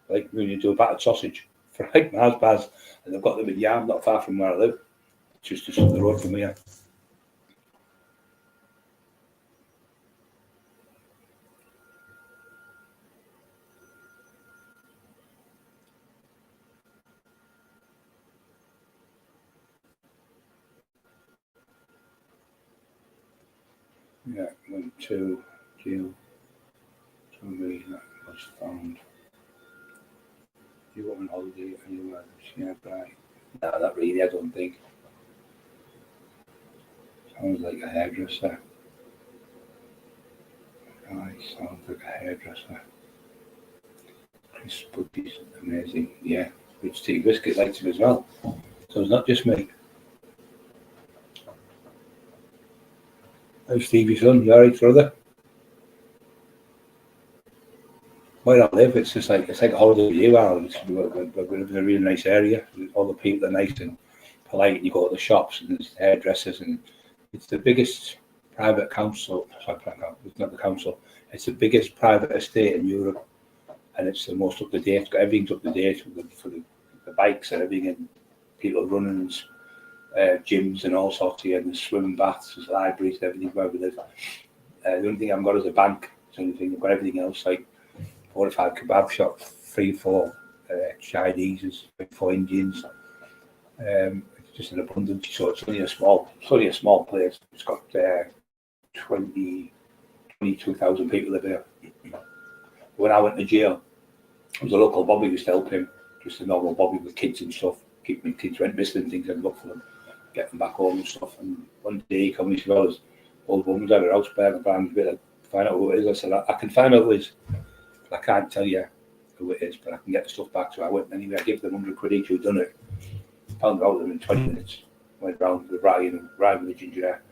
Like when you do a battered sausage. Fried Mars bars. And they've got them in Yarm, not far from where I live. Just up the road from here. Yeah, went to jail. Somebody that was found. You went on holiday anywhere? Yeah, right. No, not really, I don't think. Sounds like a hairdresser. Right, sounds like a hairdresser. Chris Buddy's amazing. Yeah, Rich Tea Biscuit likes him as well. So it's not just me. How's Stevie's son? You alright, brother? Where I live, it's just like, it's like a holiday with you, Alan. We're in a really nice area. All the people are nice and polite, and you go to the shops and there's hairdressers, and it's the biggest private council. Sorry, it's not the council. It's the biggest private estate in Europe, and it's the most up to date. Everything's up to date for the bikes and everything, and people running, gyms and all sorts of, and there's swimming baths, there's libraries, everything where we live. The only thing I haven't got is a bank. It's the only thing. I've got everything else, like 4 or 5 kebab shops, 3 or 4 Chinese, 4 Indians. It's just an abundance. So it's only a small place. It's got 22,000 people live here. When I went to jail, there was a local bobby who used to help him, just a normal bobby with kids and stuff. Keep my kids went missing and things, I'd look for them, get them back home and stuff. And one day he came and he said, well, this old woman's at her house burning a brand bit, find out who it is. I said, I can find out who it is. I can't tell you who it is, but I can get the stuff back. So I went anyway, I gave them 100 quid each who'd done it. Found out them in 20 minutes. Went round with Ryan with the ginger hair.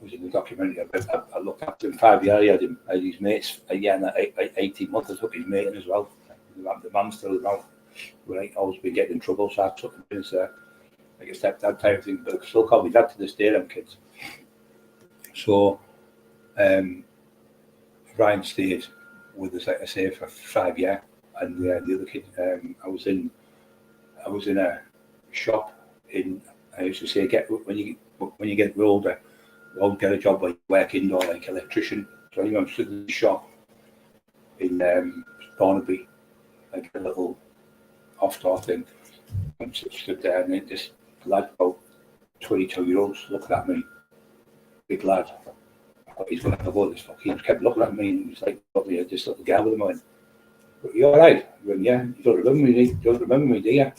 It was in the documentary. I looked after him 5 years. I had his mates a year and 18 months. I took his mate in as well. The man's still around. I've always been getting in trouble, so I took him in as like a stepdad type thing. But I still call me dad to this day, them kids. So Ryan stayed with us, like I say, for 5 years, and the other kid, I was in a shop in. I used to say, when you get older, you always get a job where you work indoor, like electrician. So anyway, I'm sitting in the shop in Barnaby, like a little off-door thing. I'm stood there, and this lad, about 22-year-olds, looking at me, big lad. He's going to have all this fuck. He kept looking at me, and he was like, look at me, this little girl with him. I went, you all right? He went, yeah. You don't remember me, do you?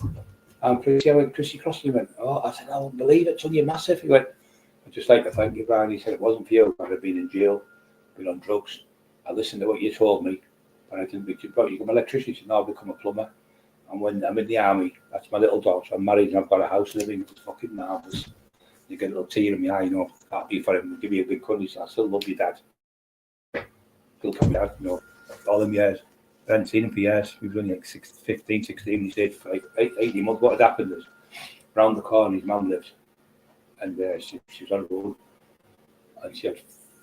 I'm Chrissy. I went, Chrissy Cross. He went, oh. I said, I won't believe it. Son, you're massive. He went, I'd just like to thank you, Brian. He said, it wasn't for you. I'd have been in jail, been on drugs. I listened to what you told me, but I didn't become an electrician. He said, no, I'll become a plumber. And when I'm in the army, that's my little dog. So I'm married and I've got a house and everything. It's fucking marvellous. You get a little tear in my eye, you know, happy for him. Give me a big cuddle. He said, I still love you, Dad. Still come dad, you know, all them years. I hadn't seen him for years. We were only like 15, 16. He stayed for like 18 months. What had happened is, round the corner, his mum lived. And she was on the road. And she had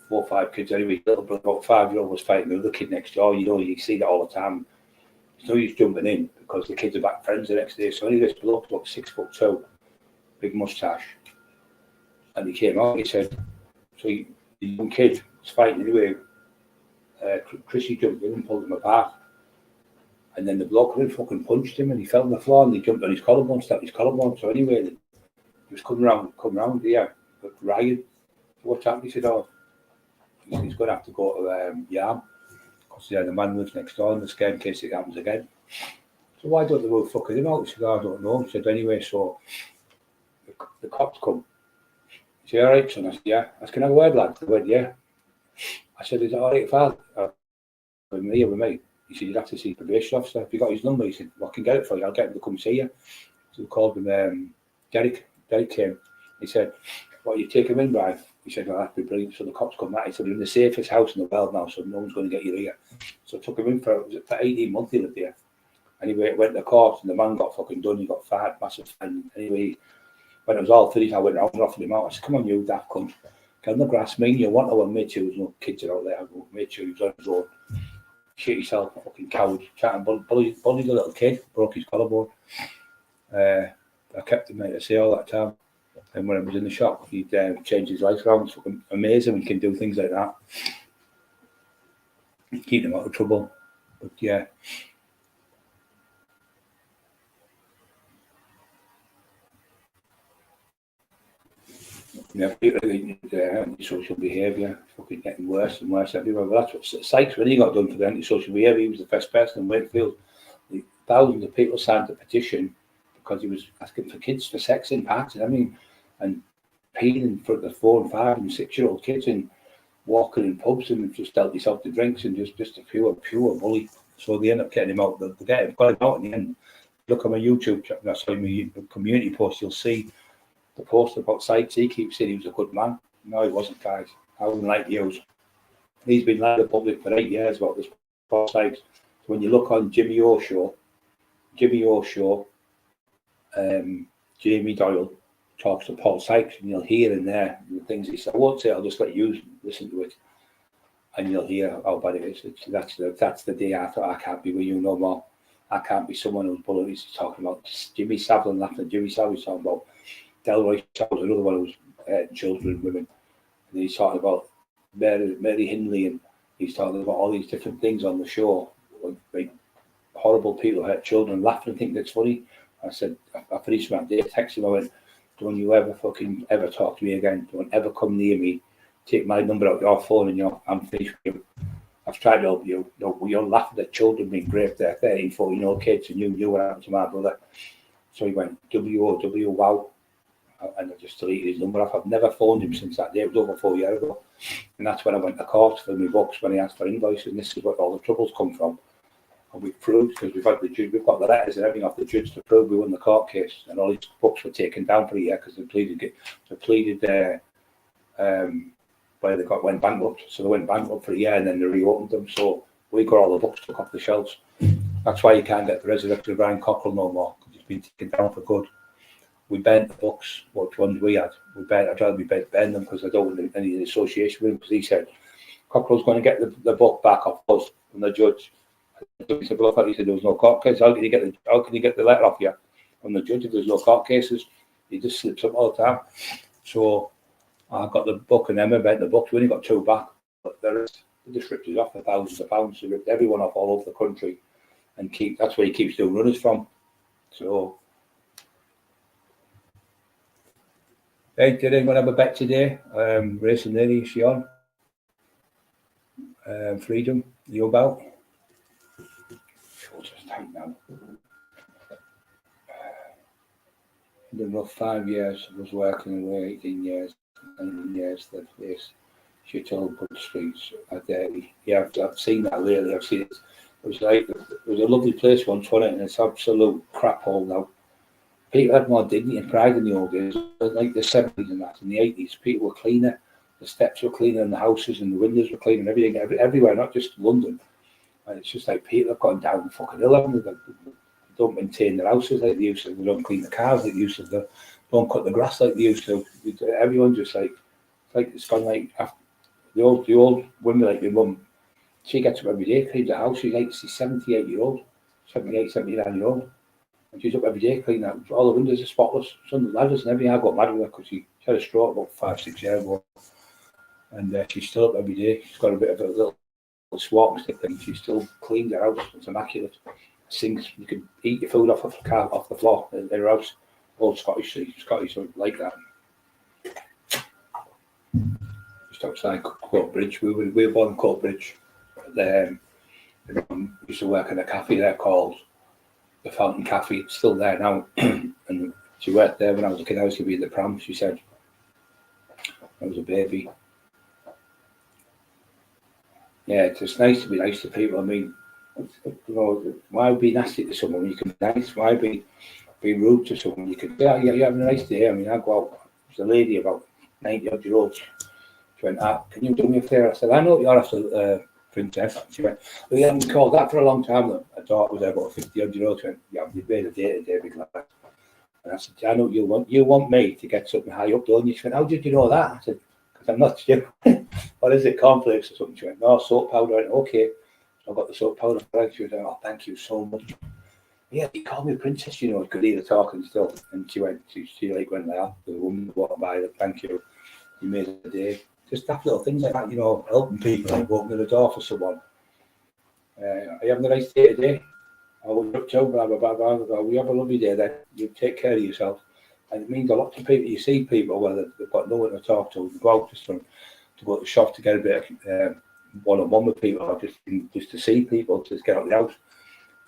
4 or 5 kids anyway. Little brother, about 5-year-old, was fighting the other kid next door. You know, you see that all the time. So he's jumping in because the kids are back friends the next day. So anyway, this bloke, about 6'2", big moustache. And he came out and he said, so the young kid was fighting anyway. Chrissy jumped in and pulled him apart. And then the bloke fucking punched him and he fell on the floor and he jumped on his collarbone, stabbed his collarbone. So anyway, he was coming round here. But Ryan, so what's happened? He said, oh, he's going to have to go to Yarm. Because the man lives next door and they're scared in case it happens again. So why don't they go fucking him out? He said, oh, I don't know. He said, anyway, so the cops come. He said, all right, son. I said, yeah. I said, can I have a word, lad? He went, yeah. I said, is it all right, Father? With me. He said, you'd have to see the probation officer. If you got his number, he said, well, I can get it for you. I'll get him to come see you. So we called him, Derek. Derek came. He said, well, you take him in, Brian? He said, well, that'd be brilliant. So the cops come back. He said, we're in the safest house in the world now, so no one's going to get you here. So I took him in for 18 months he lived there. Anyway, it went to court and the man got fucking done. He got fired, massive fine. Anyway, when it was all finished, I went around and offered him out. I said, come on, you daft cunt. Get on the grass, me and you want to mate you. There's no kids out there. I go, mate you, he was on his own. Shit yourself, fucking coward. Chatting, bullied the little kid, broke his collarbone. I kept him, like I say, all that time. And when I was in the shop, he'd changed his life around. It's fucking amazing when he can do things like that. Keep him out of trouble. But yeah. Yeah, antisocial behaviour fucking getting worse and worse everywhere. But that's what Sykes, when he got done for the antisocial behaviour, he was the first person in Wakefield. Thousands of people signed the petition because he was asking for kids for sex in parks. I mean, and peeing in front of 4 and 5 and 6-year-old kids and walking in pubs and just dealt himself to drinks and just a pure bully. So they end up getting him out. They got him out in the end. Look at my YouTube channel, my community post, you'll see the post about Sykes. He keeps saying he was a good man. No, he wasn't, guys. I wouldn't like you. He's been lying to the public for 8 years about this Paul Sykes. So when you look on Jimmy O show, Jamie Doyle talks to Paul Sykes, and you'll hear in there the things he said. I won't say, I'll just let you listen to it, and you'll hear how bad it is. That's the day I thought, I can't be with you no more. I can't be someone who's bullied. He's talking about Jimmy Savile and laughing at Jimmy Savile. He's talking about Delroy Savile, another one who's children and women. And he's talking about Mary Hindley, and he's talking about all these different things on the show. Like horrible people hurt children, laughing and think that's funny. I said, I finished that day, texted him, I went, don't you ever talk to me again. Don't ever come near me. Take my number out your phone and I'm finished with you. I've tried to help you. You're laughing at children being raped there, 13, 14-year-old kids, and you knew what happened to my brother. So he went, W-O-W, wow. And I just deleted his number off. I've never phoned him since that day. It was over 4 years ago. And that's when I went to court for my books, when he asked for invoices, and this is where all the troubles come from. And we've proved, because we've got the letters and everything off the judge to prove we won the court case, and all his books were taken down for a year because they pleaded where they went bankrupt. So they went bankrupt for a year and then they reopened them. So we got all the books took off the shelves. That's why you can't get the Resurrection of Brian Cockrell no more, because it's been taken down for good. We burnt the books, which ones we had. I'd rather burn them because I don't want any association with him, because he said Cockrell's going to get the book back off us from the judge. He said, well, I thought he said there was no court case. How can you get the letter off you from the judge if there's no court cases? He just slips up all the time. So I got the book and Emma burnt the books. We only got 2 back, but the rest, they just ripped us off for thousands of pounds. They ripped everyone off all over the country, and that's where he keeps doing runners from. So, hey, did anyone have a bet today? Racing lady, is she on? Freedom, you about? Just time now. In the rough 5 years, I was working away, 18 years, 19 years, that place, Shittlebud Streets at Dietary. Yeah, I've seen that lately, I've seen it. It was a lovely place once, wasn't it? And it's absolute crap hole now. People had more dignity and pride in the old days, like the 70s and that, in the 80s. People were cleaner, the steps were cleaner, and the houses and the windows were cleaner, everything, everywhere, not just London. And it's just like people have gone down the fucking hill. They don't maintain their houses like they used to. They don't clean the cars like they used to. They don't cut the grass like they used to. Everyone just it's gone like after the old woman like my mum. She gets up every day, cleans the house. She's 78 year old, 78, 79 year old, and she's up every day cleaning that. All the windows are spotless. Some of the ladders and everything. I got mad with her because she had a stroke about 5-6 years ago, and she's still up every day. She's got a bit of a little swap stick thing. She still cleans her house. It's immaculate. Sinks. You can eat your food off the floor in her house. Old Scottish like that. Just outside Courtbridge. We were born in Courtbridge. We used to work in a cafe there called the Fountain Cafe. It's still there now. And she worked there when I was a kid. I was going to be in the pram. She said I was a baby. Yeah, it's just nice to be nice to people. I mean, why be nasty to someone when you can be nice? Why be rude to someone? You can say, you're having a nice day. I mean, I go out. There's a lady about 90-odd year old. She went, can you do me a favour? I said, I know you're after Princess. She went, we haven't called that for a long time. I thought it was about 50-odd year old. She went, yeah, you've made a day today, big lad. And I said, I know you want me to get something high up, don't you? She went, how did you know that? I said, because I'm not you. What is it, cornflakes or something? She went, no, soap powder. I went, okay. So I got the soap powder. She was like, oh, thank you so much. Yeah, he called me Princess, could hear the talking still. And she went like, the woman walked by, thank you. You made a day. Just that little things like that, helping people, like opening the door for someone. Are you having a nice day today? I was up to blah, blah, blah, blah, blah. We have a lovely day then. You take care of yourself. And it means a lot to people. You see people, whether they've got no one to talk to go out just to go to the shop to get a bit of one-on-one with people, or just to see people, just get out the house.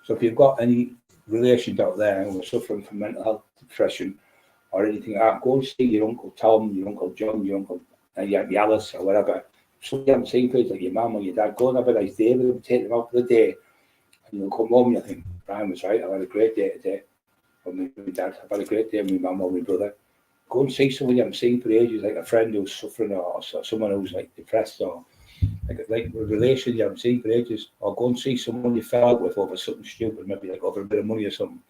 So if you've got any relations out there who are suffering from mental health, depression, or anything like that, go and see your Uncle Tom, your Uncle John, your Uncle Alice, or whatever. So you haven't seen people like your mum or your dad. Go and have a nice day with them, take them out for the day, and you'll come home and you think, Brian was right, I've had a great day today. Or my dad, I've had a great day with my mum or my brother. Go and see someone you haven't seen for ages, like a friend who's suffering, or someone who's like depressed, or like a relation you haven't seen for ages, or go and see someone you fell out with over something stupid, maybe like over a bit of money or something.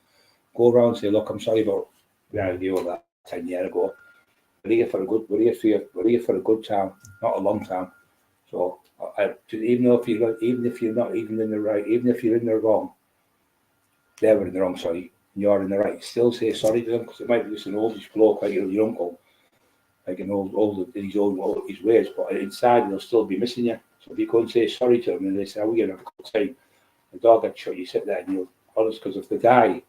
Go around and say, look, I'm sorry about the idea of that 10 years ago. We're here for a good time, not a long time. So even if you're not even in the right, even if you're in the wrong, they were in the wrong, sorry, you're in the right, still say sorry to them, because it might be just an oldish bloke like your uncle, like an old in his ways, but inside he'll still be missing you. So if you go and say sorry to them and they say, we're going to have a good time, the dog gets shot, you sit there and you're honest, because if they die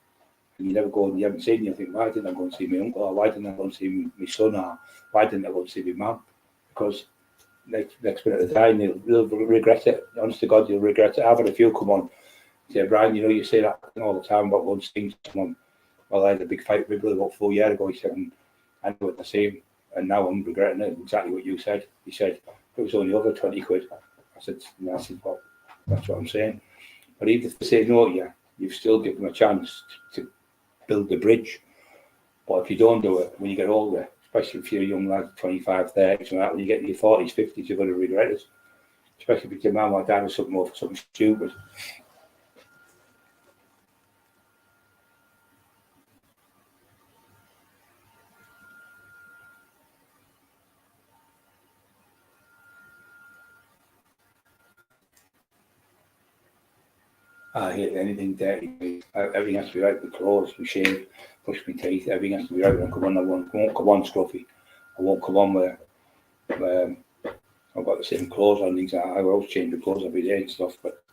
and you never go and you haven't seen, you think, why didn't I go and see my uncle, or why didn't I go and see my son, or why didn't I go and see my mum? Because next minute of the time they'll regret it. Honest to God, you'll regret it. I've had a few come on, say, Brian, you know, you say that all the time about one seeing someone. Well, I had a big fight with my brother about 4 years ago. He said, I know it the same, and now I'm regretting it. Exactly what you said. He said, it was only over 20 quid. I said, well, that's what I'm saying. But even if they say no to you, you've still given them a chance to build the bridge. But if you don't do it, when you get older, especially if you're a young lad, 25, 30, something like that, when you get in your 40s, 50s, you're going to regret it. Especially if your mum or dad or something over something stupid. I hate anything dirty. Everything has to be right with clothes, with shave, brush my teeth. Everything has to be right. I won't come on scruffy. I won't come on with I've got the same clothes on, things like that. I always change the clothes every day and stuff, but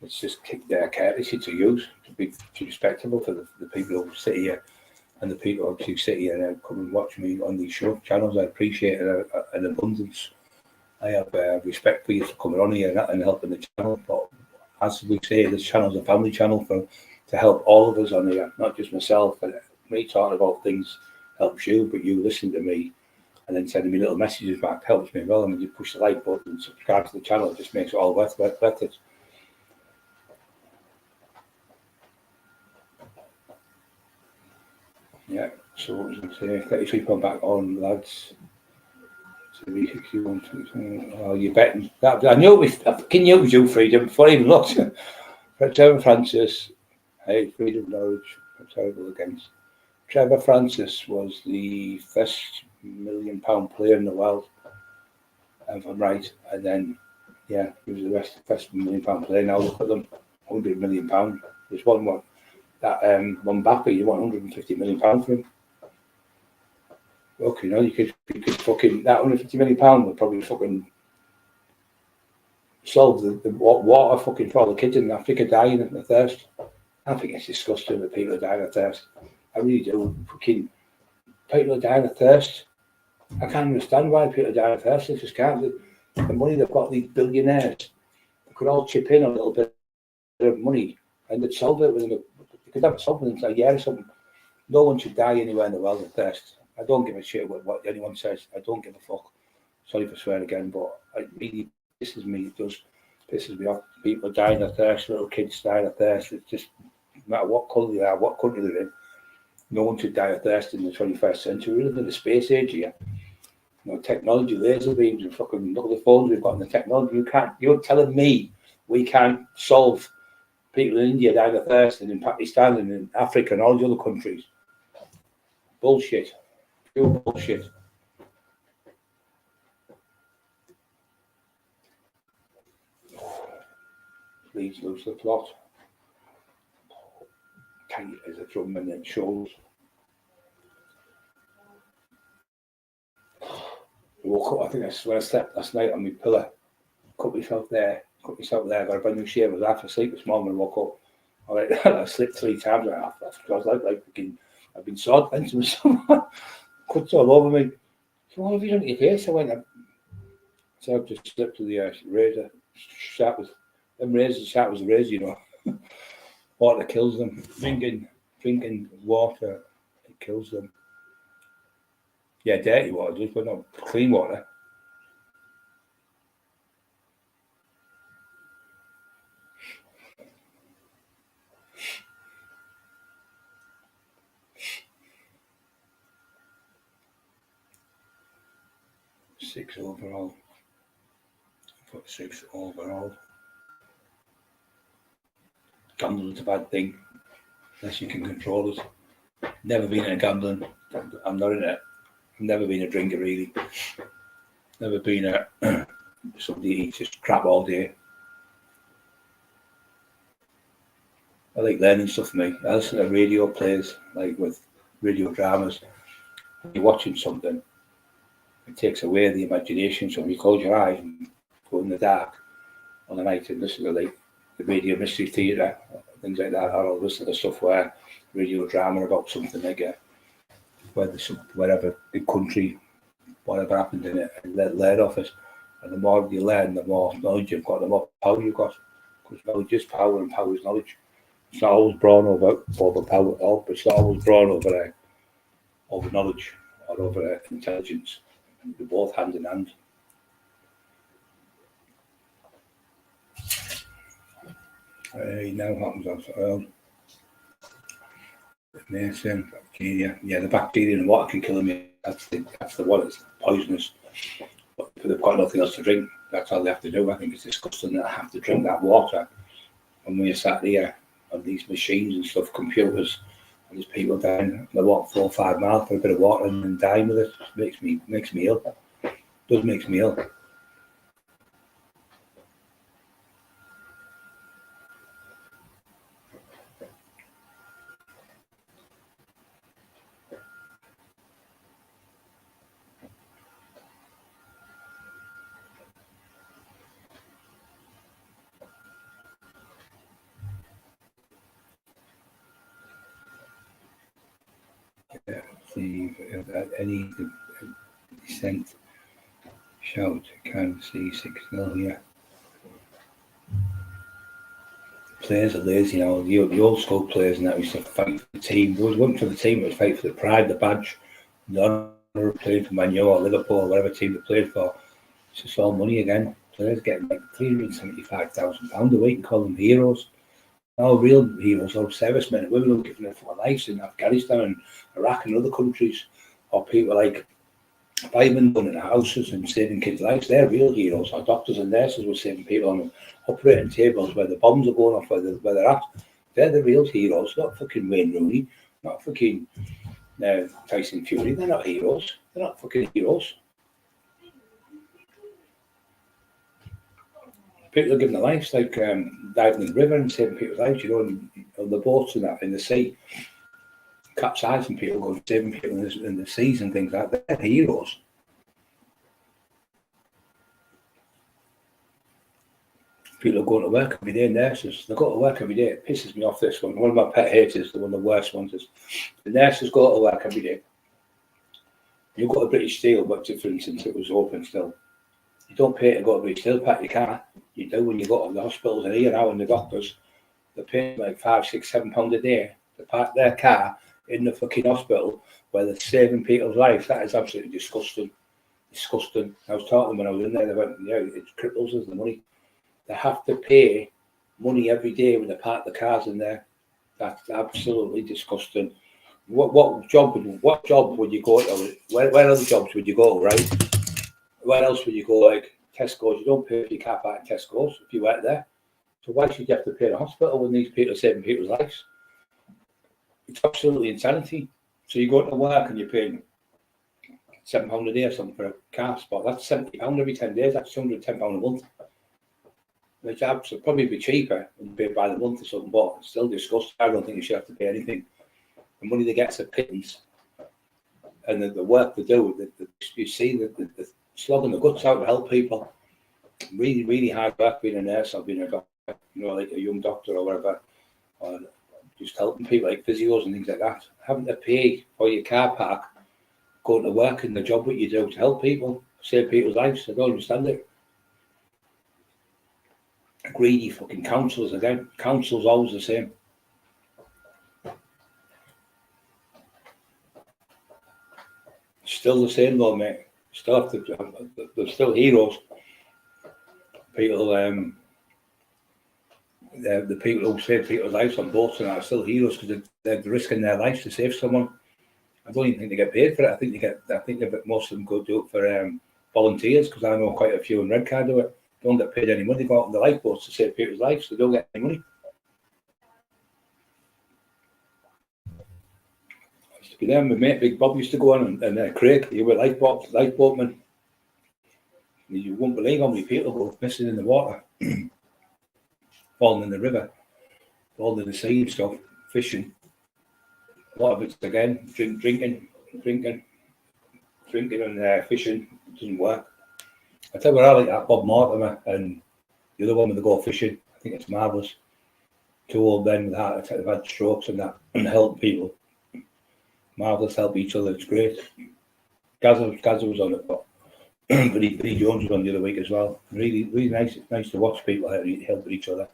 it's just their courtesy to use, to be respectable for the people who sit here and the people who sit here and come and watch me on these show channels. I appreciate it in abundance. I have respect for you for coming on here and helping the channel, but as we say, this channel is a family channel to help all of us on here, not just myself. And me talking about things helps you, but you listen to me and then sending me little messages back helps me well. And when you push the like button and subscribe to the channel, it just makes it all worth it. Yeah, so what was I going to say? 33 pound back on, lads. Oh, you're betting. I knew it was, I fucking knew it was you, Freedom, before I even looked. Trevor Francis, hey, Freedom Knowledge, I'm terrible against. Trevor Francis was the first £1 million player in the world, if I'm right. And then, yeah, he was the first £1 million player. Now look at them, £100 million. There's one that Mbappe, you want £150 million for him. Look, you know, you could fucking, that £150 million would probably fucking solve the water fucking for all the kids in Africa dying of thirst. I think it's disgusting that people are dying of thirst. I really do. Fucking people are dying of thirst. I can't understand why people are dying of thirst. They just can't. The money they've got, these billionaires, they could all chip in a little bit of money and they'd solve it within they could have it solved within a year or something. No one should die anywhere in the world of thirst. I don't give a shit what anyone says. I don't give a fuck. Sorry for swearing again, but it really pisses me. It does pisses me off. People dying of thirst, little kids dying of thirst. It's just, no matter what colour they are, what country they're in, no one should die of thirst in the 21st century. We live in the space age here. You know, technology, laser beams, and fucking look at the phones we've got and the technology. You're telling me we can't solve people in India dying of thirst and in Pakistan and in Africa and all the other countries. Bullshit. Pure bullshit. Please lose the plot. Tight as a drum and then shoulders. I woke up, I think that's when I slept last night on my pillow. Cut myself there, got a brand new shave. I was half asleep this morning and woke up. I slipped 3 times. I was like I've been sword fencing with someone, cuts all over me. So what have you done to your face? I went, so I've just slipped to the razor, sharp as, them razors sharp as a razor, you know. Water kills them. Drinking water, it kills them. Yeah, dirty water does, but not clean water. Six overall. Put 6 overall. Gambling's a bad thing, unless you can control it. Never been in gambling. I'm not in it. I've never been a drinker really. Never been a somebody who eats just crap all day. I like learning stuff, mate. I listen to radio plays, like with radio dramas. When you're watching something, it takes away the imagination. So if you close your eyes and go in the dark on the night and listen to like the radio mystery theatre, things like that, or I'll listen to stuff where radio drama about something like wherever the country, whatever happened in it, and learn off it. And the more you learn, the more knowledge you've got, the more power you've got. Because knowledge is power and power is knowledge. It's not always brawn over power, but it's not always brawn over knowledge or over intelligence. They're both hand in hand. Now happens after Mason, bacteria. Yeah, the bacteria in the water can kill them. That's the one. It's poisonous. But they've got nothing else to drink. That's all they have to do. I think it's disgusting that I have to drink that water. And when you're sat here on these machines and stuff, computers, and there's people down, they walk 4 or 5 miles for a bit of water and then dying with it. Makes me ill. Does makes me ill. Any descent shout can see 6-0 here. Players are lazy now. The old school players and that used to fight for the team. There wasn't for the team, it was fight for the pride, the badge, the honour of playing for Man U or Liverpool or whatever team they played for. It's just all money again. Players getting like £375,000 a week and call them heroes. No real heroes or servicemen and women who are giving their lives in Afghanistan and Iraq and other countries, or people like firemen going into houses and saving kids' lives. They're real heroes. Or doctors and nurses were saving people on operating tables where the bombs are going off, where they're at. They're the real heroes, not fucking Wayne Rooney, not fucking Tyson Fury. They're not heroes. They're not fucking heroes. People are giving their lives, like diving in the river and saving people's lives, you know, on the boats and that, in the sea, capsizing people, going saving people in the seas and things like that. They're heroes. People are going to work every day, nurses. They go to work every day. It pisses me off, this one. One of my pet haters, one of the worst ones, is the nurses go to work every day. You've got a British Steel, but for instance, it was open still. You don't pay to go to British Steel, park your car. You do when you go to the hospitals and here now and the doctors. They're paying like £5, £6, £7 a day to park their car in the fucking hospital where they're saving people's lives. That is absolutely disgusting. Disgusting. I was talking when I was in there, they went, yeah, it cripples us, the money. They have to pay money every day when they park the cars in there. That's absolutely disgusting. What job would you go to? Where other jobs would you go, right? Where else would you go? Like Tesco's, you don't pay for your car park in Tesco's if you work there. So why should you have to pay the hospital when these people are saving people's lives? It's absolutely insanity. So you go to work and you're paying £7 a day or something for a car spot. That's £70 every 10 days. That's £210 a month. Which would probably be cheaper when you pay by the month or something, but it's still disgusting. I don't think you should have to pay anything. The money they get is a pittance. And the work they do, you see the slogging the guts out to help people. Really, really hard work being a nurse or being a doctor, you know, like a young doctor or whatever, or just helping people like physios and things like that. Having to pay for your car park, going to work and the job what you do to help people, save people's lives. I don't understand it. Greedy fucking councils again. Council's always the same. Still the same though, mate. Still have to, they're still heroes. People, the people who save people's lives on boats and that are still heroes because they're risking their lives to save someone. I don't even think they get paid for it. I think most of them go do it for volunteers, because I know quite a few in Redcar do it. They don't get paid any money. They go out on the lifeboats to save people's lives, so they don't get any money. I used to be there. My mate Big Bob used to go on, and Craig, he was lifeboatman. You won't believe how many people go missing in the water, falling in the river, falling in the sea and stuff, fishing. A lot of it's again drinking and fishing. It doesn't work. I tell you what, I like that Bob Mortimer and the other one when they go fishing. I think it's marvellous. Two old men with heart attacks, they've had strokes and that, and help people. Marvellous, help each other. It's great. Gazza was on it, but Vinnie Jones was on the other week as well. Really, really nice. It's nice to watch people helping each other.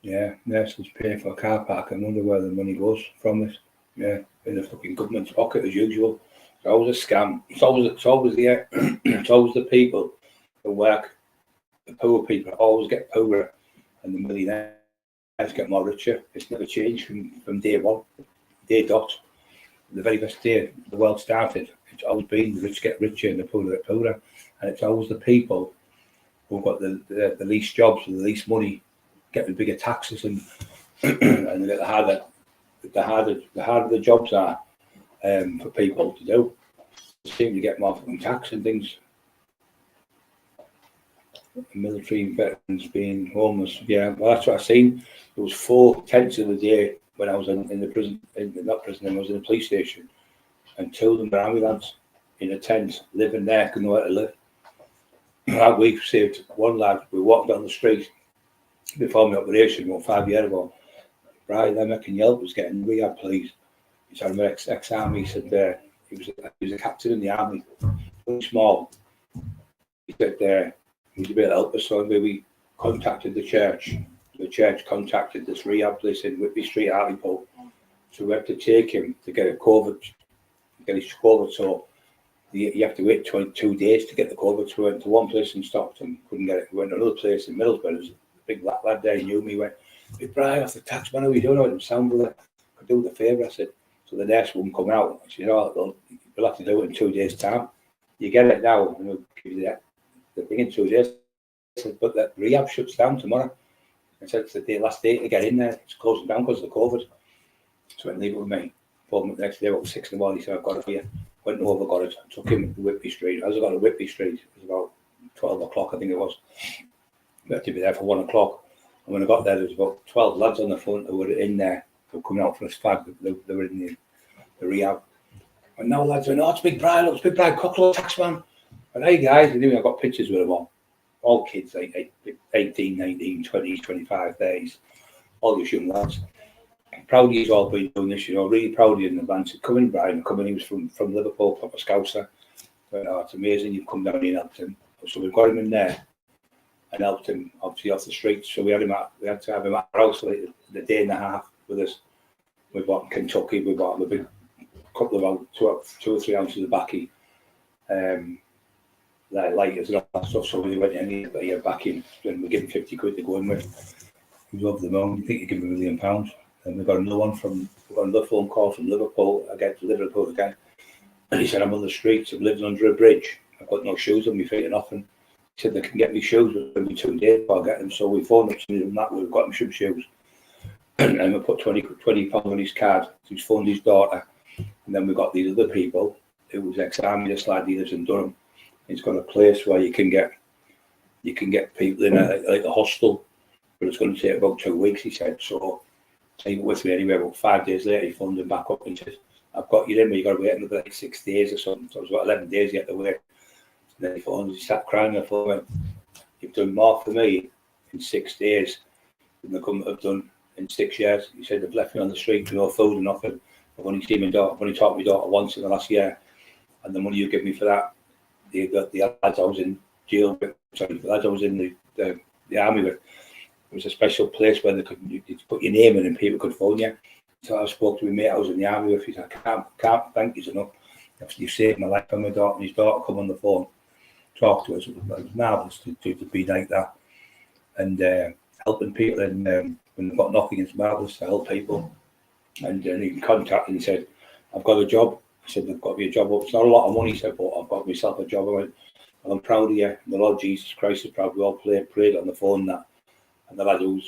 Yeah, nurses paying for a car park. I wonder where the money goes from this. Yeah, in the fucking government's pocket as usual. It's always a scam. It's always the people who work, the poor people always get poorer, and the millionaires get more richer. It's never changed from day one, day dot. The very first day the world started, it's always been the rich get richer and the poor get poorer, and it's always the people who've got the least jobs and the least money get the bigger taxes and and they get the harder the jobs are for people to do. They seem to get more from tax and things. Military veterans being homeless. Yeah, well, that's what I've seen. There was 4 tents of the day when I was in the prison, not prison, I was in the police station, and 2 of them were army lads in a tent, living there, couldn't know where to live. That week saved one lad. We walked down the street before my operation about 5 years ago. Right, then can you help us get in rehab, please? He said, I'm ex-army. He said, he was a captain in the army, very small. He said, would you be able to help us? So we contacted the church. The church contacted this rehab place in Whitby Street, Hartlepool. So we had to take him to get his COVID. So you have to wait 22 days to get the COVID. So we went to one place in Stockton, couldn't get it. We went to another place in Middlesbrough. There was a big black lad there, he knew me. He went, "Hey, Brian, off the tax man, how are you doing?" I went, "Sound brother, could do the favour." I said, so the nurse wouldn't come out. I said, "Oh, we'll have to do it in 2 days' time. You get it now, and we'll give you the thing in 2 days." I said, "But the rehab shuts down tomorrow." I said, "It's the last day to get in there. It's closing down because of the COVID." So I went, "Leave it with me." Phoned him the next day about 6 in the morning. He said, "I've got it here." Went over, got it, took him to Whitby Street. As I got to Whitby Street, it was about 12 o'clock, I think it was. We had to be there for 1 o'clock. And when I got there was about 12 lads on the front who were in there. They were coming out for a fag. They were in the rehab. And now lads went, "Oh, it's Big Brian, it's Big Brian, Cocklow Taxman." And hey guys, I got pictures with them all kids, like 18, 19, 20, 25, 30s, all these young lads. I'm proud of you all been doing this, really proud of you in advance. Coming, Brian, he was from Liverpool, proper Scouser. But, it's amazing you've come down here and helped him. So we've got him in there and helped him, obviously, off the streets. So we had to have him at our house for the day and a half with us. We bought in Kentucky, we bought him a big couple of about 2 or 3 ounces of baccy, lighters and all that stuff. So we went in here back in, and we gave him 50 quid to go in with. He was over the moon. You think you give him £1 million? And we got another phone call from Liverpool, again to Liverpool again. And he said, "I'm on the streets, I'm living under a bridge. I've got no shoes on my feet or nothing." He said, "They can get me shoes within 2 days before I get them." So we phoned up to him that we've got him some shoes. And we put £20 on his card. He's phoned his daughter. And then we got these other people. It was ex-army, this lad, he lives in Durham. He's got a place where you can get people in like a hostel, but it's going to take about 2 weeks, he said. So he went with me anyway. About 5 days later, he phoned him back up and said, "I've got you in, but you got to wait another 6 days or something." So it was about 11 days yet to wait. And then he phoned, he sat crying on the phone, "You've done more for me in 6 days the government have done in 6 years. He said they've left me on the street with no food and nothing. I've only seen my daughter, I've only taught my daughter once in the last year, and the money you give me for that, the lads I was in jail with, sorry, the lads I was in the army with, it was a special place where you could put your name in and people could phone you. So I spoke to my mate I was in the army with. He said, I can't thank you enough. You've saved my life. And my daughter and his daughter come on the phone, talk to us. It was marvellous to be like that. And helping people, and when they've got nothing, it's marvellous to help people. And he contacted and said, I've got a job. I said, there's got to be a job. It's not a lot of money, he said, but I've got myself a job. I went, well, I'm proud of you. The Lord Jesus Christ is proud. We all prayed on the phone that. And the lad who's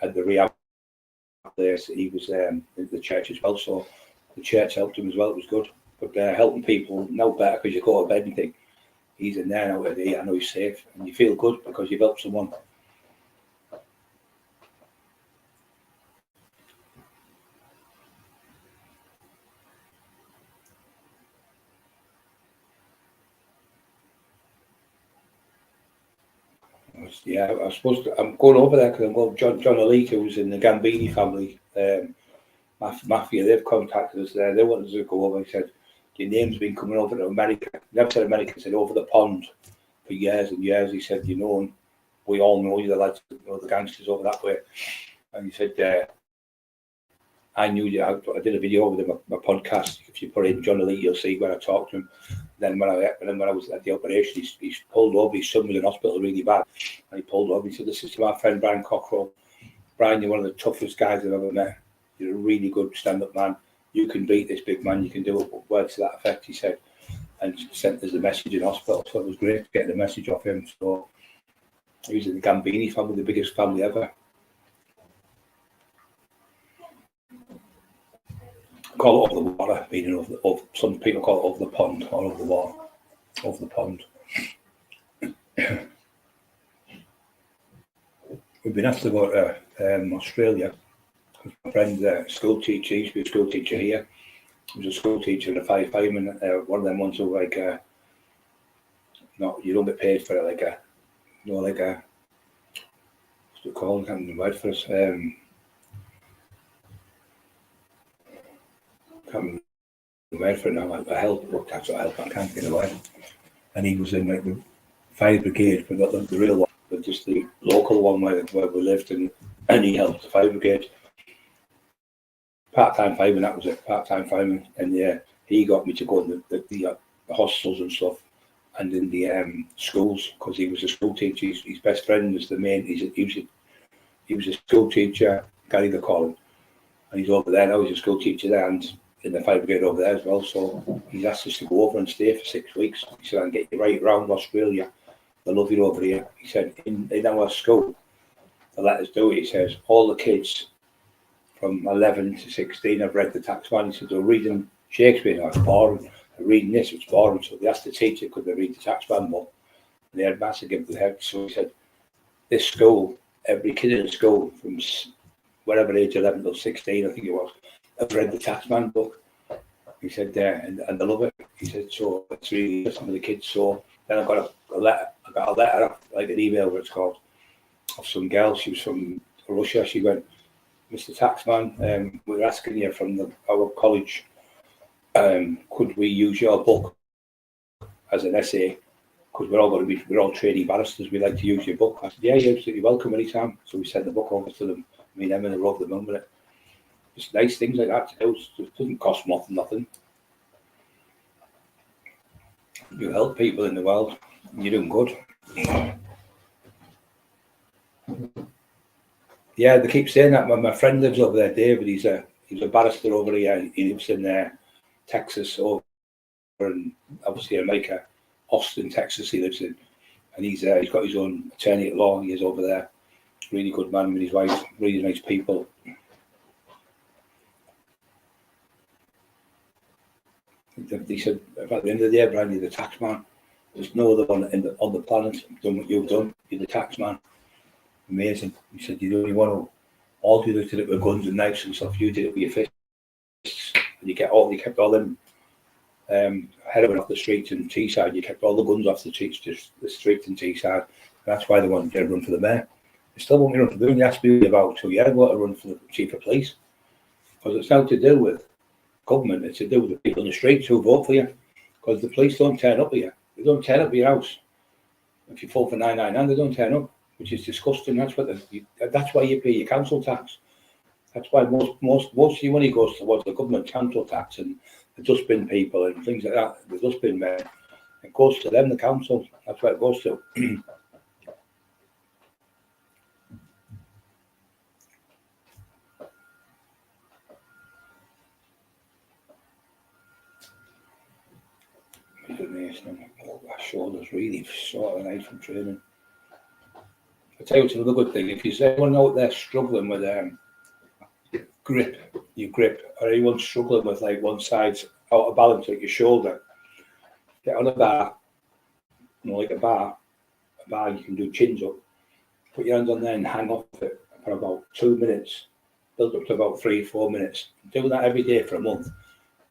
at the rehab place, he was in the church as well. So the church helped him as well. It was good. But helping people now better, because you go to bed and think, he's in there now today, I know he's safe. And you feel good because you've helped someone. Yeah, I'm going over there because I'm going. John Alika, who's in the Gambini family, Mafia, they've contacted us there. They wanted us to go over. He said, your name's been coming over to America. Never said America, he said over the pond for years and years. He said, we all know you, the lads, the gangsters over that way. And he said, I knew you. I did a video over my podcast. If you put in John Alika, you'll see where I talked to him. Then when I was at the operation, he's pulled over. His son was in hospital really bad, and he pulled over. He said, "This is to my friend Brian Cockrell. Brian, you're one of the toughest guys I've ever met. You're a really good stand-up man. You can beat this big man. You can do it." Words to that effect, he said, and sent us a message in hospital. So it was great to get the message off him. So he was in the Gambini family, the biggest family ever. Call it over the water, meaning some people call it over the pond or over the water, over the pond. We've been asked to go to Australia. My friend's a school teacher. He used to be a school teacher here. He was a school teacher and a fireman. One of them ones who you don't get paid for it, what's it called? I can't remember the word for us. Can't remember the word for it now, like a help, that's what help, I can't get the word. And he was in the fire brigade, but not the real one, but just the local one where we lived, and he helped the fire brigade. Part-time fireman, that was it, part-time fireman. And yeah, he got me to go in the hostels and stuff, and in the schools, because he was a school teacher. His best friend was he was a school teacher, Gary the Colin, and he's over there now. He's a school teacher there, and in the fire brigade over there as well. So he's asked us to go over and stay for 6 weeks. He said, I can get you right around Australia. They love you over here. He said, in our school, they let us do it. He says, all the kids from 11 to 16 have read the Taxman. He said, they're reading Shakespeare, it's boring. They're reading this, it's boring. So they asked the teacher, could they read the Taxman book? And the headmaster gave them the head. So he said, this school, every kid in the school from whatever age, 11 till 16, I think it was, have read the Taxman book. He said, and they love it. He said, so it's really good, some of the kids. So then I got a letter, like an email, what it's called, of some girl. She was from Russia. She went, Mr. Taxman, we're asking you from our college, could we use your book as an essay? Because we're all trainee barristers. We'd like to use your book. I said, yeah, you're absolutely welcome anytime. So we sent the book over to them. Me and Emma wrote them under it. Just nice things like that to do. It doesn't cost nothing. You help people in the world. You're doing good. Yeah, they keep saying that. My friend lives over there, David. He's a barrister over here. He lives in Texas, over and obviously America, Austin, Texas. He lives in, and he's got his own attorney at law. He is over there. Really good man with his wife. Really nice people. They said, at the end of the day, Brian, you're the tax man. There's no other one on the planet done what you've done. You're the tax man. Amazing. He said, you don't want to, all you did it with guns and knives and stuff. You did it with your fists. And you kept all them heroin off the streets in Teesside. You kept all the guns off the streets in Teesside. That's why they wanted to run for the mayor. They still want me to run for the. They asked me about 2 years ago to run for the chief of police, because it's not to do with government. It's to do with the people in the streets who vote for you. Because the police don't turn up here. They don't turn up at your house. If you fall for 999, they don't turn up, which is disgusting. That's why you pay your council tax. That's why most of your money goes towards the government council tax and the dustbin people and things like that. The dustbin men, it goes to them, the council. That's where it goes to. My shoulders really sore tonight from training. I'll tell you what's another good thing. If there's anyone out there struggling with your grip, or anyone struggling with like one side's out of balance, like your shoulder, get on a bar, like a bar you can do chins up, put your hands on there and hang off it for about 2 minutes, build up to about 3-4 minutes. Do that every day for a month,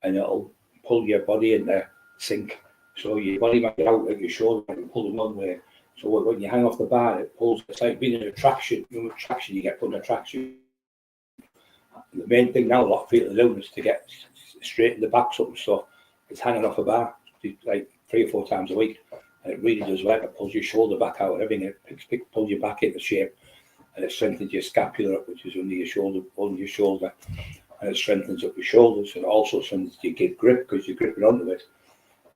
and it'll pull your body into sync. So your body might be out like your shoulder, and pull them one way. So when you hang off the bar, it pulls. It's like being in a traction. You know, traction, you get put in a traction. The main thing now, a lot of people are doing is to get straight in the backs up and stuff. It's hanging off a bar like 3 or 4 times a week, and it really does work. It pulls your shoulder back out, everything. It pulls your back into shape, and it strengthens your scapula, which is under your shoulder, and it strengthens up your shoulders, and also strengthens your grip because you're gripping onto it.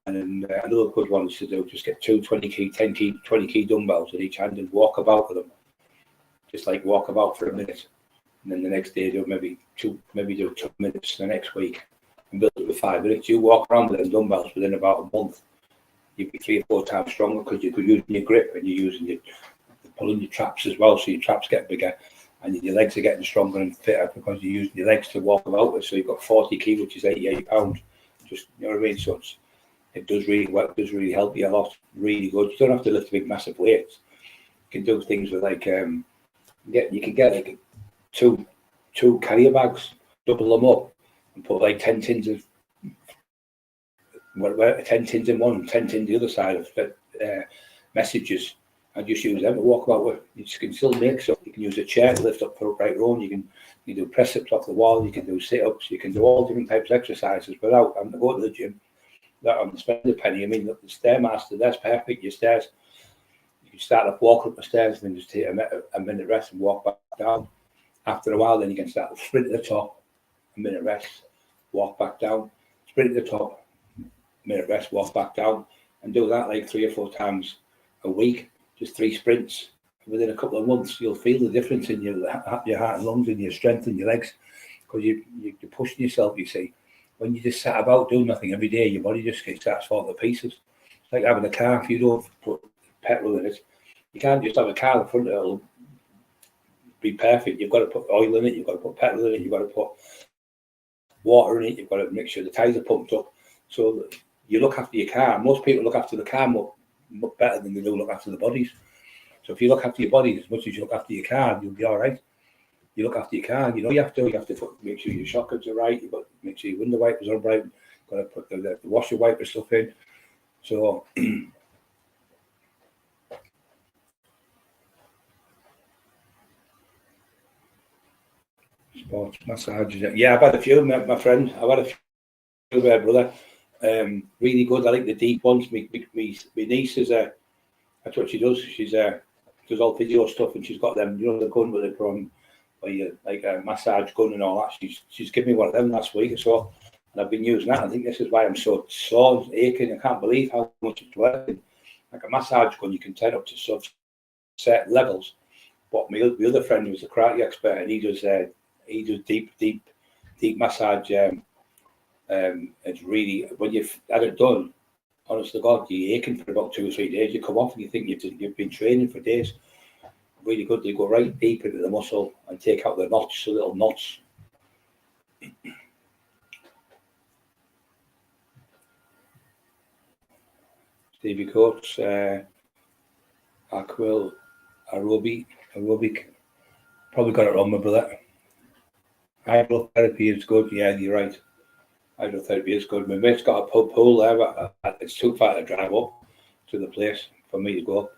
And then another good one is to do, just get 2 20 key, 10 key, 20 key dumbbells in each hand and walk about with them. Just like walk about for a minute. And then the next day do maybe do 2 minutes the next week and build it with 5 minutes. You walk around with them dumbbells within about a month. You'll be 3 or 4 times stronger because you're using your grip and you're using pulling your traps as well, so your traps get bigger and your legs are getting stronger and fitter because you're using your legs to walk about with. So you've got 40 key, which is 88 pounds. Just, you know what I mean? So it does really work, it does really help you a lot, really good. You don't have to lift big, massive weights. You can do things with like, you can get like two carrier bags, double them up, and put like 10 tins of, 10 tins in one, 10 tins the other side of messages, and just use them to walk about with. You can still make stuff. You can use a chair to lift up for upright rowing. You do press ups off the wall. You can do sit ups. You can do all different types of exercises without having to go to the gym. That I'm spending a penny. I mean, look, the Stairmaster, that's perfect. Your stairs, you can start off walking up the stairs and then just take a minute rest and walk back down. After a while, then you can start to sprint to the top, a minute rest, walk back down, sprint to the top, minute rest, walk back down, and do that like 3 or 4 times a week, just 3 sprints. Within a couple of months, you'll feel the difference in your heart and lungs and your strength in your legs, because you're pushing yourself, you see. When you just sat about doing nothing every day, your body just starts falling to pieces. It's like having a car. If you don't put petrol in it, you can't just have a car in front of it. It'll be perfect. You've got to put oil in it. You've got to put petrol in it. You've got to put water in it. You've got to make sure the tyres are pumped up. So you look after your car. Most people look after the car much better than they do look after the bodies. So if you look after your body as much as you look after your car, you'll be all right. You look after your car, you have to make sure your shockers are right. You've got to make sure your window wipers are right. You've got to put the washer wiper stuff in. So sports massages. Yeah, I've had a few, my friend. I've had a few there, brother. Really good. I like the deep ones. My niece is that's what she does. She's does all video stuff, and she's got them. You know, the gun with it from. Like a massage gun and all that. She's given me one of them last week or so, and I've been using that. I think this is why I'm so sore, aching. I can't believe how much it's working. Like a massage gun, you can turn up to such set levels. But my other friend was a karate expert, and he does deep massage. It's really, when you've had it done, honest to God, you're aching for about 2 or 3 days. You come off and you think you've been training for days. Really good. They go right deep into the muscle and take out the knots, the little knots. Stevie Coates, Aquil, aerobic. Probably got it wrong, my brother. Hydrotherapy is good. Yeah, you're right. Hydrotherapy is good. My mate's got a pool there, but it's too far to drive up to the place for me to go.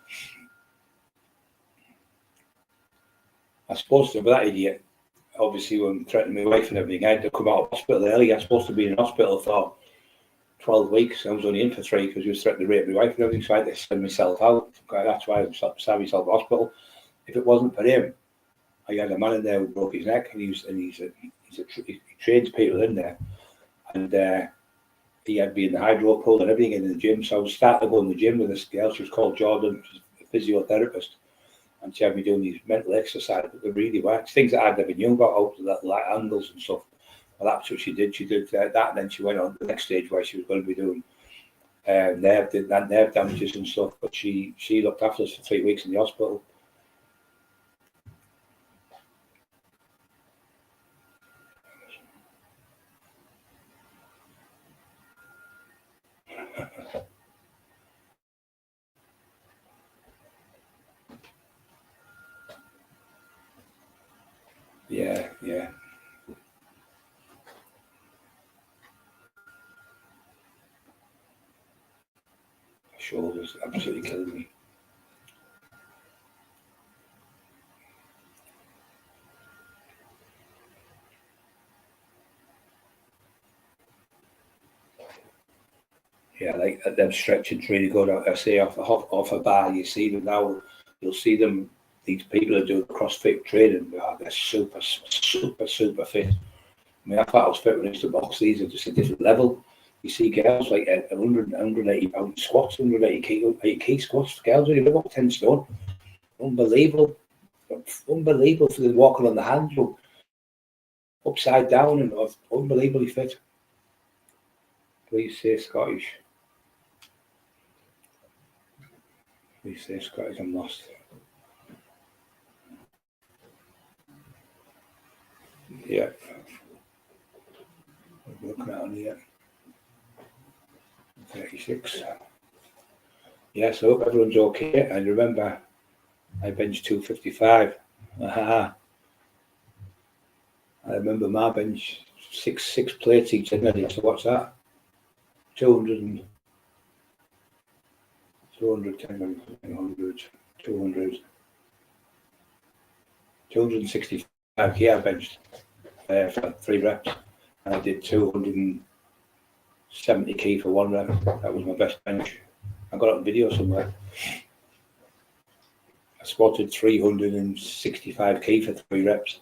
I was supposed to, but that idiot, obviously, when threatening my wife and everything, I had to come out of hospital early. I was supposed to be in hospital for 12 weeks. I was only in for 3 because he was threatening to rape my wife and everything, so I had to send myself out. That's why I sent myself to hospital. If it wasn't for him, I had a man in there who broke his neck, and he trains people in there, and he had me in the hydro pool and everything in the gym. So I was starting to go in the gym with this girl. She was called Jordan, she's a physiotherapist, and she had me doing these mental exercises, but they really worked. Things that I never knew about, out to that light angles and stuff. Well, that's what she did. She did that, and then she went on to the next stage where she was going to be doing nerve damages and stuff. But she looked after us for 3 weeks in the hospital. Yeah. My shoulders absolutely killing me. Yeah, like them stretching's really good. I say off a bar, you see them now. You'll see them. These people who do CrossFit training, they're super fit. I mean, I thought I was fit when I used to box. These are just a different level. You see girls like 180 pound squats, 180 key squats. Girls only live up 10 stone. Unbelievable for the walking on the hands, upside down, and unbelievably fit. Please say Scottish. Please say Scottish. I'm lost. Yeah. I'm looking at on here. 36. Yeah, so I hope everyone's okay. And remember, I benched 255. I remember my bench, six plates each minute. So what's that? 200, 210, 100, 200, 265 key I benched for 3 reps. And I did 270 key for 1 rep. That was my best bench. I got it on video somewhere. I squatted 365 key for 3 reps.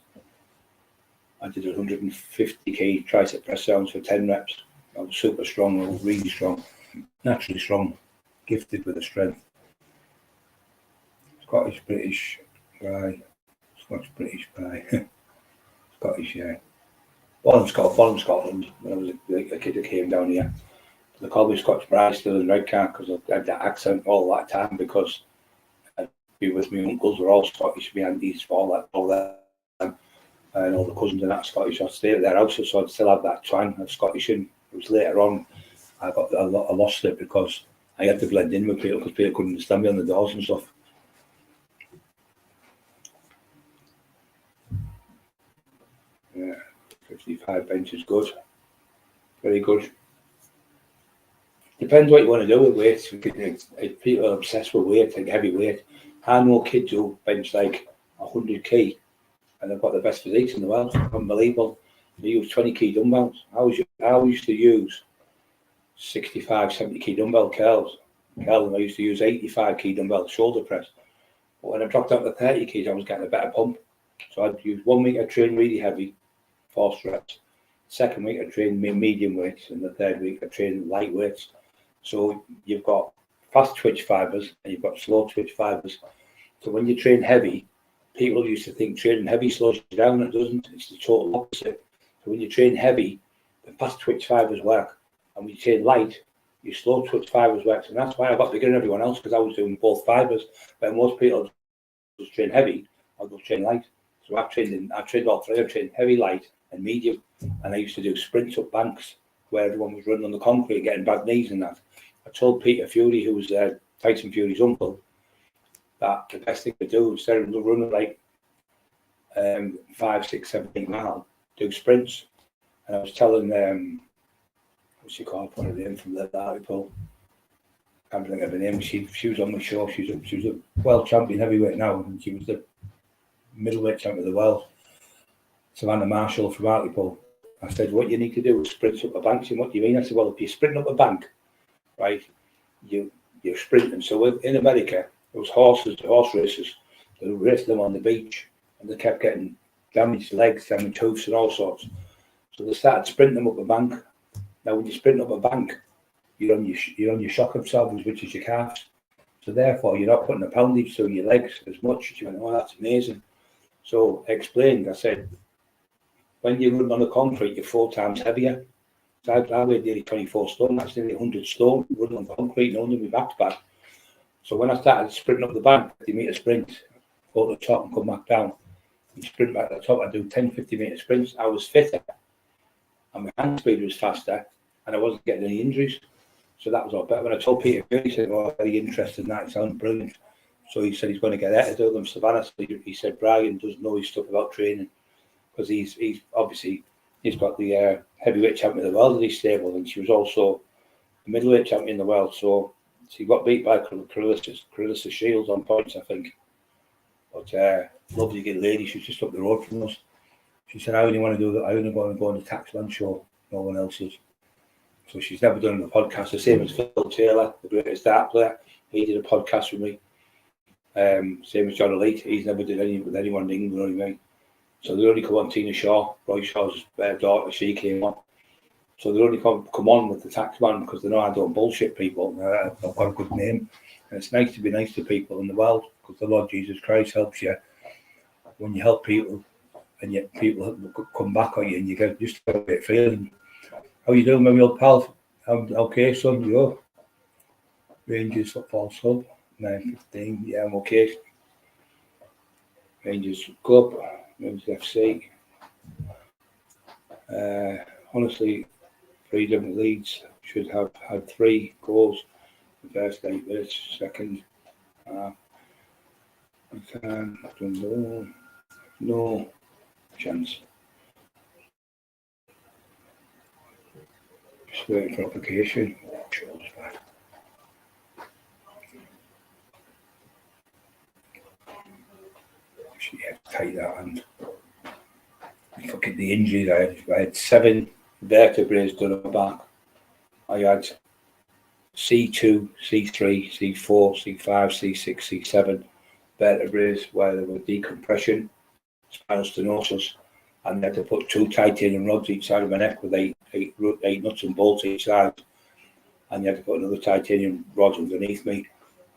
I did 150 key tricep press downs for 10 reps. I was super strong, I was really strong, naturally strong, gifted with the strength. Scottish, British guy, Scottish guy, Scottish, yeah. Born in Scotland when I was a kid that came down here. They called me Scottish Bride still in Redcar because I had that accent all that time, because I'd be with my uncles were all Scottish, my aunties, all that, and all the cousins and that Scottish. I'd stay at their houses, so I'd still have that twang of Scottish. And it was later on I lost it because I had to blend in with people because people couldn't understand me on the doors and stuff. Yeah, 55 bench is good, very good. Depends what you want to do with weights. People are obsessed with weight, like heavy weight. I know kids who bench like 100 key and they've got the best physiques in the world. Unbelievable. They use 20 key dumbbells. I used to use 65, 70 key dumbbell curls. I used to use 85 key dumbbell shoulder press. But when I dropped out to 30 keys, I was getting a better pump. So I'd use 1 week I trained really heavy, 4 reps. Second week I trained medium weights, and the third week I trained light weights. So you've got fast twitch fibers and you've got slow twitch fibers. So when you train heavy, people used to think training heavy slows you down. It doesn't. It's the total opposite. So when you train heavy, the fast twitch fibers work. And when you train light, your slow twitch fibers work. And that's why I got bigger than everyone else, because I was doing both fibers. But most people just train heavy, I'll go train light. So I've trained all 3. I've trained heavy, light, and medium. And I used to do sprints up banks where everyone was running on the concrete, getting bad knees and that. I told Peter Fury, who was Tyson Fury's uncle, that the best thing to do, instead of running like 5, 6, 7, 8 miles, do sprints. And I was telling what's she called? One of them from the article. I can't think of her name. She was on my show. She's a world champion heavyweight now, and she was the middleweight champion of the world, Savannah Marshall from Hartlepool. I said, what you need to do is sprint up a bank. She said, what do you mean? I said, well, if you sprint up a bank, right, you're sprinting. So in America, there was horse races. They raced them on the beach, and they kept getting damaged legs, damaged hoofs, and all sorts. So they started sprinting them up a bank. Now, when you sprint up a bank, you're on your shock absorbers, which is your calves. So therefore, you're not putting the poundage through your legs as much. She went, oh, that's amazing. So I explained, I said, when you run on the concrete, you're 4 times heavier. So I weighed nearly 24 stone. That's nearly 100 stone running on concrete and under my back's back. So when I started sprinting up the bank, 50-metre sprints, go to the top and come back down, and sprint back to the top, I do 10, 50-metre sprints. I was fitter, and my hand speed was faster, and I wasn't getting any injuries. So that was all better. When I told Peter, he said, oh, very interested in that. It sounds brilliant. So he said he's going to get out to do them, Savannah. So he said Brian doesn't know his stuff about training, because he's obviously, he's got the heavyweight champion of the world in his stable, and she was also the middleweight champion in the world. So she got beat by Clarissa Shields on points, I think. But lovely good lady. She's just up the road from us. She said, I only want to do that. I only want to go on the Taxman show. No one else is. So she's never done a podcast. The same as Phil Taylor, the greatest dart player. He did a podcast with me. Same as John Elite. He's never did any with anyone in England or anything. So they only come on Tina Shaw, Roy Shaw's daughter. She came on. So they only come on with the Taxman because they know I don't bullshit people. I've got a good name. And it's nice to be nice to people in the world, because the Lord Jesus Christ helps you when you help people, and yet people come back on you, and you get just a bit feeling. How you doing, my old pal? I'm okay, son. You? Rangers football sub, 9:15. Yeah, I'm okay. Rangers Club, Rangers FC. Honestly, 3 different leads. Should have had 3 goals. The first 8 minutes, second. No chance. Just waiting for application. Yeah, tight that hand. Look at the injuries I had 7 vertebrae done on my back. I had C2, C3, C4, C5, C6, C7 vertebrae where there was decompression, spinal stenosis, and they had to put 2 titanium rods each side of my neck with 8 nuts and bolts each side, and you had to put another titanium rod underneath me,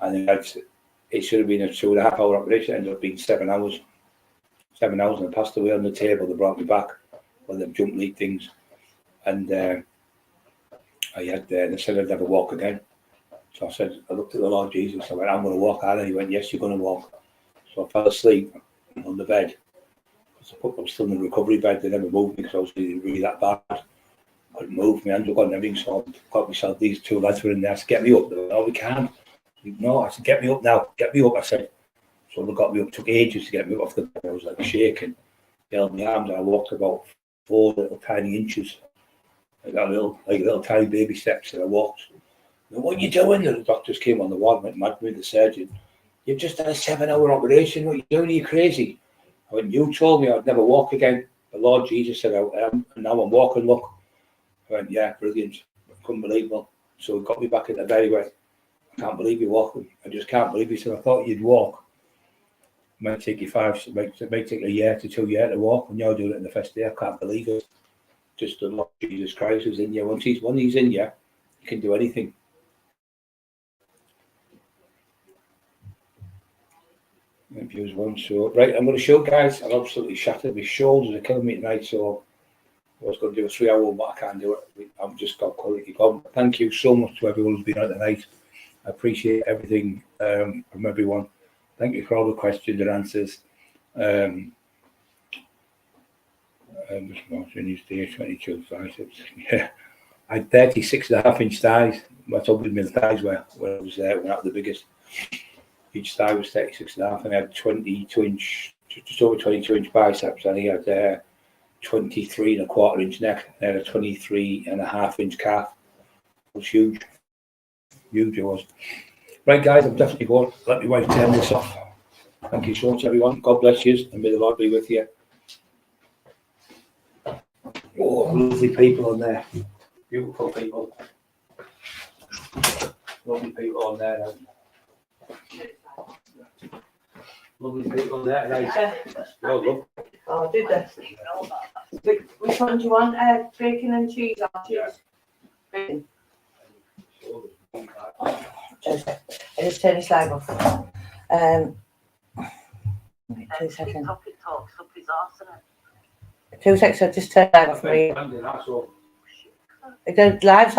and it should have been a 2.5 hour operation. It ended up being 7 hours. 7 hours, and I passed away on the table. They brought me back with them jump lead things, and they said I'd never walk again. So I looked at the Lord Jesus. I went, I'm going to walk. And he went, yes, you're going to walk. So I fell asleep on the bed. I was still in the recovery bed. They never moved me because I was really that bad. I couldn't move. My hands were gone and everything. So I got myself. These 2 lads were in there. I said, get me up. They went, no, we can't. No, I said, get me up now. Get me up. I said. So they got me up. Took ages to get me up off the bed. I was like shaking. They held my arms. I walked about 4 little tiny inches. Like little tiny baby steps, and I walked. And what are you doing? And the doctors came on the ward, went mad with the surgeon. You've just had a 7-hour operation. What are you doing? Are you crazy? I went, you told me I'd never walk again. The Lord Jesus said I am, and now I'm walking. Look. I went, yeah, brilliant. Unbelievable. So he got me back in the bed. He went, I can't believe you're walking. I just can't believe you. So I thought you'd walk. It might take you it might take a year to 2 years to walk, and you're doing it in the first day. I can't believe it. Just the Lord Jesus Christ is in you. When he's in you, you can do anything. Views 1. So right, I'm going to show guys. I'm absolutely shattered. My shoulders are killing me tonight. So I was going to do a 3-hour, but I can't do it. I've just got quality gone. Thank you so much to everyone who's been on tonight. I appreciate everything from everyone. Thank you for all the questions and answers. Just watching these days, 22 biceps. Yeah, I had 36.5-inch thighs. That's how big my thighs were when I was there, when I was the biggest. Each thigh was 36.5, and I had 22-inch, just over 22-inch biceps, and he had 23.25-inch neck, and a 23.5-inch calf. It was huge. Huge it was. Right, guys, I'm definitely going. Let me wife turn this off. Thank you so much, everyone. God bless you, and may the Lord be with you. Oh, lovely people on there. Beautiful people. Lovely people on there. Lovely people on there. Oh, look. Oh, did they? Which one do you want? Bacon and cheese or cheese? Bacon. I just turn this live off. Wait, 2 seconds. 2 seconds, I'll just turn live off for you. That's all. The live's